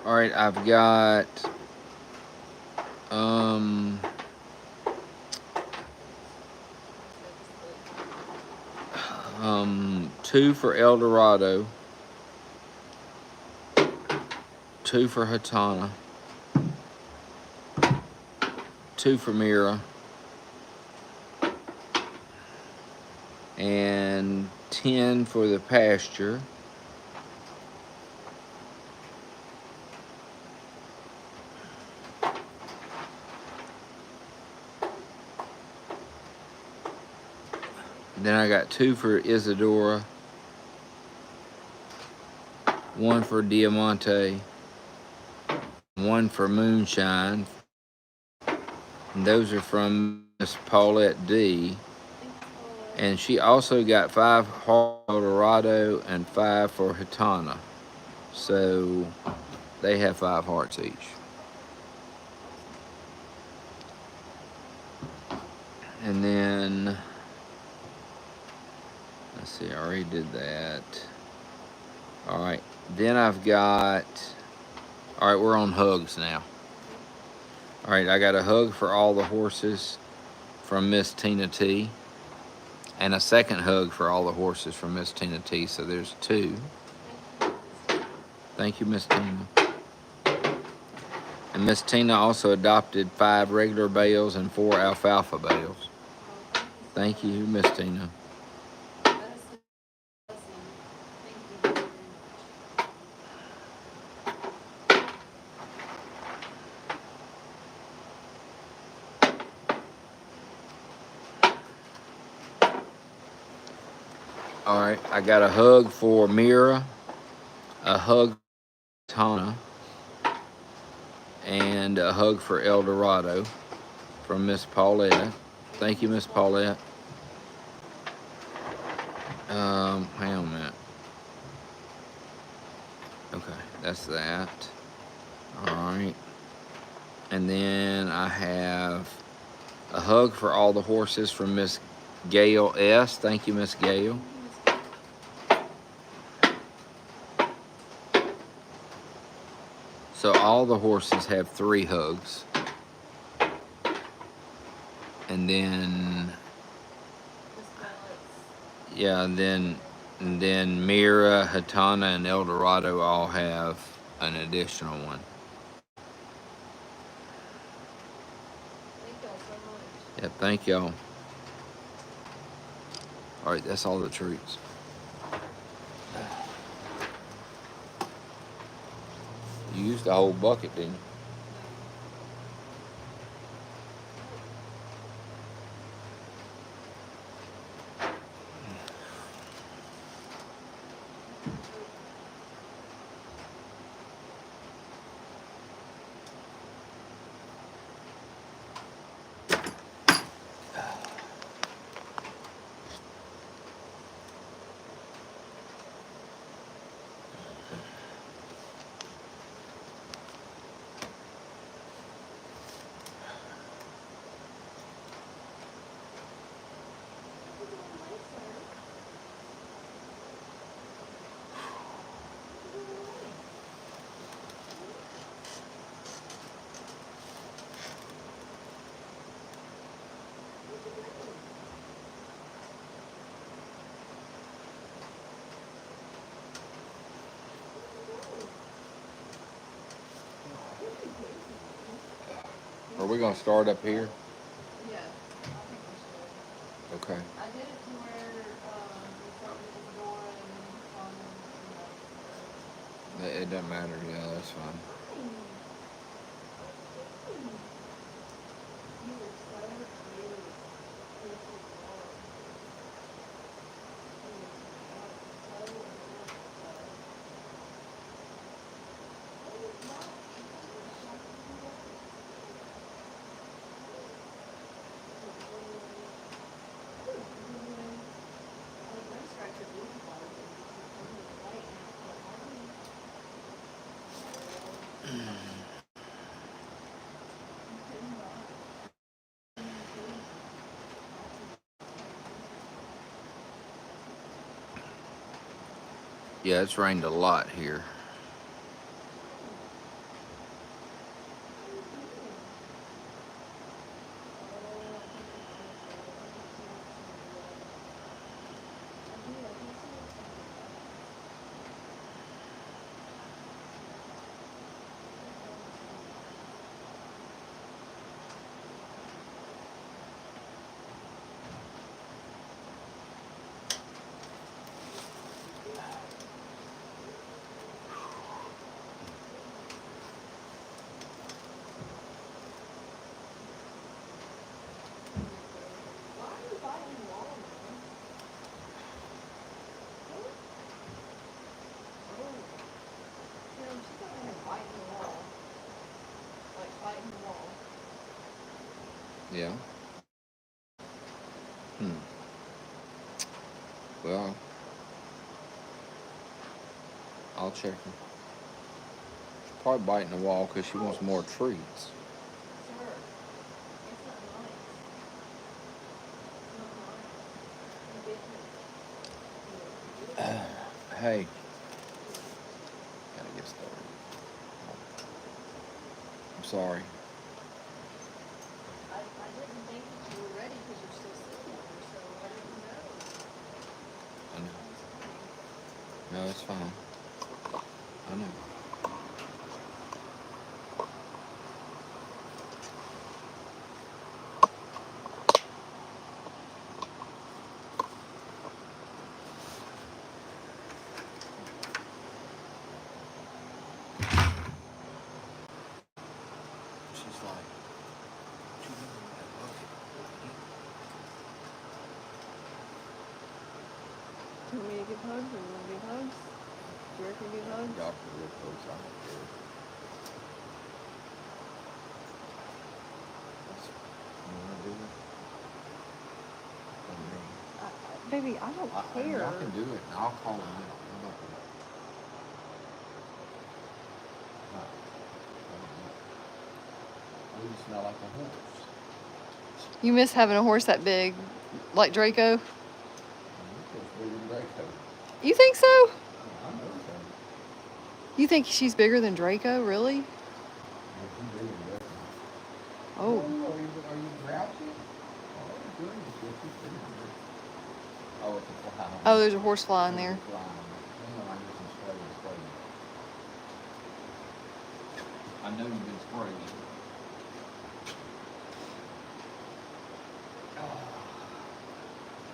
All right, I've got 2 for El Dorado, 2 for Hatana, 2 for Mira, and 10 for the pasture. Then I got 2 for Isadora, 1 for Diamante, 1 for Moonshine. And those are from Miss Paulette D. And she also got 5 for Dorado and 5 for Hatana. So they have 5 hearts each. And then see, I already did that. All right, then I've got. All right, we're on hugs now. All right, I got a hug for all the horses from Miss Tina T, and a second hug for all the horses from Miss Tina T. So there's 2. Thank you, Miss Tina. And Miss Tina also adopted 5 regular bales and 4 alfalfa bales. Thank you, Miss Tina. That is a blessing. Thank you very much. All right, I got a hug for Mira, a hug for Tana, and a hug for El Dorado from Miss Paulette. Thank you, Miss Paulette. Hang on a minute. Okay, that's that. All right. And then I have a hug for all the horses from Miss Gail S. Thank you, Miss Gail. So all the horses have 3 hugs. And then, yeah, and then Mira, Hatana, and El Dorado all have an additional one. Thank y'all so much. Yeah, thank y'all. All right, that's all the treats. You used the whole bucket, didn't you? Are we gonna start up here? Yeah, I think we should. Okay. I did it to where we start with the door and then on, It doesn't matter. Yeah, that's fine. You were so cute. This is hard. Yeah, it's rained a lot here. Yeah. Well, I'll check her. She's probably biting the wall because she wants more treats. Hey. Gotta get started. I'm sorry. I didn't think that you were ready because you're still sitting there, so I didn't know. I know. No, it's fine. I know. She's like, "What you doing with that bucket?" Do you want me to give hugs or you want to give hugs? Do you reckon give hugs? Y'all can real close. I don't care. You wanna do it? Baby, I don't care. I can do it, and I'll call him out. How about that? Oh, you smell like a horse. You miss having a horse that big, like Draco? You feel bigger than Draco. You think so? I know so. You think she's bigger than Draco? Really? Yeah, she's bigger than Draco. Oh. Are you grouchy? Oh, goodness, yes, she's bigger than Draco. Oh, it's a fly. Oh, there's a horse fly in there. There's a fly. Hang on, I get some spray and spray. I know you've been spraying.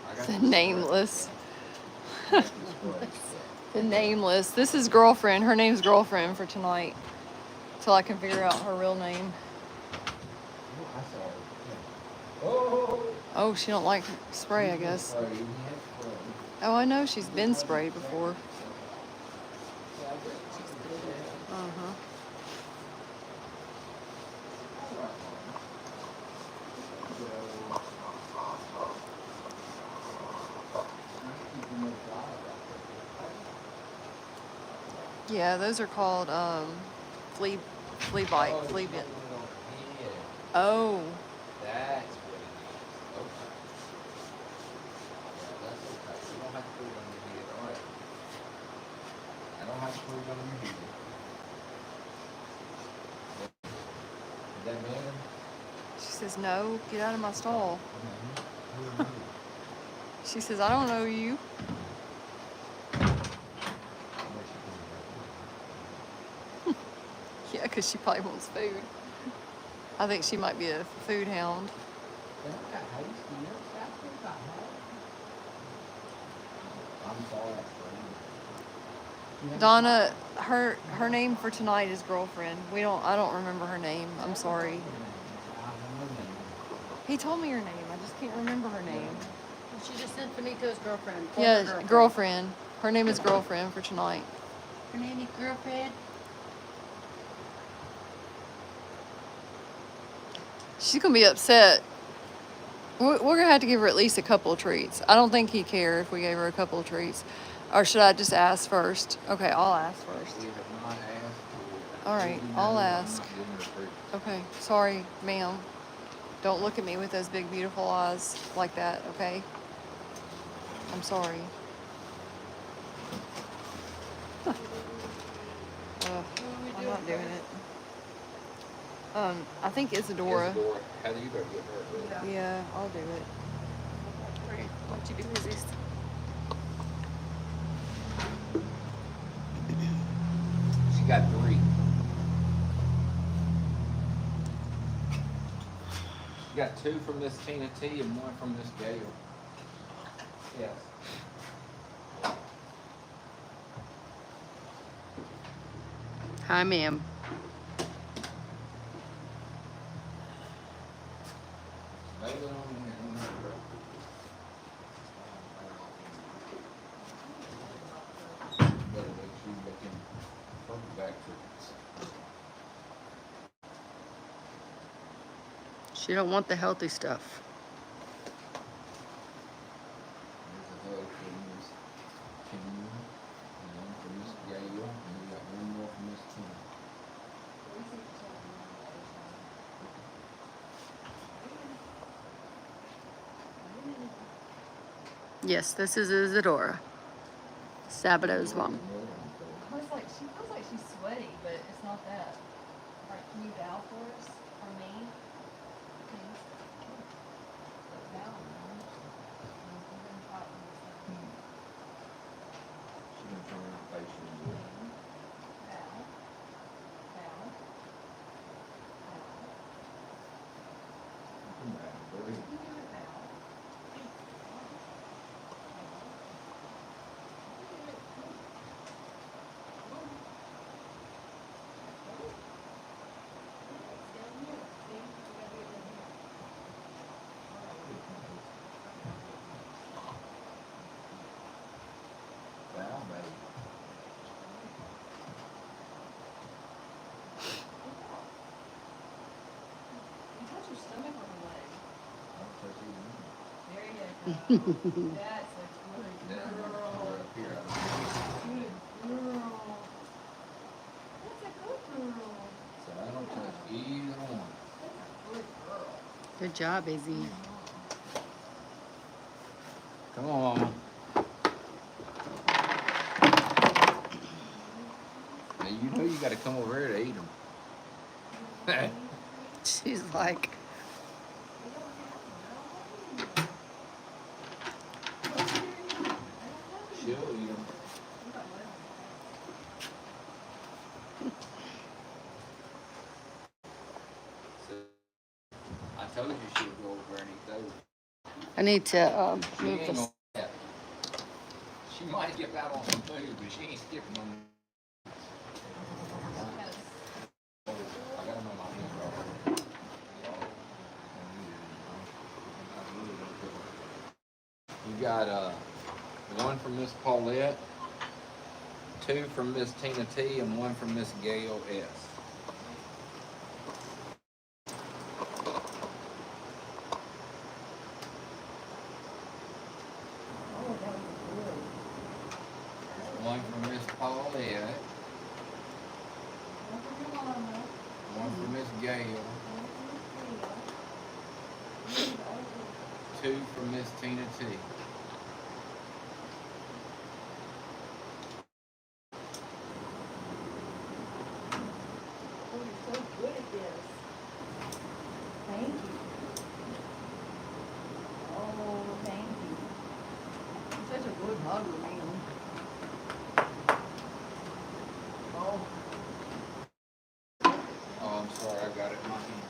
I got The some spray. nameless. I got some spray. The nameless. This is girlfriend. Her name's girlfriend for tonight. Till I can figure out her real name. Oh, I saw her. Yeah. Oh! Oh, she don't like spray, I guess. Spray. You had spray. Oh, I know she's been sprayed before. Uh-huh. Yeah, those are called flea bite, flea bit. Oh, That's what it is. Okay. Yeah, that's okay. You don't have to put it on your head. All right. I don't have to put it on your head. Is that man? she says no. Get out of my stall. She says I don't know you. Yeah, because she probably wants food. I think she might be a food hound. I'm sorry. Donna, her name for tonight is girlfriend. I don't remember her name. I'm sorry. He told me her name. I just can't remember her name. She just said Finito's girlfriend. Yeah, girlfriend. Her name is girlfriend for tonight. Her name is girlfriend. She's gonna be upset. We're gonna have to give her at least a couple of treats. I don't think he'd care if we gave her a couple of treats. Or should I just ask first? Okay, I'll ask first. We have not asked. All right, You know I'll I'm ask. not giving her fruit. Okay, sorry, ma'am. Don't look at me with those big, beautiful eyes like that, okay? I'm sorry. I'm not doing it. I think Isadora. Isadora, Heather, you better get her. Yeah, I'll do it. Right. Won't you do his? She got 3. She got 2 from this Tina T and 1 from this Gail. Yes. Hi, ma'am. Lay it on here, on that road. Better make sure you get them purple back trees. She don't want the healthy stuff. There's a hug from Miss Tina, and one from Miss Gail, and we got 1 more from Miss Tina. Yes, this is Isadora. Sabado's mom. I was like, she feels like she's sweaty, but it's not that. Alright, can you bow for us? For me? Please. Bow. She can turn her face to you. Bow. Bow. Come back, buddy. Can you do it bow? Bow, baby. You touch your stomach or your leg? I'll touch you. There you go. That's a good Down girl. up here. Good girl. That's a good girl. So I don't touch either one. That's a good girl. Good job, Izzy. Come on, Mama. Now you know you got to come over here to eat them. She's like, She'll eat them. I told you she would go over and eat those. I need to She move ain't this. gonna have it. She might skip out on some food, but she ain't skipping on. I got them in my hand, bro. You got one from Miss Paulette, two from Miss Tina T, and one from Miss Gail S. One from Miss Paulette, one from Miss Gail, two from Miss Tina T. Oh, you're so good at this. Thank you. Oh, thank you. You're such a good hugger, man. Oh. Oh, I'm sorry, I got it in my hand.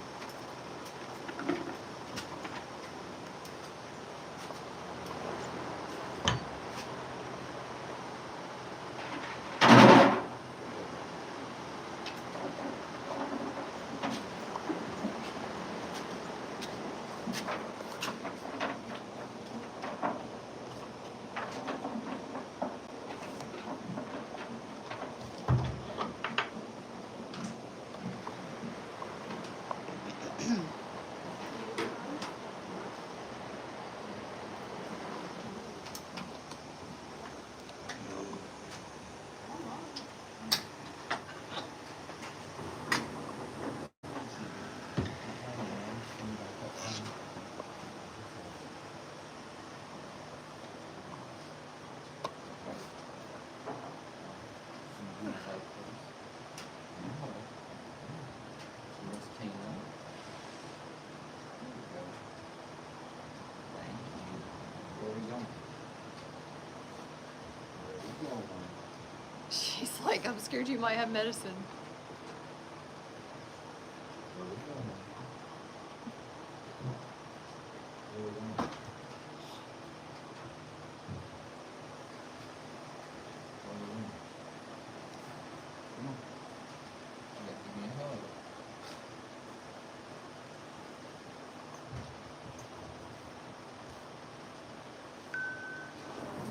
She's like, I'm scared you might have medicine.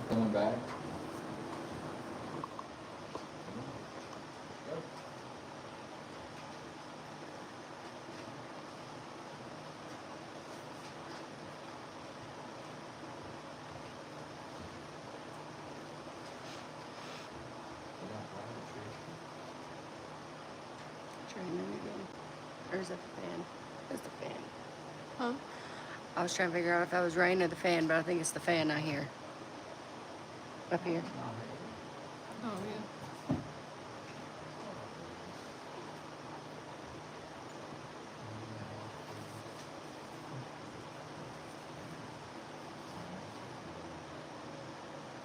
Coming back. Training again. Or is it the fan? It's the fan. Huh? I was trying to figure out if that was rain or the fan, but I think it's the fan I hear. Up here. Oh yeah.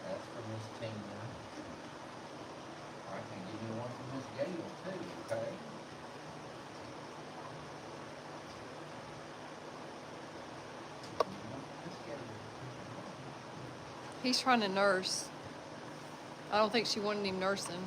That's for Miss Tina. I can give you one for Miss Gail too, okay? Miss Gail. He's trying to nurse. I don't think she wanted him nursing.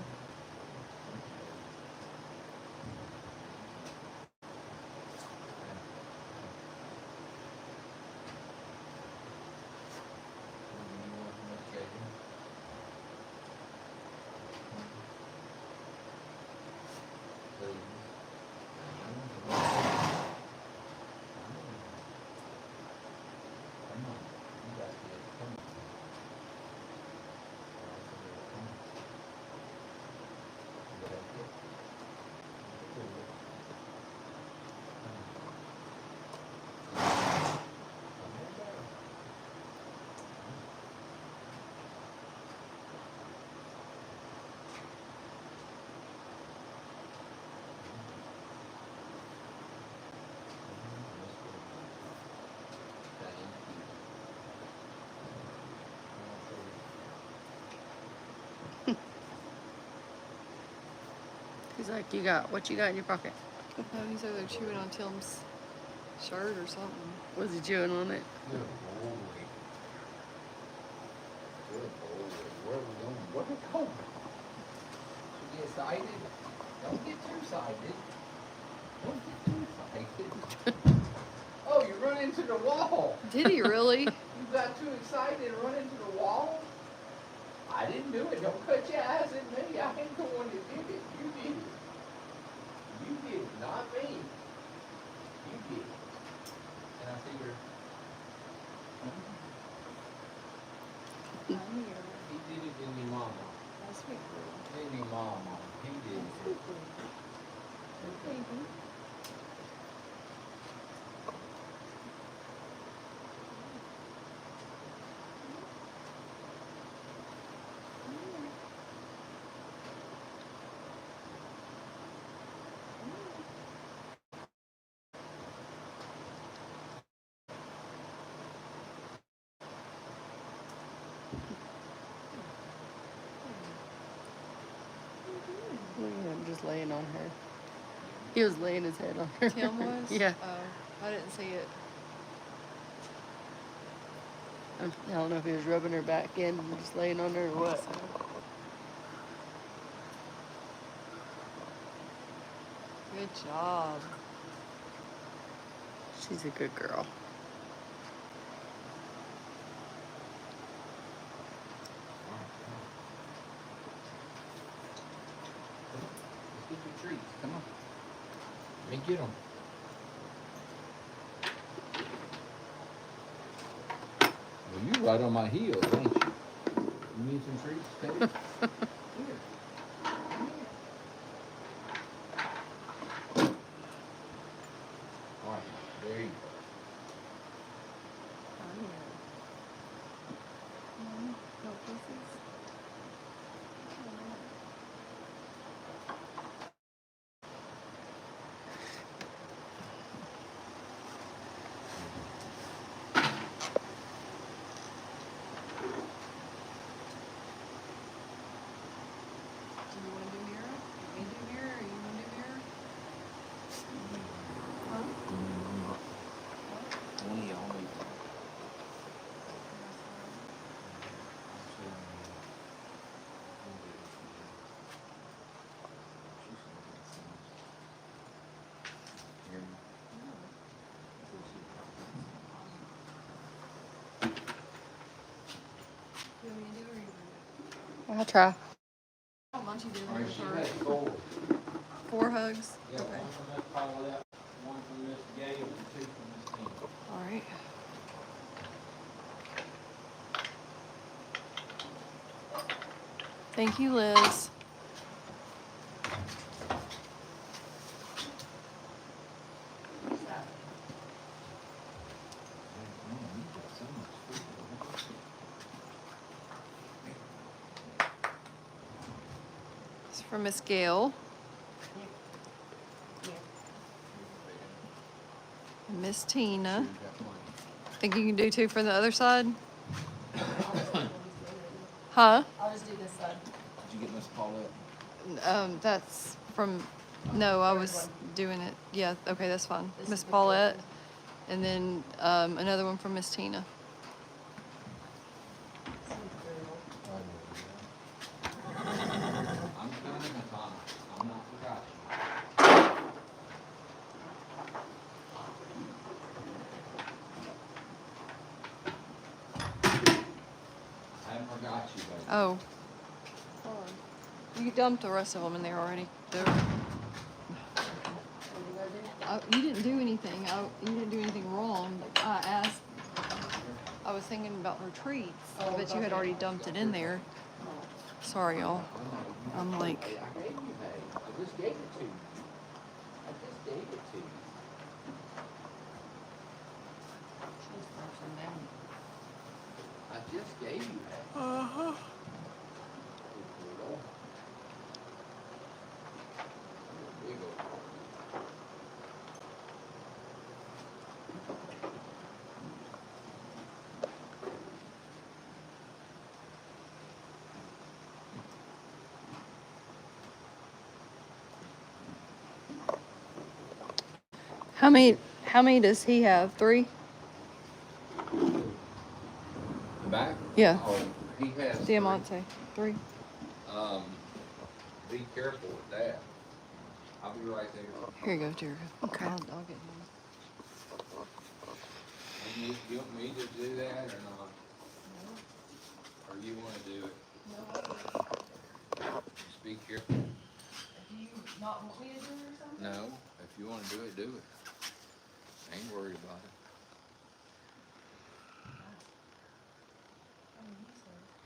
He's like, you got what you got in your pocket? Oh, he's over there chewing on Tim's shirt or something. Was he chewing on it? Good boy. Good boy. Where are we going? Where are we going? You get excited? Don't get too excited. Don't get too excited. Oh, you run into the wall. Did he really? You got too excited and run into the wall? I didn't do it. Don't cut your eyes at me. I ain't the one that did it. You did it. You did it, not me. You did it. And I see your... He did it in your mama. In your mama. He did it. Look at him just laying on her. He was laying his head on her. Tim was? Yeah. Oh, I didn't see it. I don't know if he was rubbing her back in and just laying on her or what. Good job. She's a good girl. Let's get your treats. Come on. Let me get them. Well, you right on my heels, ain't you? You need some treats, Teddy? Here. Come here. All right, there you go. Do you want to do Mira? You want to do Mira or you want to do Mira? Huh? One of y'all need to. You want me to do it or you want to do it? I'll try. Why don't you do All it right, with she her? has 4. 4 hugs? Yeah, Okay. one from Miss Paulette, one from Miss Gail, and 2 from Miss Tina. All right. Thank you, Liz. for Miss Gail. And Miss Tina. Think you can do 2 for the other side? Huh? I'll just do this side. Did you get Miss Paulette? That's from. No, I was doing it. Yeah, okay, that's fine. This Miss is the Paulette, third and then another one from Miss Tina. I'm coming, Tom. I'm not forgot you. I haven't forgot you, baby. Oh. You dumped the rest of them in there already. You didn't do anything. You didn't do anything wrong. I asked. I was thinking about her treats, but you had already dumped it in there. Sorry, y'all. I'm like. I gave you hay. I just gave it to you. I just gave it to you. I just gave you hay. Uh-huh. Wiggle. How many does he have? 3? The back? Yeah. Oh, he has Diamante. 3. Be careful with that. I'll be right there. Here you go, dear. Okay. I'll get him. You want me to do that or not? Or you want to do it? Just be careful. Do you not want me to do it or something? No, if you want to do it, do it. I ain't worried about it.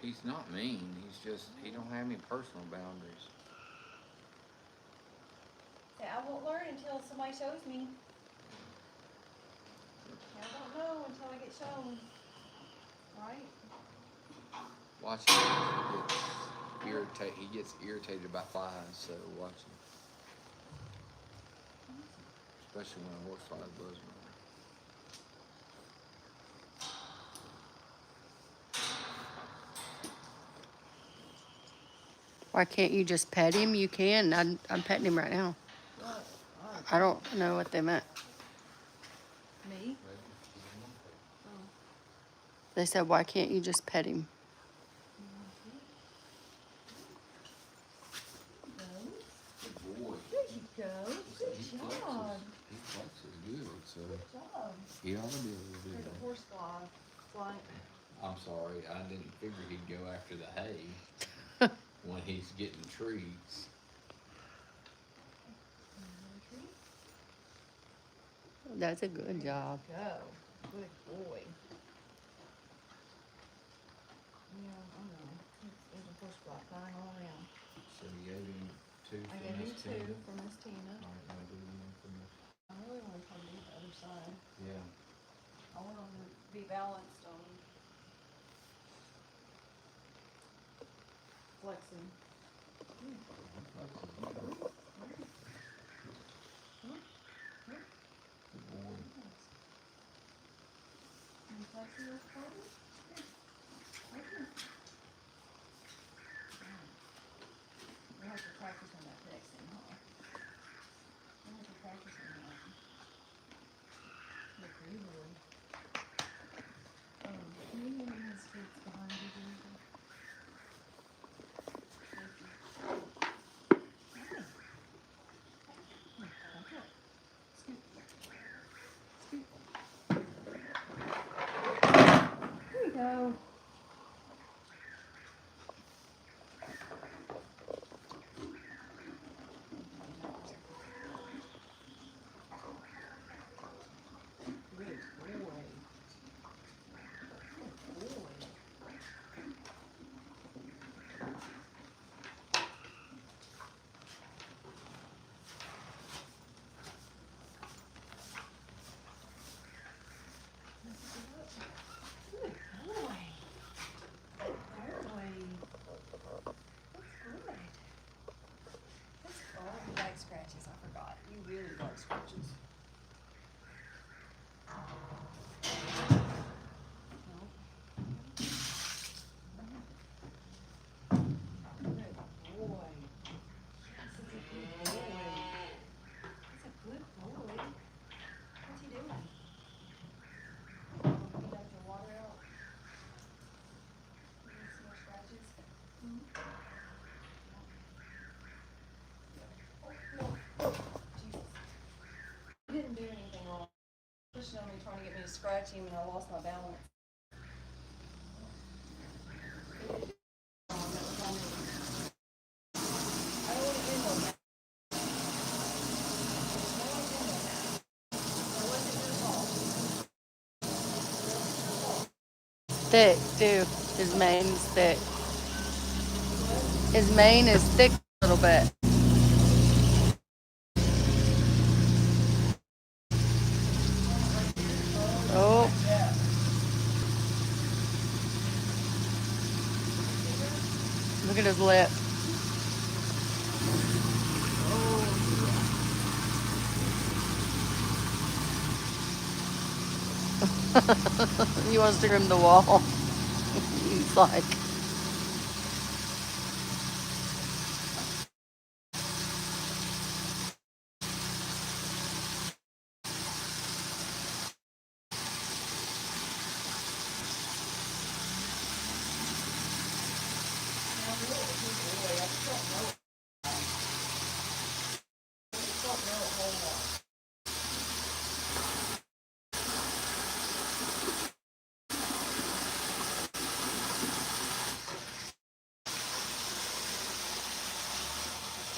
He's not mean. He's just, he don't have any personal boundaries. I won't learn until somebody shows me. I don't know until I get shown. Right? Watch him. He gets irritated by flies, so watch him. Especially when a horse flies buzz him. Why can't you just pet him? You can. I'm petting him right now. I don't know what they meant. Me? They said, why can't you just pet him? Good boy. There you go. Good job. He flexes good, so Good job. he ought to be able to do There's a that. horse fly. I'm sorry, I didn't figure he'd go after the hay when he's getting treats. That's a good job. Go. Good boy. Yeah, I know. There's a horse fly flying all around. So you gave him 2 I for gave you Miss 2 Tina. for Miss Tina. All right, now do one for Miss. I really want to try to do the other side. Yeah. I want them to be balanced on flexing. Good boy. Can you flex a little further? Right here. We'll have to practice on that flexing, huh? We'll have to practice on that. Look, you boy. Can you give me his treats behind you, Jennifer? Thank you. Hey. Back up. Scoot. Scoot. Here you go. Good boy. Good boy. Good boy. to scratch him and I lost my balance. Thick too. His mane's thick. His mane is thick a little bit. Oh. Look at his lip. He wants to trim the wall. He's like,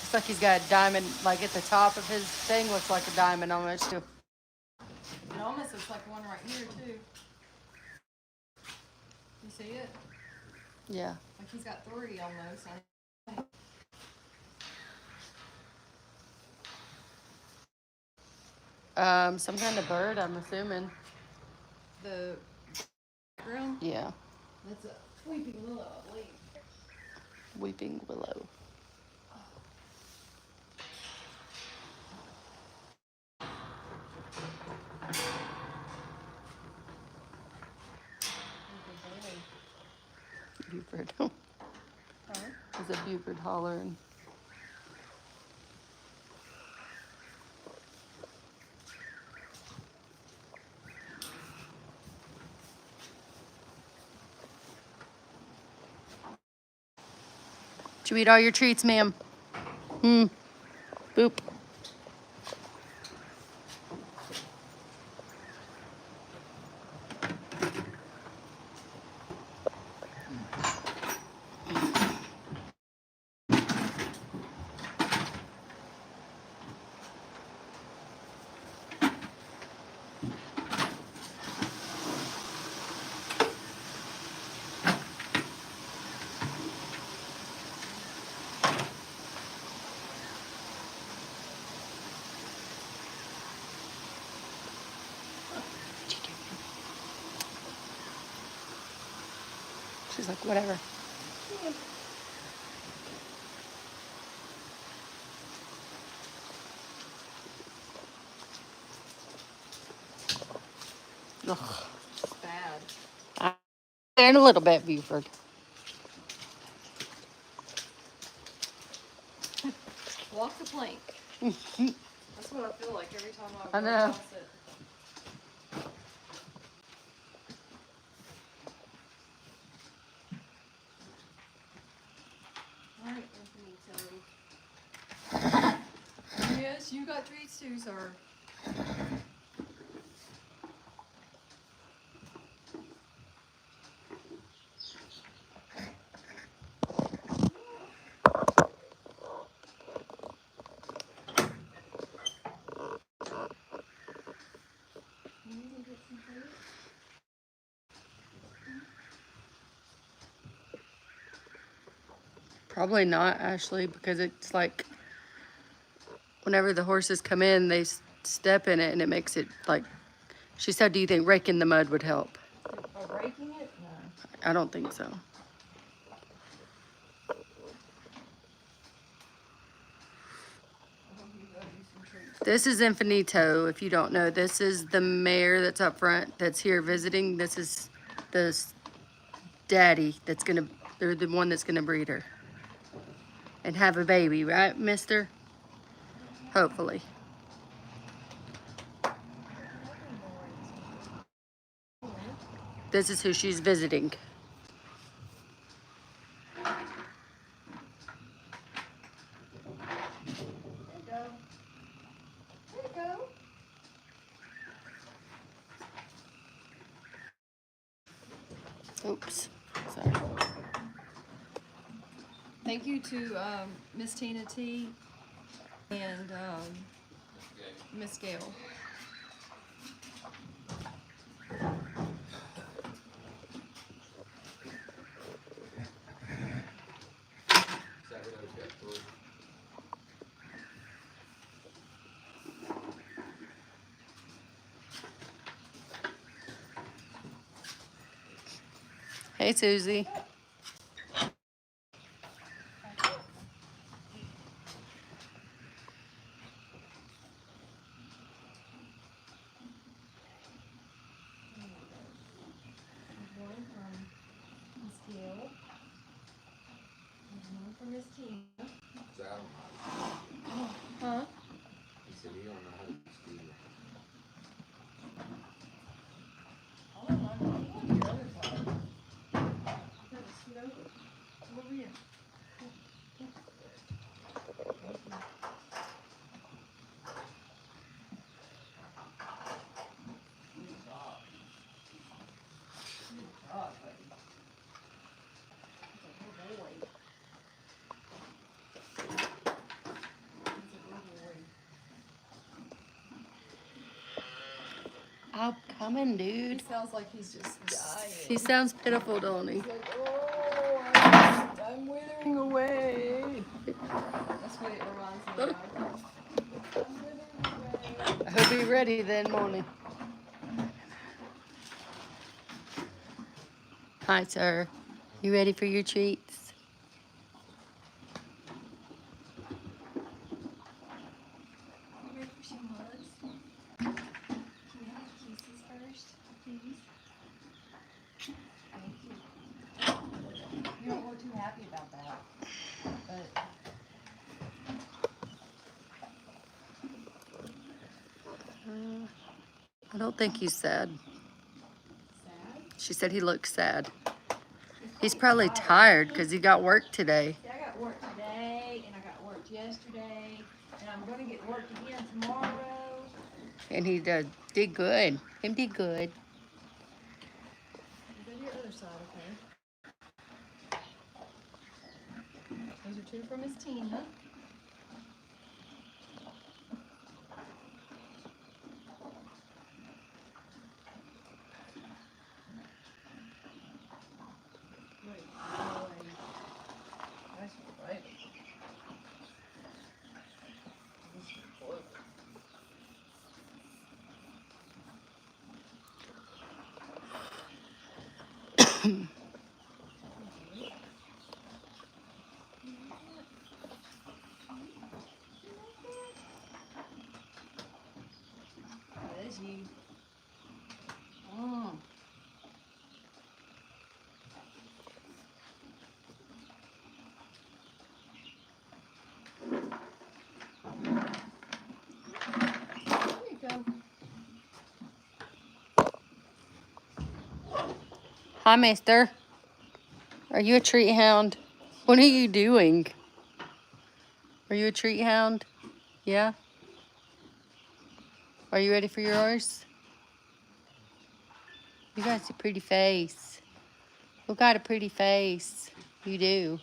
it's like he's got a diamond, like at the top of his thing, looks like a diamond almost too. It almost looks like one right here too. You see it? Yeah. Like he's got 3 almost. Some kind of bird, I'm assuming. The ground. Yeah. That's a weeping willow, I believe. Weeping willow. Buford. There's a Buford hollering. Did you eat all your treats, ma'am? Boop. She's like, whatever. Ugh. It's bad. And a little bit, Buford. Walk the plank. That's what I feel like every time I I go know. across it. Alright, Anthony, so. Yes, you got treats too, sir. Probably not, Ashley, because it's like whenever the horses come in, they step in it and it makes it like. She said, do you think raking the mud would help? By breaking it? No. I don't think so. This is Infinito, if you don't know. This is the mare that's up front that's here visiting. This is the daddy that's gonna, they're the one that's gonna breed her. And have a baby, right, mister? Hopefully. This is who she's visiting. Oops. Sorry. Thank you to Miss Tina T and Miss Gail. Hey, Susie. One from Miss Gail. One from Miss Tina. Huh? He said he don't know how to steal. Oh, I'm on your other side. You gotta scoot over. Come over here. I'm coming, He dude. sounds like he's just dying. He sounds pitiful, don't he? He's like, oh, I'm withering away. That's what it reminds me of. I'm withering away. I hope he's ready then, won't he? Hi, sir. You ready for your treats? You ready for some hugs? Can we have kisses first, please? Thank you. You don't look too happy about that. But I don't think he's sad. sad? She said he looks sad. He's probably tired because he got work today. See, I got work today, and I got work yesterday, and I'm gonna get work again tomorrow. And he did good. Him did good. Go to your other side, okay? Those are two from Miss Tina. Wait, nice right. There's you. Mm. There you go. Hi, mister. Are you a treat hound? What are you doing? Are you a treat hound? Yeah? Are you ready for yours? You got a pretty face. Who got a pretty face? You do.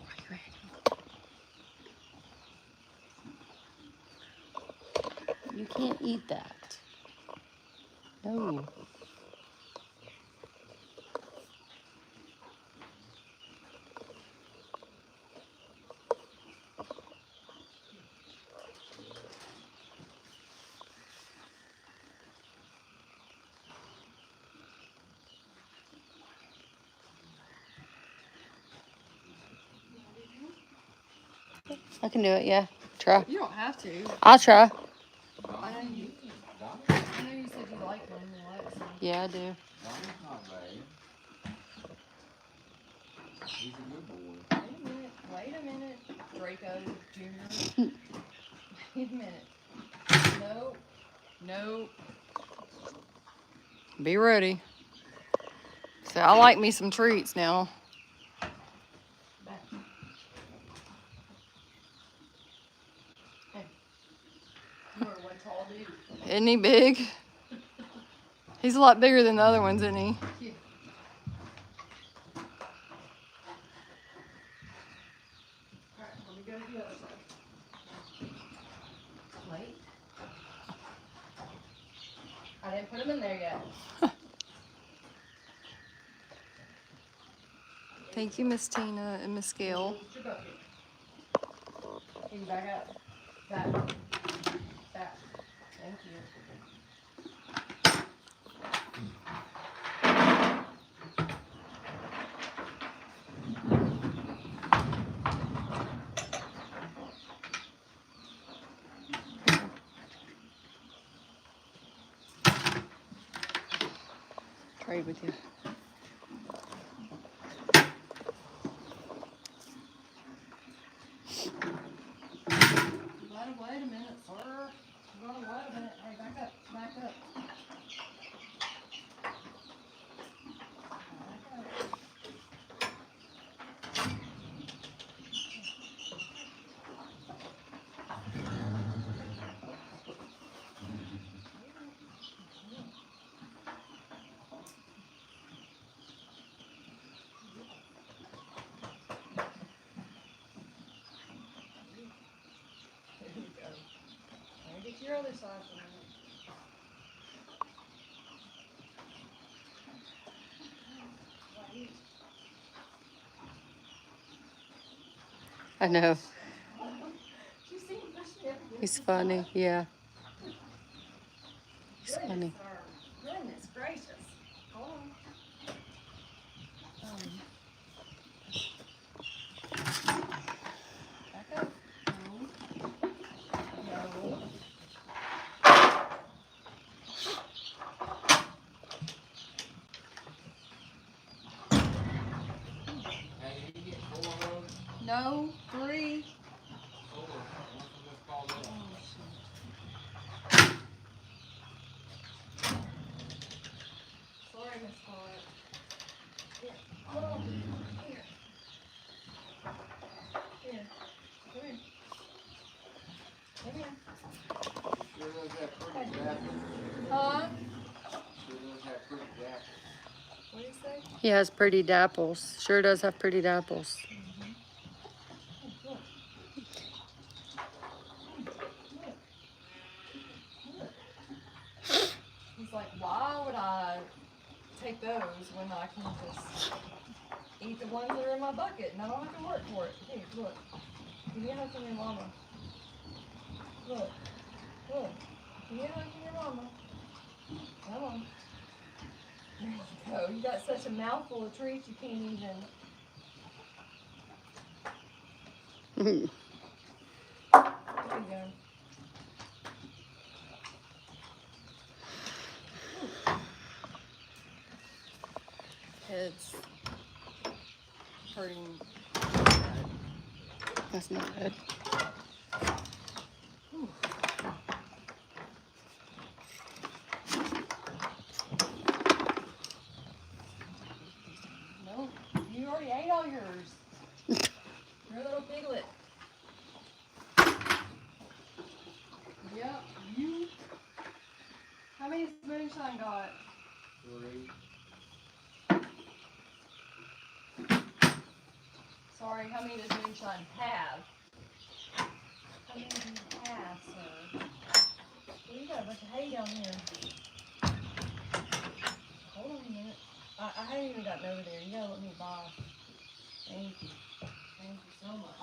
Are you ready? You can't eat that. No. I can do it, yeah. Try. You don't have to. I'll try. I know you said you like them a lot. So. Yeah, I do. Donnie's not bad. He's a good boy. Wait a minute. Draco Jr. Wait a minute. Nope. Nope. Be ready. So I like me some treats now. Isn't he big? He's a lot bigger than the other ones, isn't he? Yeah. Alright, let me go to the other side. Wait. I didn't put them in there yet. Thank you, Miss Tina and Miss Gail. Get your bucket. Can you back up? Back. Back. Thank you. Trade with you. Wait a minute, sir. You gotta wait a minute. Hey, back up. Back up. There you go. Now get your other side for a minute. I know. You seem frustrated. He's funny. Yeah. He's funny. Sir. Goodness gracious. Hold on. Back up. No. No. Hey, did you get 4 of those? No, 3. 4. One from this called up. Sorry, Miss Paulette. Here. Hold on. Here. Here. Come here. Come here. Sure does have pretty dapples. Huh? Sure does have pretty dapples. What do you say? He has pretty dapples. Sure does have pretty dapples. He's like, why would I take those when I can just eat the ones that are in my bucket and I don't have to work for it? Here, look. Give me a hug from your mama. Look. Look. Give me a hug from your mama. Come on. There you go. You got such a mouthful of treats you can't even. There you go. Head's hurting. That's not good. No, you already ate all yours. You're a little piglet. Yep, you. How many has Moonshine got? 3. Sorry, how many does Moonshine have? How many do you have, sir? Well, you got a bunch of hay down here. Hold on a minute. I haven't even gotten over there. You gotta let me by. Thank you. Thank you so much.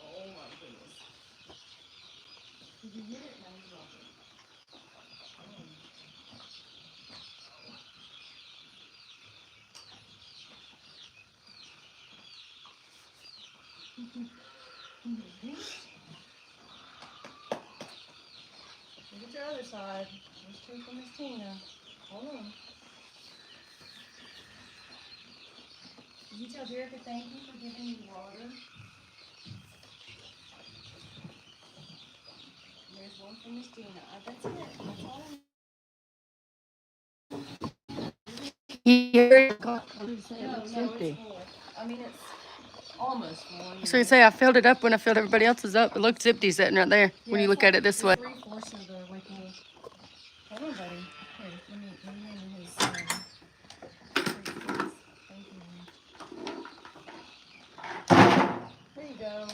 Oh my goodness. Did you get it? No, you dropped it. Here's your other side. There's two for Miss Tina. Hold on. Did you tell Jerica thank you for giving me water? There's one for Miss Tina. That's it. That's all. Here. It's No, it's empty. full. I mean, it's almost full. I was going to say, I filled it up when I filled everybody else's up. It looks empty sitting right there when you look at it this way. 3/4 of the way full. Hold on, buddy. Here, let me hand you his. Thank you. There you go.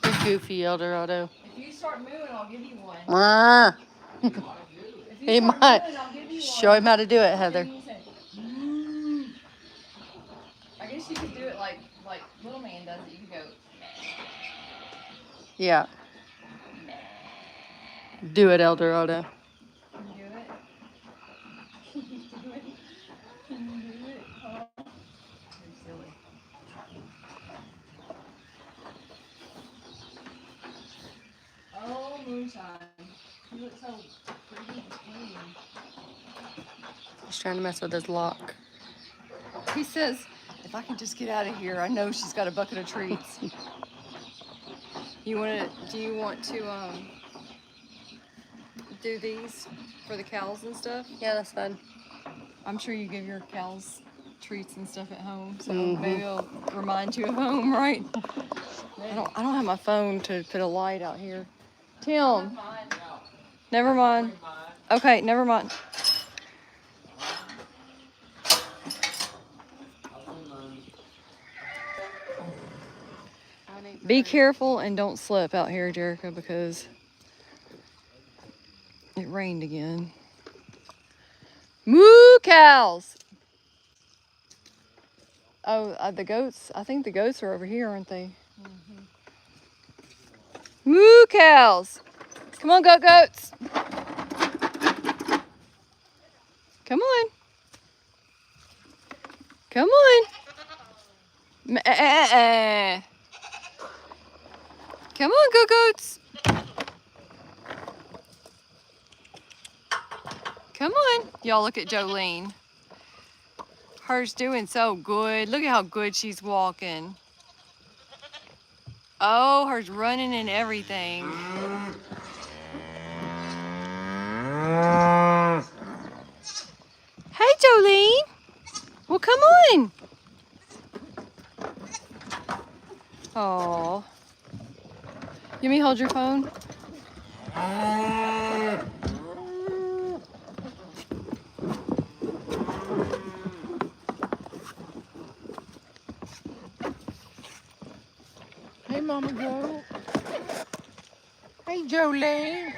You're goofy, Eldorado. If you start moving, I'll give you one. Ah. If He you start might. moving, I'll give you one. Show him how to do it, Heather. Then you say, "Mm." I guess you could do it like little man does it. You can go. Yeah. Do it, Eldorado. Can you do it? Can you do it? Can you do it? Huh? You're silly. Oh, moonshine. You look so pretty and clean. He's trying to mess with his lock. He says, if I can just get out of here, I know she's got a bucket of treats. Do you want to do these for the cows and stuff? Yeah, that's fine. I'm sure you give your cows treats and stuff at home, so Mhm. maybe it'll remind you of home, right? I don't have my phone to put a light out here. Tim. Never mind. Okay, never mind. Be careful and don't slip out here, Jerica, because it rained again. Moo cows! Oh, the goats. I think the goats are over here, aren't they? Moo cows! Come on, goats! Come on. Come on. Come on, goats. Come on. Y'all look at Jolene. Her's doing so good. Look at how good she's walking. Oh, her's running and everything. Hey, Jolene. Well, come on. Oh. You want me to hold your phone? Hey, Mama Joe. Hey, Jolene.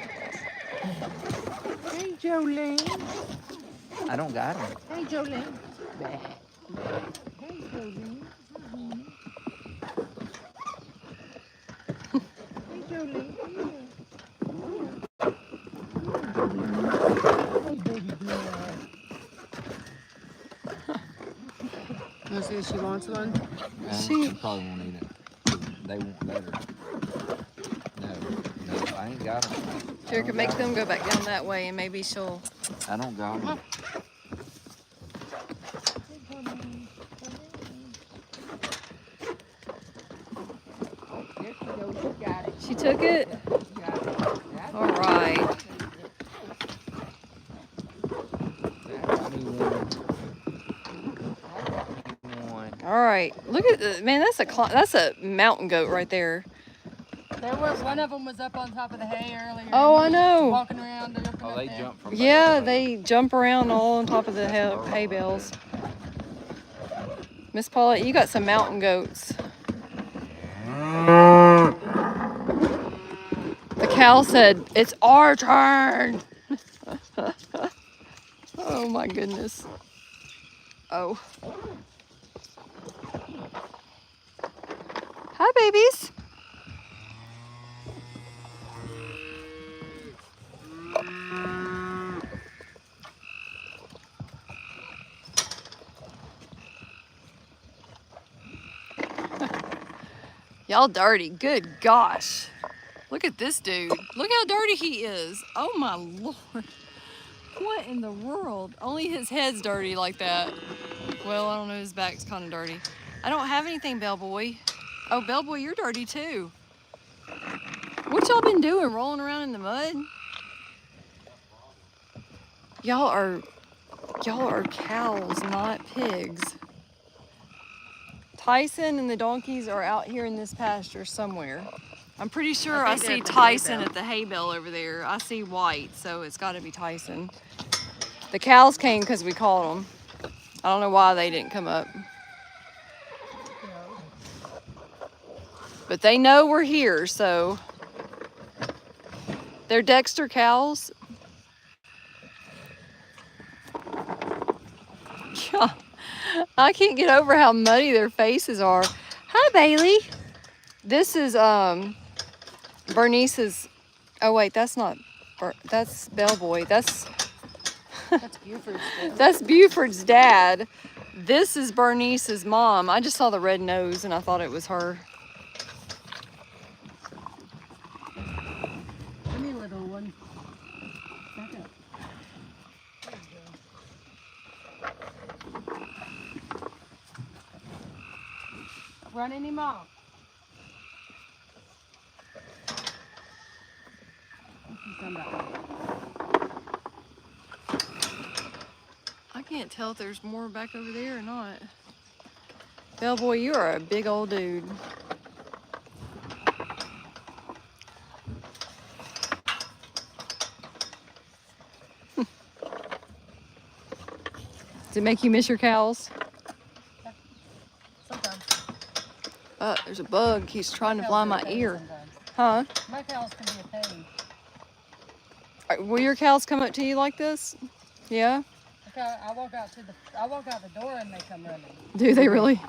Hey, Jolene. I don't got them. Hey, Jolene. Hey, Jolene. Hey, Jolene. Hey, baby girl. Let's see if she wants one. She probably won't eat it. They won't let her. No, I ain't got them. Jerica, make them go back down that way and maybe she'll... I don't got them. She took it? All right. All right. Look at the man. That's a mountain goat right there. There was one of them was up on top of the hay earlier. Oh, I know. Walking around. Oh, they jump from Yeah, they jump around all on top of the hay bales. Miss Paulette, you got some mountain goats. The cow said, "It's our turn." Oh my goodness. Oh. Hi, babies. Y'all dirty. Good gosh. Look at this dude. Look how dirty he is. Oh my Lord. What in the world? Only his head's dirty like that. Well, I don't know, his back's kind of dirty. I don't have anything, Bellboy. Oh, Bellboy, you're dirty too. What y'all been doing? Rolling around in the mud? Y'all are cows, not pigs. Tyson and the donkeys are out here in this pasture somewhere. I'm pretty sure I see Tyson at the hay bale over there. I see white, so it's got to be Tyson. The cows came because we called them. I don't know why they didn't come up. But they know we're here, so. They're Dexter cows. Yeah. I can't get over how muddy their faces are. Hi, Bailey. This is Bernice's. Oh wait, that's not. That's Bellboy. That's Buford's dad. that's Buford's dad. This is Bernice's mom. I just saw the red nose and I thought it was her. Come here, little one. Back up. Running him off. I can't tell if there's more back over there or not. Bellboy, you are a big old dude. Does it make you miss your cows? Sometimes. There's a bug. He's trying to Cows fly are my a pain ear. sometimes. Huh? My cows can be a pain. Will your cows come up to you like this? Yeah? I walk out the door and they come running. Do they really?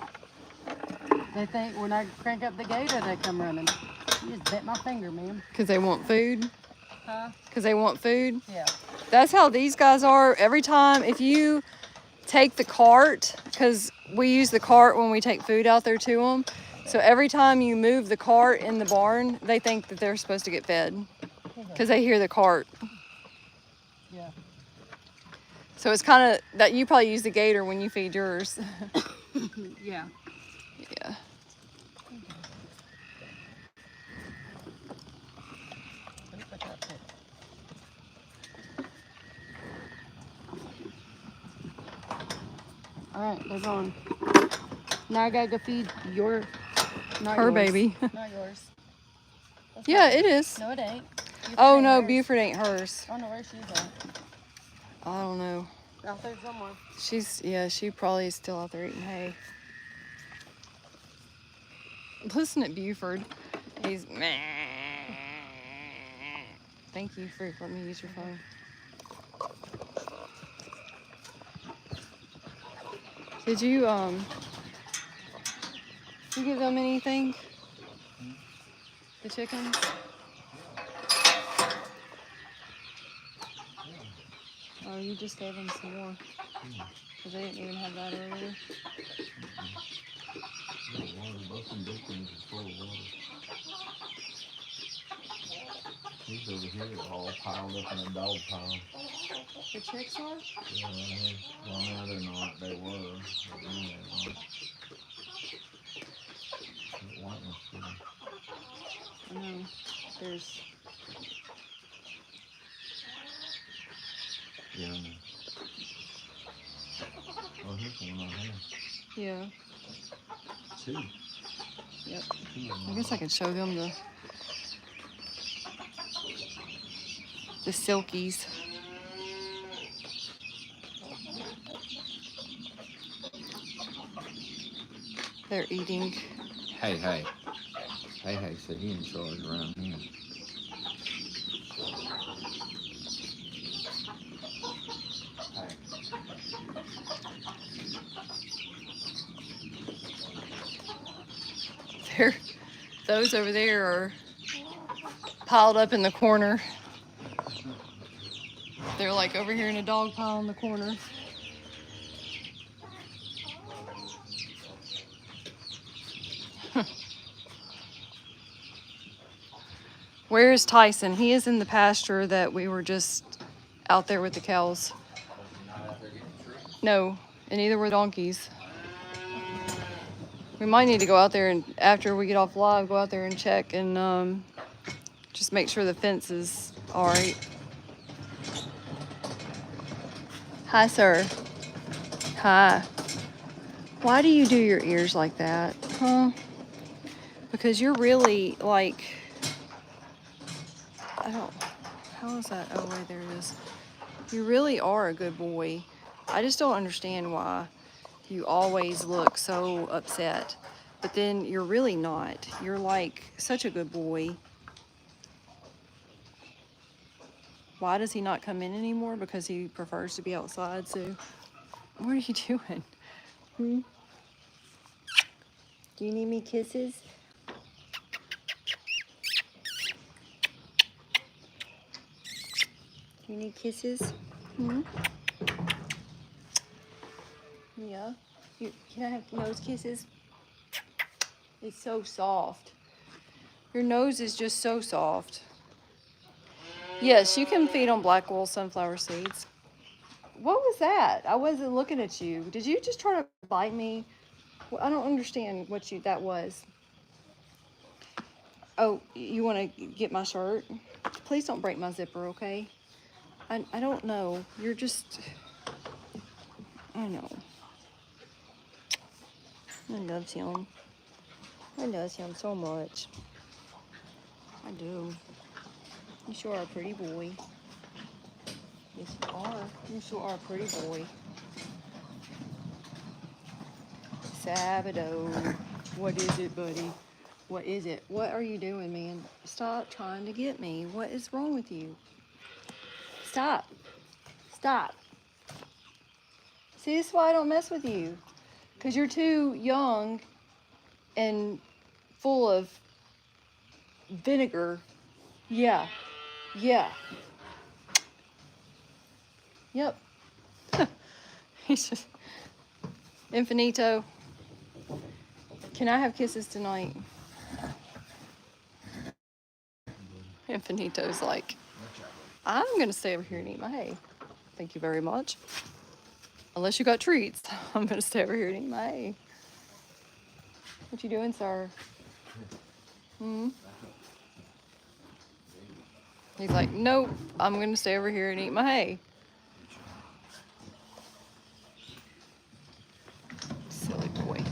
They think when I crank up the gator, they come running. You just bit my finger, ma'am. Because they want food? Huh? Because they want food? Yeah. That's how these guys are. Every time, if you take the cart, because we use the cart when we take food out there to them. So every time you move the cart in the barn, they think that they're supposed to get fed. Because they hear the cart. Yeah. So it's kind of that you probably use the gator when you feed yours. Yeah. Yeah. All right, they're gone. Now I gotta go feed not Her yours. baby. Not yours. That's Yeah, not- it is. No, it ain't. Buford Oh ain't no, hers. Buford ain't hers. I don't know where she's at. I don't know. Out there somewhere. She probably is still out there eating hay. Listen at Buford. He's meh. Thank you for letting me use your phone. Did you give them anything? The chickens? Oh, you just gave them some more. Because they didn't even have that earlier. He's over here all piled up in a dog pile. The chicks are? Yeah, right here. Well, now they're not. They were. But now they're not. That whiteness to them. I know. There's. Yeah, I know. Oh, here's one on here. Yeah. Two. Yep. Two of them. I guess I could show them the silkies. They're eating. Hey, hey. Hey, hey, so he in charge around here. Those over there are piled up in the corner. They're like over here in a dog pile in the corner. Where is Tyson? He is in the pasture that we were just out there with the cows. No, and neither were donkeys. We might need to go out there and after we get off live, go out there and check and just make sure the fence is all right. Hi, sir. Hi. Why do you do your ears like that? Huh? Because you're really like, I don't, how is that? Oh, wait, there it is. You really are a good boy. I just don't understand why you always look so upset. But then you're really not. You're like such a good boy. Why does he not come in anymore? Because he prefers to be outside, so. What are you doing? Hmm? Do you need me kisses? Do you need kisses? Hmm? Yeah. Can I have nose kisses? It's so soft. Your nose is just so soft. Yes, you can feed on black wool sunflower seeds. What was that? I wasn't looking at you. Did you just try to bite me? Well, I don't understand what that was. Oh, you want to get my shirt? Please don't break my zipper, okay? I don't know. You're just... I know. I love him. I love him so much. I do. You sure are a pretty boy. Yes, you are. You sure are a pretty boy. Sabado. What is it, buddy? What is it? What are you doing, man? Stop trying to get me. What is wrong with you? Stop. Stop. See, this is why I don't mess with you. Because you're too young and full of vinegar. Yeah. Yeah. Yep. He's just... Infinito. Can I have kisses tonight? Infinito's like, I'm going to stay over here and eat my hay. Thank you very much. Unless you got treats, I'm going to stay over here and eat my hay. What you doing, sir? Hmm? He's like, nope, I'm going to stay over here and eat my hay. Silly boy.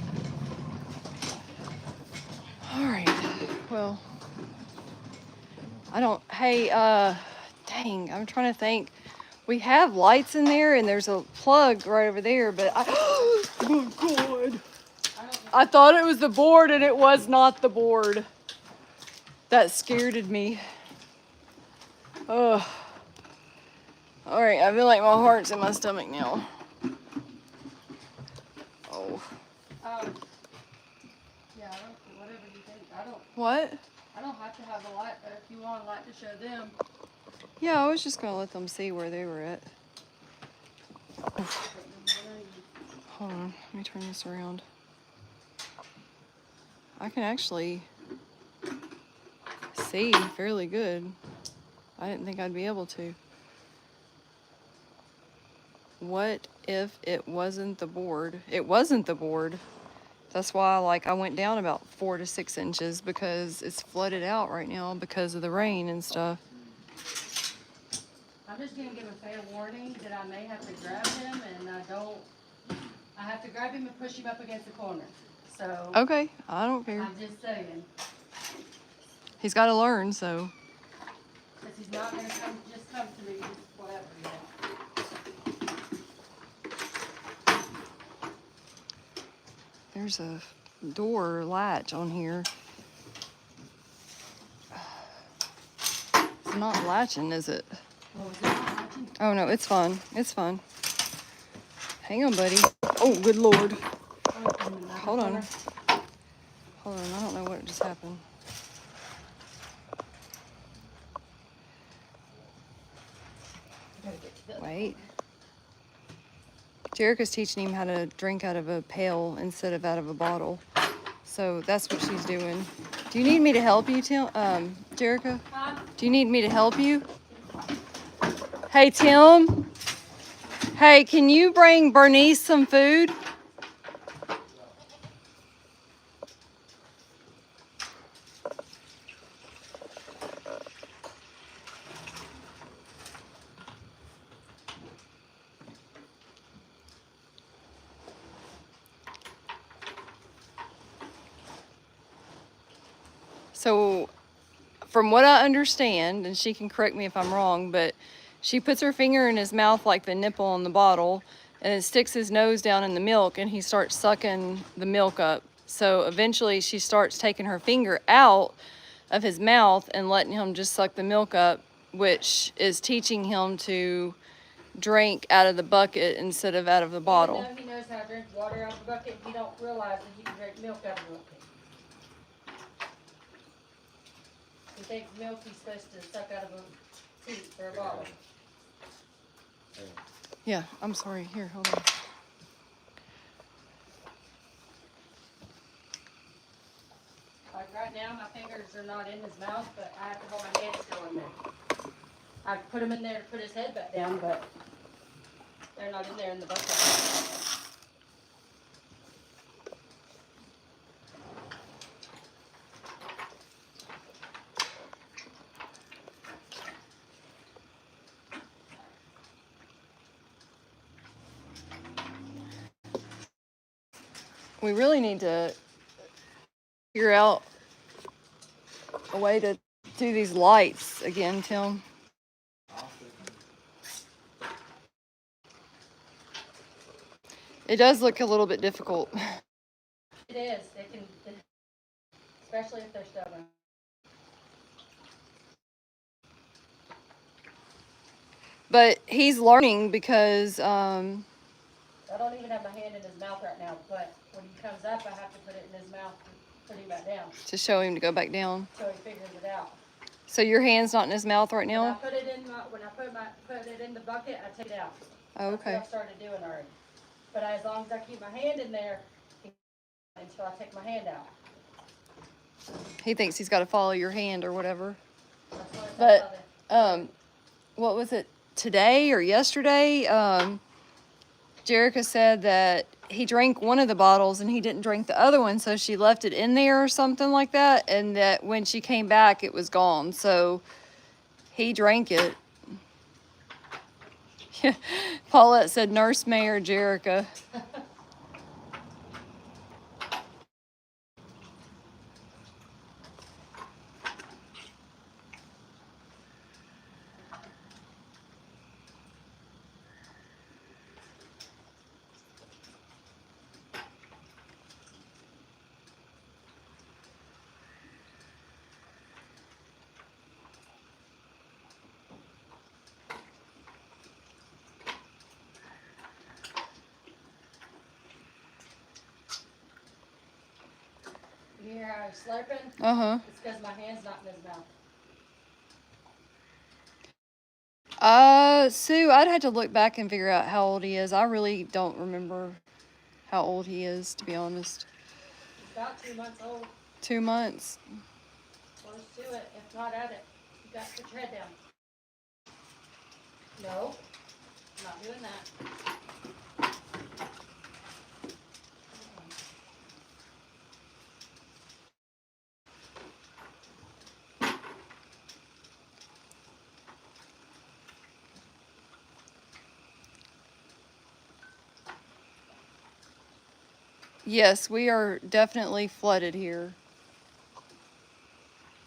All right. Well, I don't, hey, dang, I'm trying to think. We have lights in there and there's a plug right over there, but oh God. I thought it was the board and it was not the board. That scared me. Oh. All right, I feel like my heart's in my stomach now. Oh. Yeah, whatever you think. What? I don't have to have a light, but if you want a light to show them. Yeah, I was just gonna let them see where they were at. Hold on, let me turn this around. I can actually see fairly good. I didn't think I'd be able to. What if it wasn't the board? It wasn't the board. That's why, like, I went down about 4 to 6 inches because it's flooded out right now because of the rain and stuff. I'm just gonna give a fair warning that I may have to grab him and I have to grab him and push him up against the corner. So. Okay, I don't care. I'm just saying. He's got to learn, so. Because he's not gonna come to me, just whatever, There's a door latch on here. It's not latching, is it? Oh, is it not latching? Oh, no, it's fine. It's fine. Hang on, buddy. Oh, good Lord. Hold on. Hold on, I don't know what just happened. Wait. Jerica's teaching him how to drink out of a pail instead of out of a bottle. So that's what she's doing. Do you need me to help you, Jerica? Huh? Do you need me to help you? Hey, Tim. Hey, can you bring Bernice some food? So, from what I understand, and she can correct me if I'm wrong, but she puts her finger in his mouth like the nipple on the bottle, and it sticks his nose down in the milk, and he starts sucking the milk up. So eventually she starts taking her finger out of his mouth and letting him just suck the milk up, which is teaching him to drink out of the bucket instead of out of the bottle. Even though he knows how to drink water out of the bucket, he don't realize that he can drink milk out of the bucket. He thinks milk he's supposed to suck out of a teat or a bottle. Yeah, I'm sorry. Here, hold on. Like right now, my fingers are not in his mouth, but I have to hold my hand still in there. I put him in there to put his head back down, but they're not in there in the bucket. We really need to figure out a way to do these lights again, Tim. It does look a little bit difficult. It is. It can, especially if they're stubborn. But he's learning because I don't even have my hand in his mouth right now, but when he comes up, I have to put it in his mouth and put him back down to show him to go back down. so he figures it out. So your hand's not in his mouth right When I now? put it in when I put it in the bucket, I take it out. Oh, That's okay. what I've started doing already. But as long as I keep my hand in there until I take my hand out. He thinks he's got to follow your hand or whatever. That's what But what was it, today or yesterday? Jerica said that he drank one of the bottles and he didn't drink the other one, so she left it in there or something like that, and that when she came back it was gone. So he drank it. Paulette said Nurse Mayor Jerica. You hear how he's slurping? Uh-huh. It's because my hand's not in his mouth. Sue, I'd have to look back and figure out how old he is. I really don't remember how old he is, to be honest. He's about 2 months old. 2 months. Close to it, if not at it. You got to put your head down. No, I'm not doing that. Yes, we are definitely flooded here.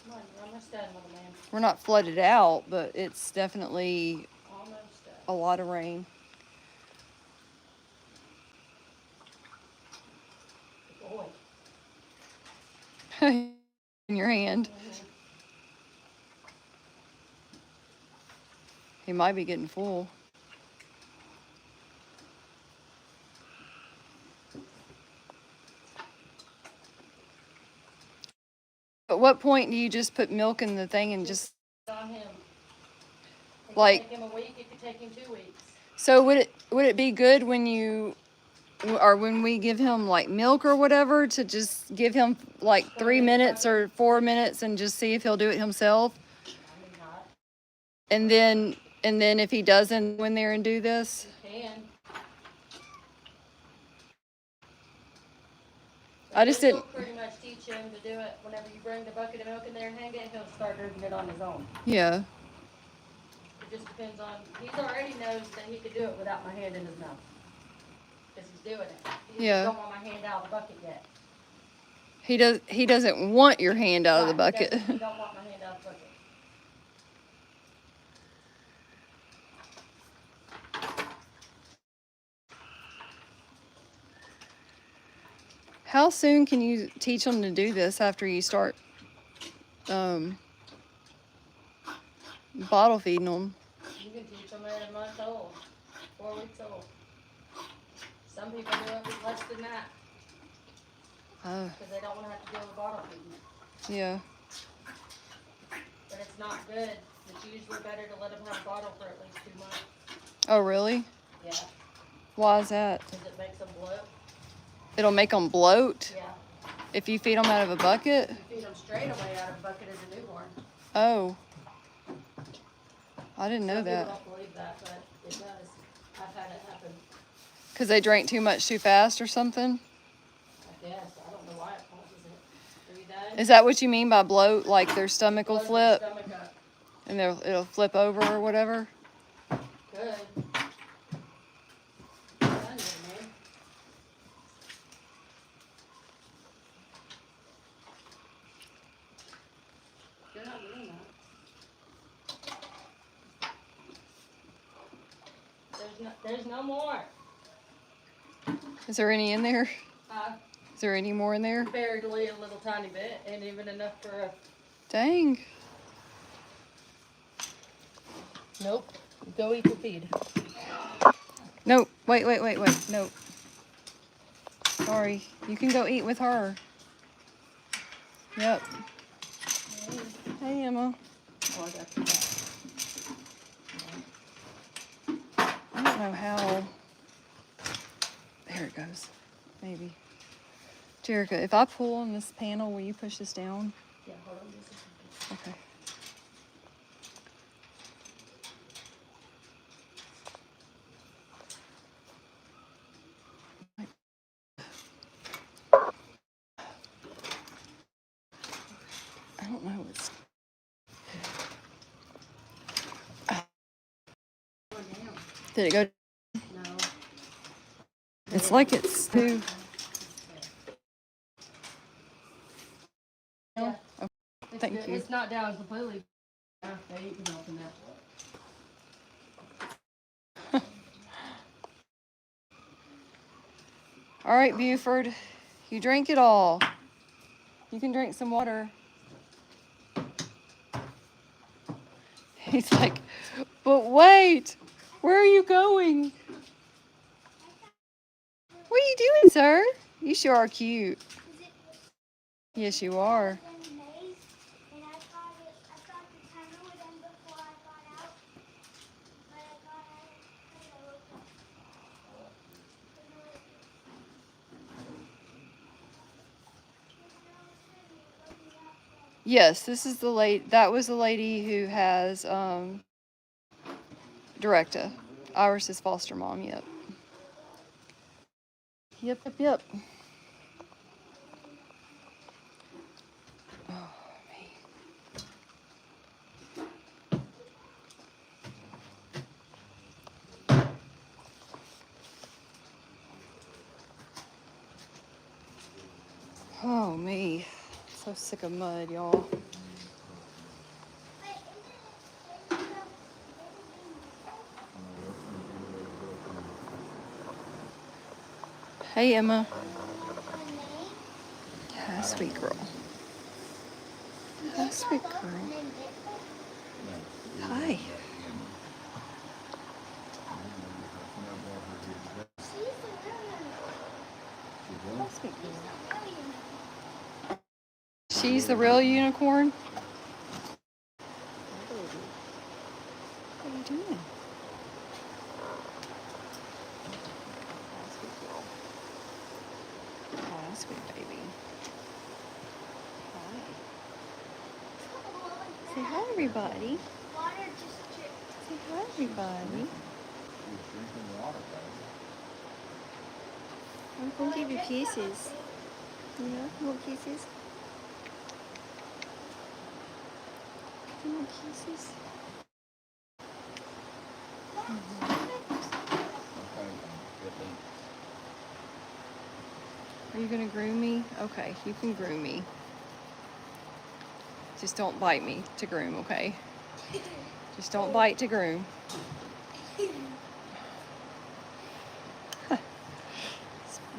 Come on, you're almost done, little man. We're not flooded out, but it's definitely Almost done. a lot of rain. Boy. In your hand. He might be getting full. At what point do you just put milk in the thing and just On him. It like? could take him a week, it could take him 2 weeks. So would it be good when we give him like milk or whatever to just give him like 3 minutes or 4 minutes and just see if he'll do it himself? I mean, And then if he doesn't go in there and do this, You can. I just You'll didn't. pretty much teach him to do it whenever you bring the bucket of milk in there and hang it, he'll start drinking it on his own. Yeah. It just depends on, he's already knows that he could do it without my hand in his mouth. Because he's doing it. He Yeah. just don't want my hand out of the bucket yet. He doesn't want your hand out of the Right, bucket. He don't want my hand out of the bucket. How soon can you teach them to do this after you start bottle feeding them? You can teach them at a month old, 4 weeks old. Some people do it with less than that because they don't want to have to deal with bottle feeding. Yeah. But it's not good. It's usually better to let them have a bottle for at least 2 months. Oh, really? Yeah, Why is that? because it makes them bloat. It'll make them bloat Yeah, if you feed them out of a bucket? you feed them straight away out of a bucket as a newborn. Oh. I didn't know Some people that. don't believe that, but it does. I've had it happen. Because they drank too much too fast or something? I guess. I don't know why it causes it. Are you done? Is that what you mean by bloat? Like their stomach will Blows their flip stomach up. and it'll flip over or whatever? Good. Done, young man. You're not doing that. There's no more. Is there any in there? Uh, Is there any more in there? barely a little tiny bit, ain't even enough for a. Dang. Nope. Go eat your feed. No, wait. No. Sorry. You can go eat with her. Yep. Hey, Emma. Oh, I got you back. I don't know how. There it goes. Maybe. Jerica, if I pull on this panel, will you push this down? Yeah, hold on just a second. Okay. I don't know. It's. Did it go? No. It's like it's too. Yeah. Oh, It's thank good. you. It's not down completely. Yeah, they eat milk in that. All right, Buford. You drink it all. You can drink some water. He's like, but wait, where are you going? What are you doing, sir? You sure are cute. Yes, you are. Yes, this is the lady. That was the lady who has Directa. Iris's foster mom. Yep. Yep. Oh, man. Oh, me. So sick of mud, y'all. Hey, Emma. Yeah, sweet girl. Yeah, sweet girl. Hi. Sweet girl. She's the real unicorn? What are you doing? Oh, sweet baby. Hi. Say hi, everybody. Water just Say hi, everybody. She was drinking water, baby. I'm going to give you kisses. Yeah, you want kisses? You want kisses? Okay, good eat. Are you gonna groom me? Okay, you can groom me. Just don't bite me to groom, okay? Just don't bite to groom.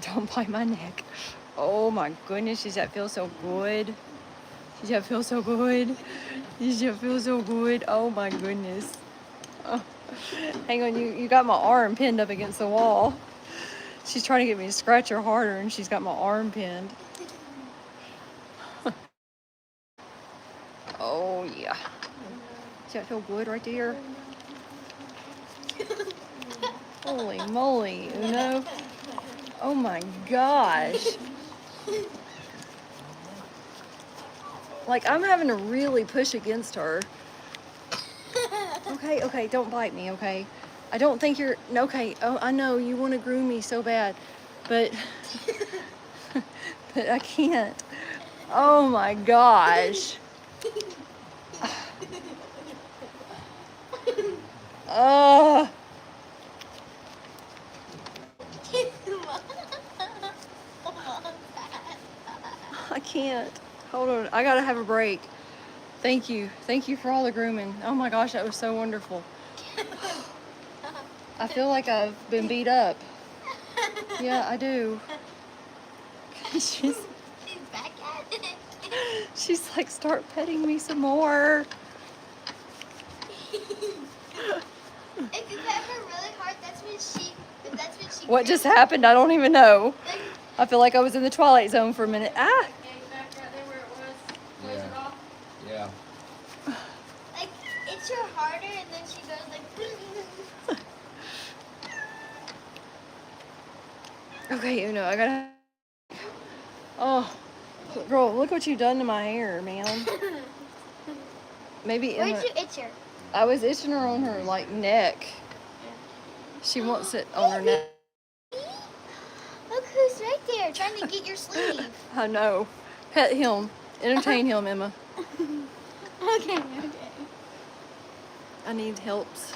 Don't bite my neck. Oh my goodness, does that feel so good? Does that feel so good? Does that feel so good? Oh my goodness. Oh. Hang on, you got my arm pinned up against the wall. She's trying to get me to scratch her harder and she's got my arm pinned. Oh yeah. Does that feel good right there? Holy moly, Uno. Oh my gosh. Like, I'm having to really push against her. Okay, okay, don't bite me, okay? I don't think you're, okay, oh, I know you want to groom me so bad, but, but I can't. Oh my gosh. Oh, I can't. Hold on, I gotta have a break. Thank you. Thank you for all the grooming. Oh my gosh, that was so wonderful. I feel like I've been beat up. Yeah, I do. She's back at it. she's like, start petting me some more. If you pet her really hard, that's when she. What just happened? I don't even know. Like, I feel like I was in the Twilight Zone for a minute. Ah! Gauge back right there where it was. Close it off. Yeah. like it's her harder, and then she goes like. Okay, Uno, I gotta. Oh, girl, look what you've done to my hair, man. Maybe Where'd you itch her? I was itching her on her like neck. She wants it on her neck. Look who's right there, trying to get your sleeve. I know. Pet him. Entertain him, Emma. Okay. I need helps.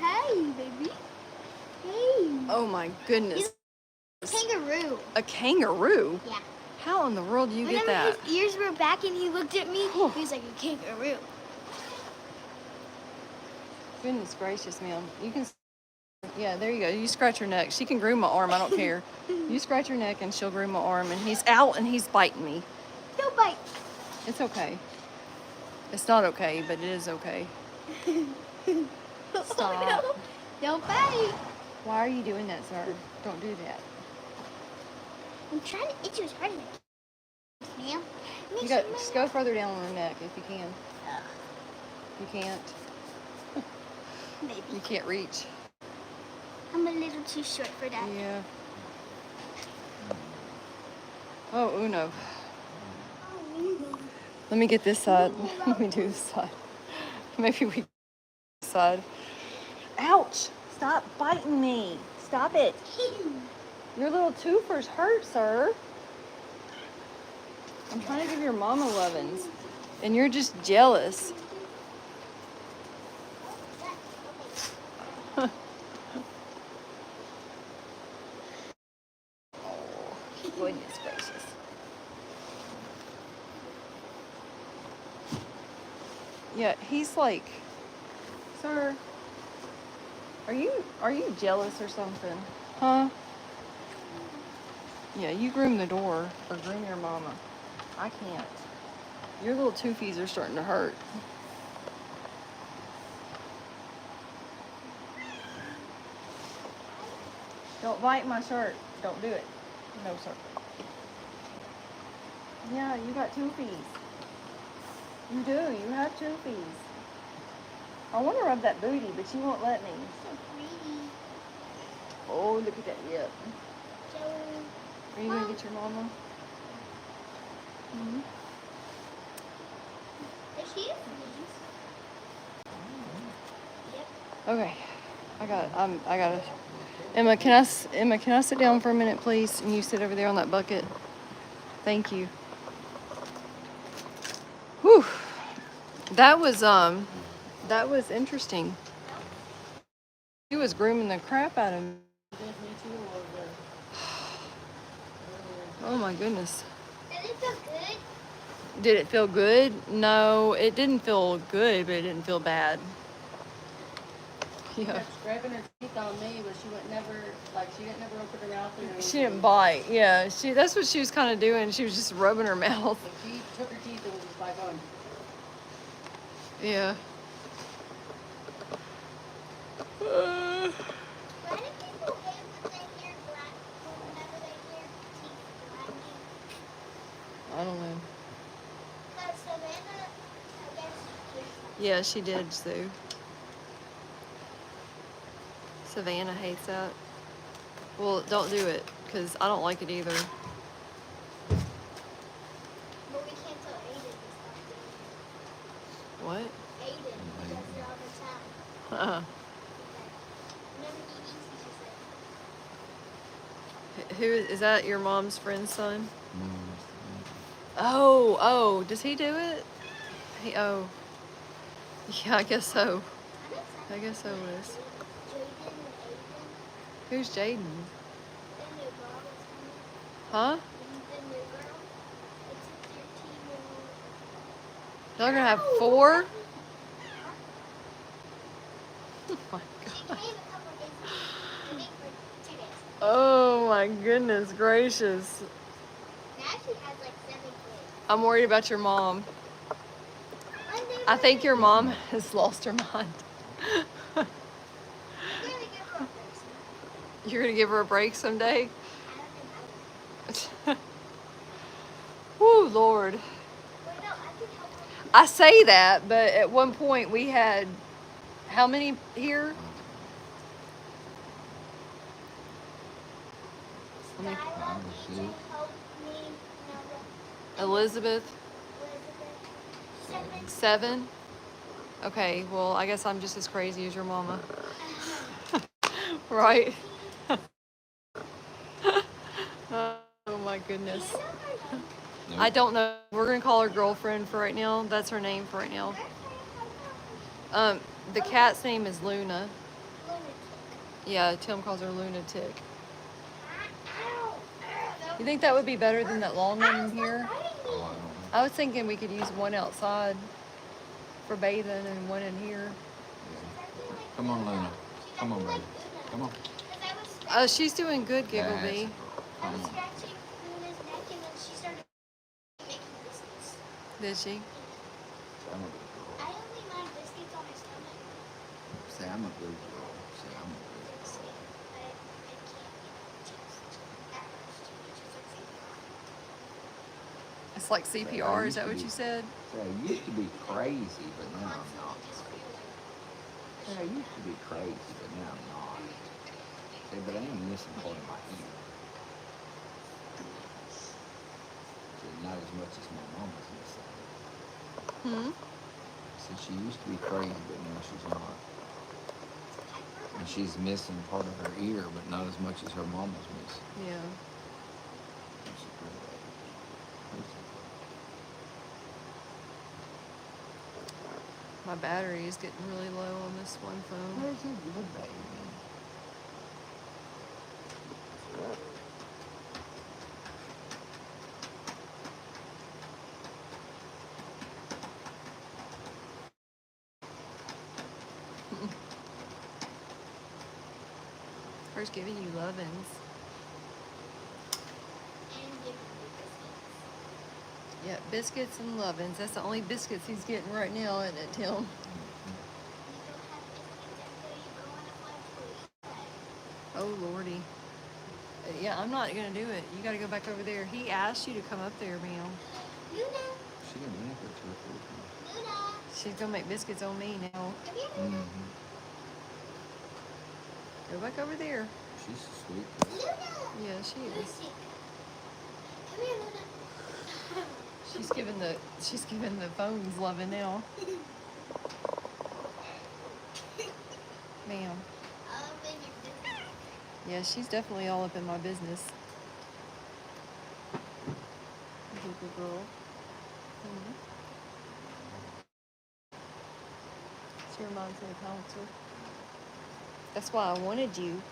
Hey, baby. Hey. Oh my goodness. Kangaroo. A kangaroo? Yeah. How in the world do you get Whenever that? his ears were back and he looked at me, he was like a kangaroo. Goodness gracious, ma'am. You can. Yeah, there you go. You scratch her neck. She can groom my arm. I don't care. You scratch her neck and she'll groom my arm. And he's out and he's biting me. Don't bite. It's okay. It's not okay, but it is okay. Stop. Oh, no. Don't bite. Why are you doing that, sir? Don't do that. I'm trying to itch his heart. Ma'am. You got just go further down on her neck if you can. You can't. Maybe. You can't reach. I'm a little too short for that. Yeah. Oh, Uno. Let me get this side. Let me do this side. Maybe we this side. Ouch! Stop biting me. Stop it. Your little twofers hurt, sir. I'm trying to give your mama lovin's, and you're just jealous. Oh, goodness gracious. Yeah, he's like, sir, are you jealous or something? Huh? Yeah, you groom the door or groom your mama. I can't. Your little toofies are starting to hurt. Don't bite my shirt. Don't do it. No, sir. Yeah, you got toofies. You do. You have toofies. I want to rub that booty, but you won't let me. So pretty. Oh, look at that lip. So, Are you going to get your mama? Mm-hmm. there she is. Okay, I gotta. Emma, can I sit down for a minute, please? And you sit over there on that bucket. Thank you. Whew. That was interesting. He was grooming the crap out of me. Oh my goodness. Did it feel good? Did it feel good? No, it didn't feel good, but it didn't feel bad. She Yeah. kept scraping her teeth on me, but she would never, she didn't never open her mouth or anything. She didn't bite. Yeah, that's what she was kind of doing. She was just rubbing her mouth. Like, she took her teeth and was just like going, Yeah. Why do people hate when they hear black, whenever they hear teeth grinding? I don't know. Because Savannah, I guess, hates that. Yeah, she did, Sue. Savannah hates that. Well, don't do it, because I don't like it either. But we can't tell Aiden to stop doing it. What? Aiden, he does it all the time. Uh-uh. Whenever he eats, he just like, Who is that? Your mom's friend's son? No. Oh, does he do it? Yeah, I guess so. I'm excited. I guess so, Liz. Jaden and Aiden, Who's Jaden? the new girl is coming. Huh? The new girl. It's a 13-year-old. Y'all gonna have 4? Oh my She god. came a couple days ago. I think for 2 days. Oh my goodness gracious. Now she has like 7 kids. I'm worried about your mom. One day I think your we're mom has lost her mind. gonna give her a person. You're gonna give her a break someday? I don't think I will. Woo, Lord. Wait, no, I can help her. I say that, but at one point we had how many here? Skylar Five or DJ six. helped me. No, Elizabeth, Elizabeth. 7. Okay, well, I guess I'm just as crazy as your mama. Right? Oh my goodness. Do you know her name? I don't know. We're gonna call her girlfriend for right now. That's her name for right now. The cat's name is Luna. Lunatic. Yeah, Tim calls her Lunatic. Ow. You think that would be better than that long one in here? Oh, I don't know. I was thinking we could use one outside for bathing and one in here. Come on, Luna. Come on, baby. Come on. Oh, she's doing good, Giggleby. I was Come on. scratching Luna's neck and then she started making biscuits. Did she? I'm a good girl. I only mind biscuits on my stomach. Say I'm a good girl. Say I'm a good girl. But I can't eat just at first. It's like CPR. Is that what you said? Say, I used to be crazy, but now I'm not. Say, I used to be crazy, but now I'm not. Say, but I am missing part of my ear. Say, not as much as my mama's missing. So she used to be crazy, but now she's not. And she's missing part of her ear, but not as much as her mama's missing. Yeah. That's a good baby. That's a My battery is getting really low on this one phone. That's a good baby. Her's giving you lovin's. And give me biscuits. Yeah, biscuits and lovin's. That's the only biscuits he's getting right now, isn't it, Tim? You don't have biscuits until you go on a flight to eat. Oh, Lordy. Yeah, I'm not gonna do it. You gotta go back over there. He asked you to come up there, ma'am. Luna, She didn't make it to her food. Luna, She's gonna make biscuits on me now. come here, Luna. Mm-hmm. Go back over there. She's a sweet. Luna. Yeah, she Luna's is. sick. Come here, Luna. She's giving the phones loving now. Ma'am. All up in your business. Yeah, she's definitely all up in my business. Good girl. Mhm. She reminds me of Pouncer. That's why I wanted you.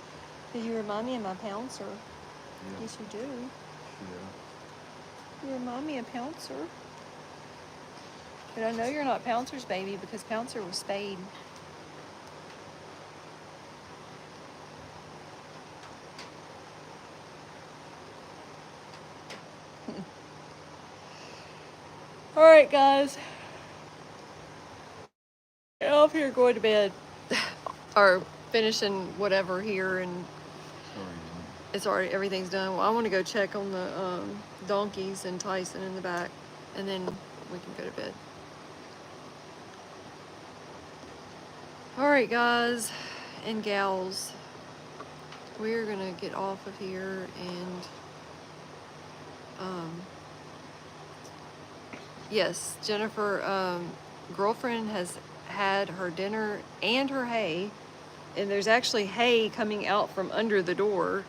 Because you remind me of my Pouncer. Yeah. Yes, you do. Yeah. You remind me of Pouncer. But I know you're not Pouncer's baby because Pouncer was spayed. All right, guys. Get off here, going to bed. Or finishing whatever here, and Sorry. it's already, everything's done. Well, I want to go check on the donkeys and Tyson in the back, and then we can go to bed. All right, guys and gals, we're gonna get off of here, and yes, Jennifer, girlfriend has had her dinner and her hay, and there's actually hay coming out from under the door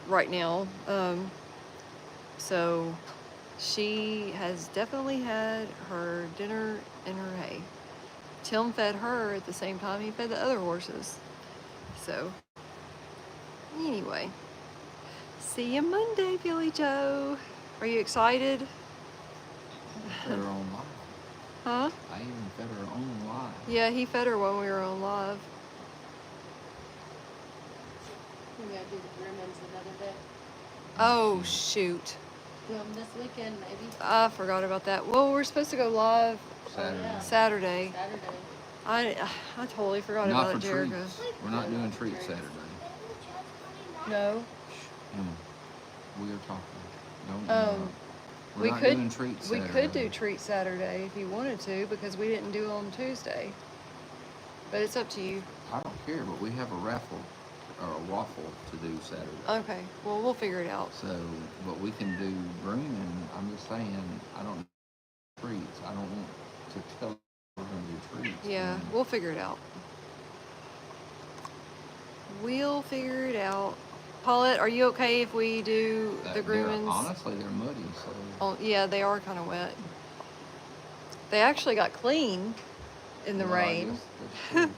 right now. So she has definitely had her dinner and her hay. Tim fed her at the same time he fed the other horses. So anyway, see you Monday, Billy Joe. Are you excited? Fed her on live. Huh? I even fed her on live. Yeah, he fed her when we were on live. We gotta do the Groomings another day. Oh, shoot. Do them this weekend, maybe. I forgot about that. Well, we're supposed to go live Saturday. yeah. Saturday. Saturday. I totally forgot Not about for it, Jericho. treats. We're not doing treats Saturday. No. We are talking. No, we're We not could doing treats we Saturday. could do treat Saturday if you wanted to, because we didn't do it on Tuesday. But it's up to you. I don't care, but we have a raffle or a waffle to do Saturday. Okay. Well, we'll figure it out. So, but we can do grooming. I'm just saying, I don't do treats. I don't want to tell them we're going to do treats. Yeah, and we'll figure it out. We'll figure it out. Paulette, are you okay if we do the groomings? honestly, they're muddy. So Oh, yeah, they are kind of wet. They actually got clean in the well, I rain. guess that's true.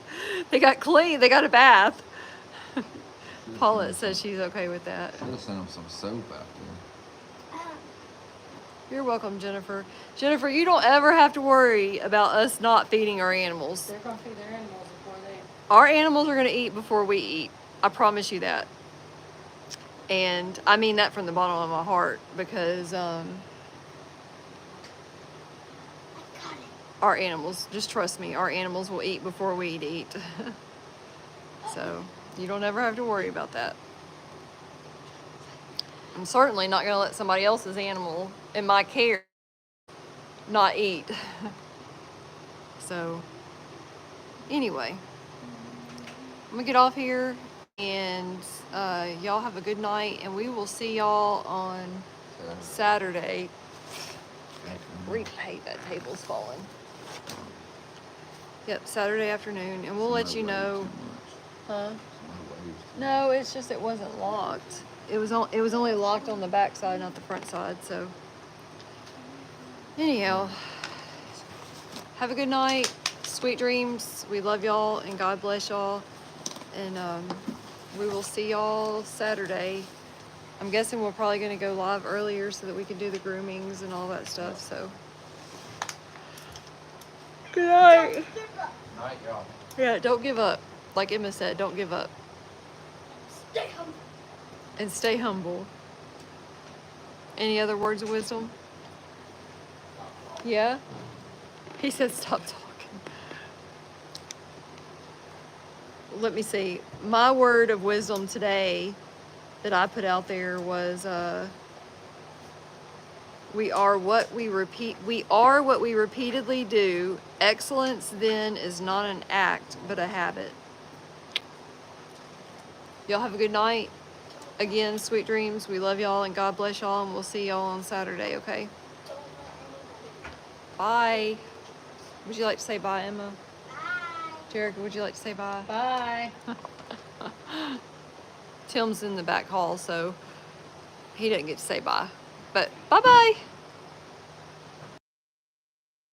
They got clean. They got a bath. Should've Paulette sent says them she's okay with that. Should have sent them some soap out there. You're welcome, Jennifer. Jennifer, you don't ever have to worry about us not feeding our animals. They're gonna feed their animals before they. Our animals are going to eat before we eat. I promise you that. And I mean that from the bottom of my heart, because our animals, just trust me, our animals will eat before we eat. So you don't ever have to worry about that. I'm certainly not going to let somebody else's animal in my care not eat. So anyway, I'm going to get off here, and y'all have a good night, and we will see y'all on Saturday. Repay, that table's falling. Yep, Saturday afternoon, and we'll let you know. Huh? No, it's just it wasn't locked. It was only locked on the back side, not the front side. So anyhow, have a good night, sweet dreams. We love y'all, and God bless y'all. And we will see y'all Saturday. I'm guessing we're probably going to go live earlier so that we can do the groomings and all that stuff. So good night. Night, y'all. Yeah, don't give up. Like Emma said, don't give up. Stay humble. And stay humble. Any other words of wisdom? Yeah? He said stop talking. Let me see. My word of wisdom today that I put out there was we are what we repeatedly do. Excellence then is not an act, but a habit. Y'all have a good night. Again, sweet dreams. We love y'all, and God bless y'all, and we'll see y'all on Saturday, okay? Bye. Would you like to say bye, Emma? Bye. Jerica, would you like to say bye? Bye. Tim's in the back hall, so he didn't get to say bye. But bye-bye.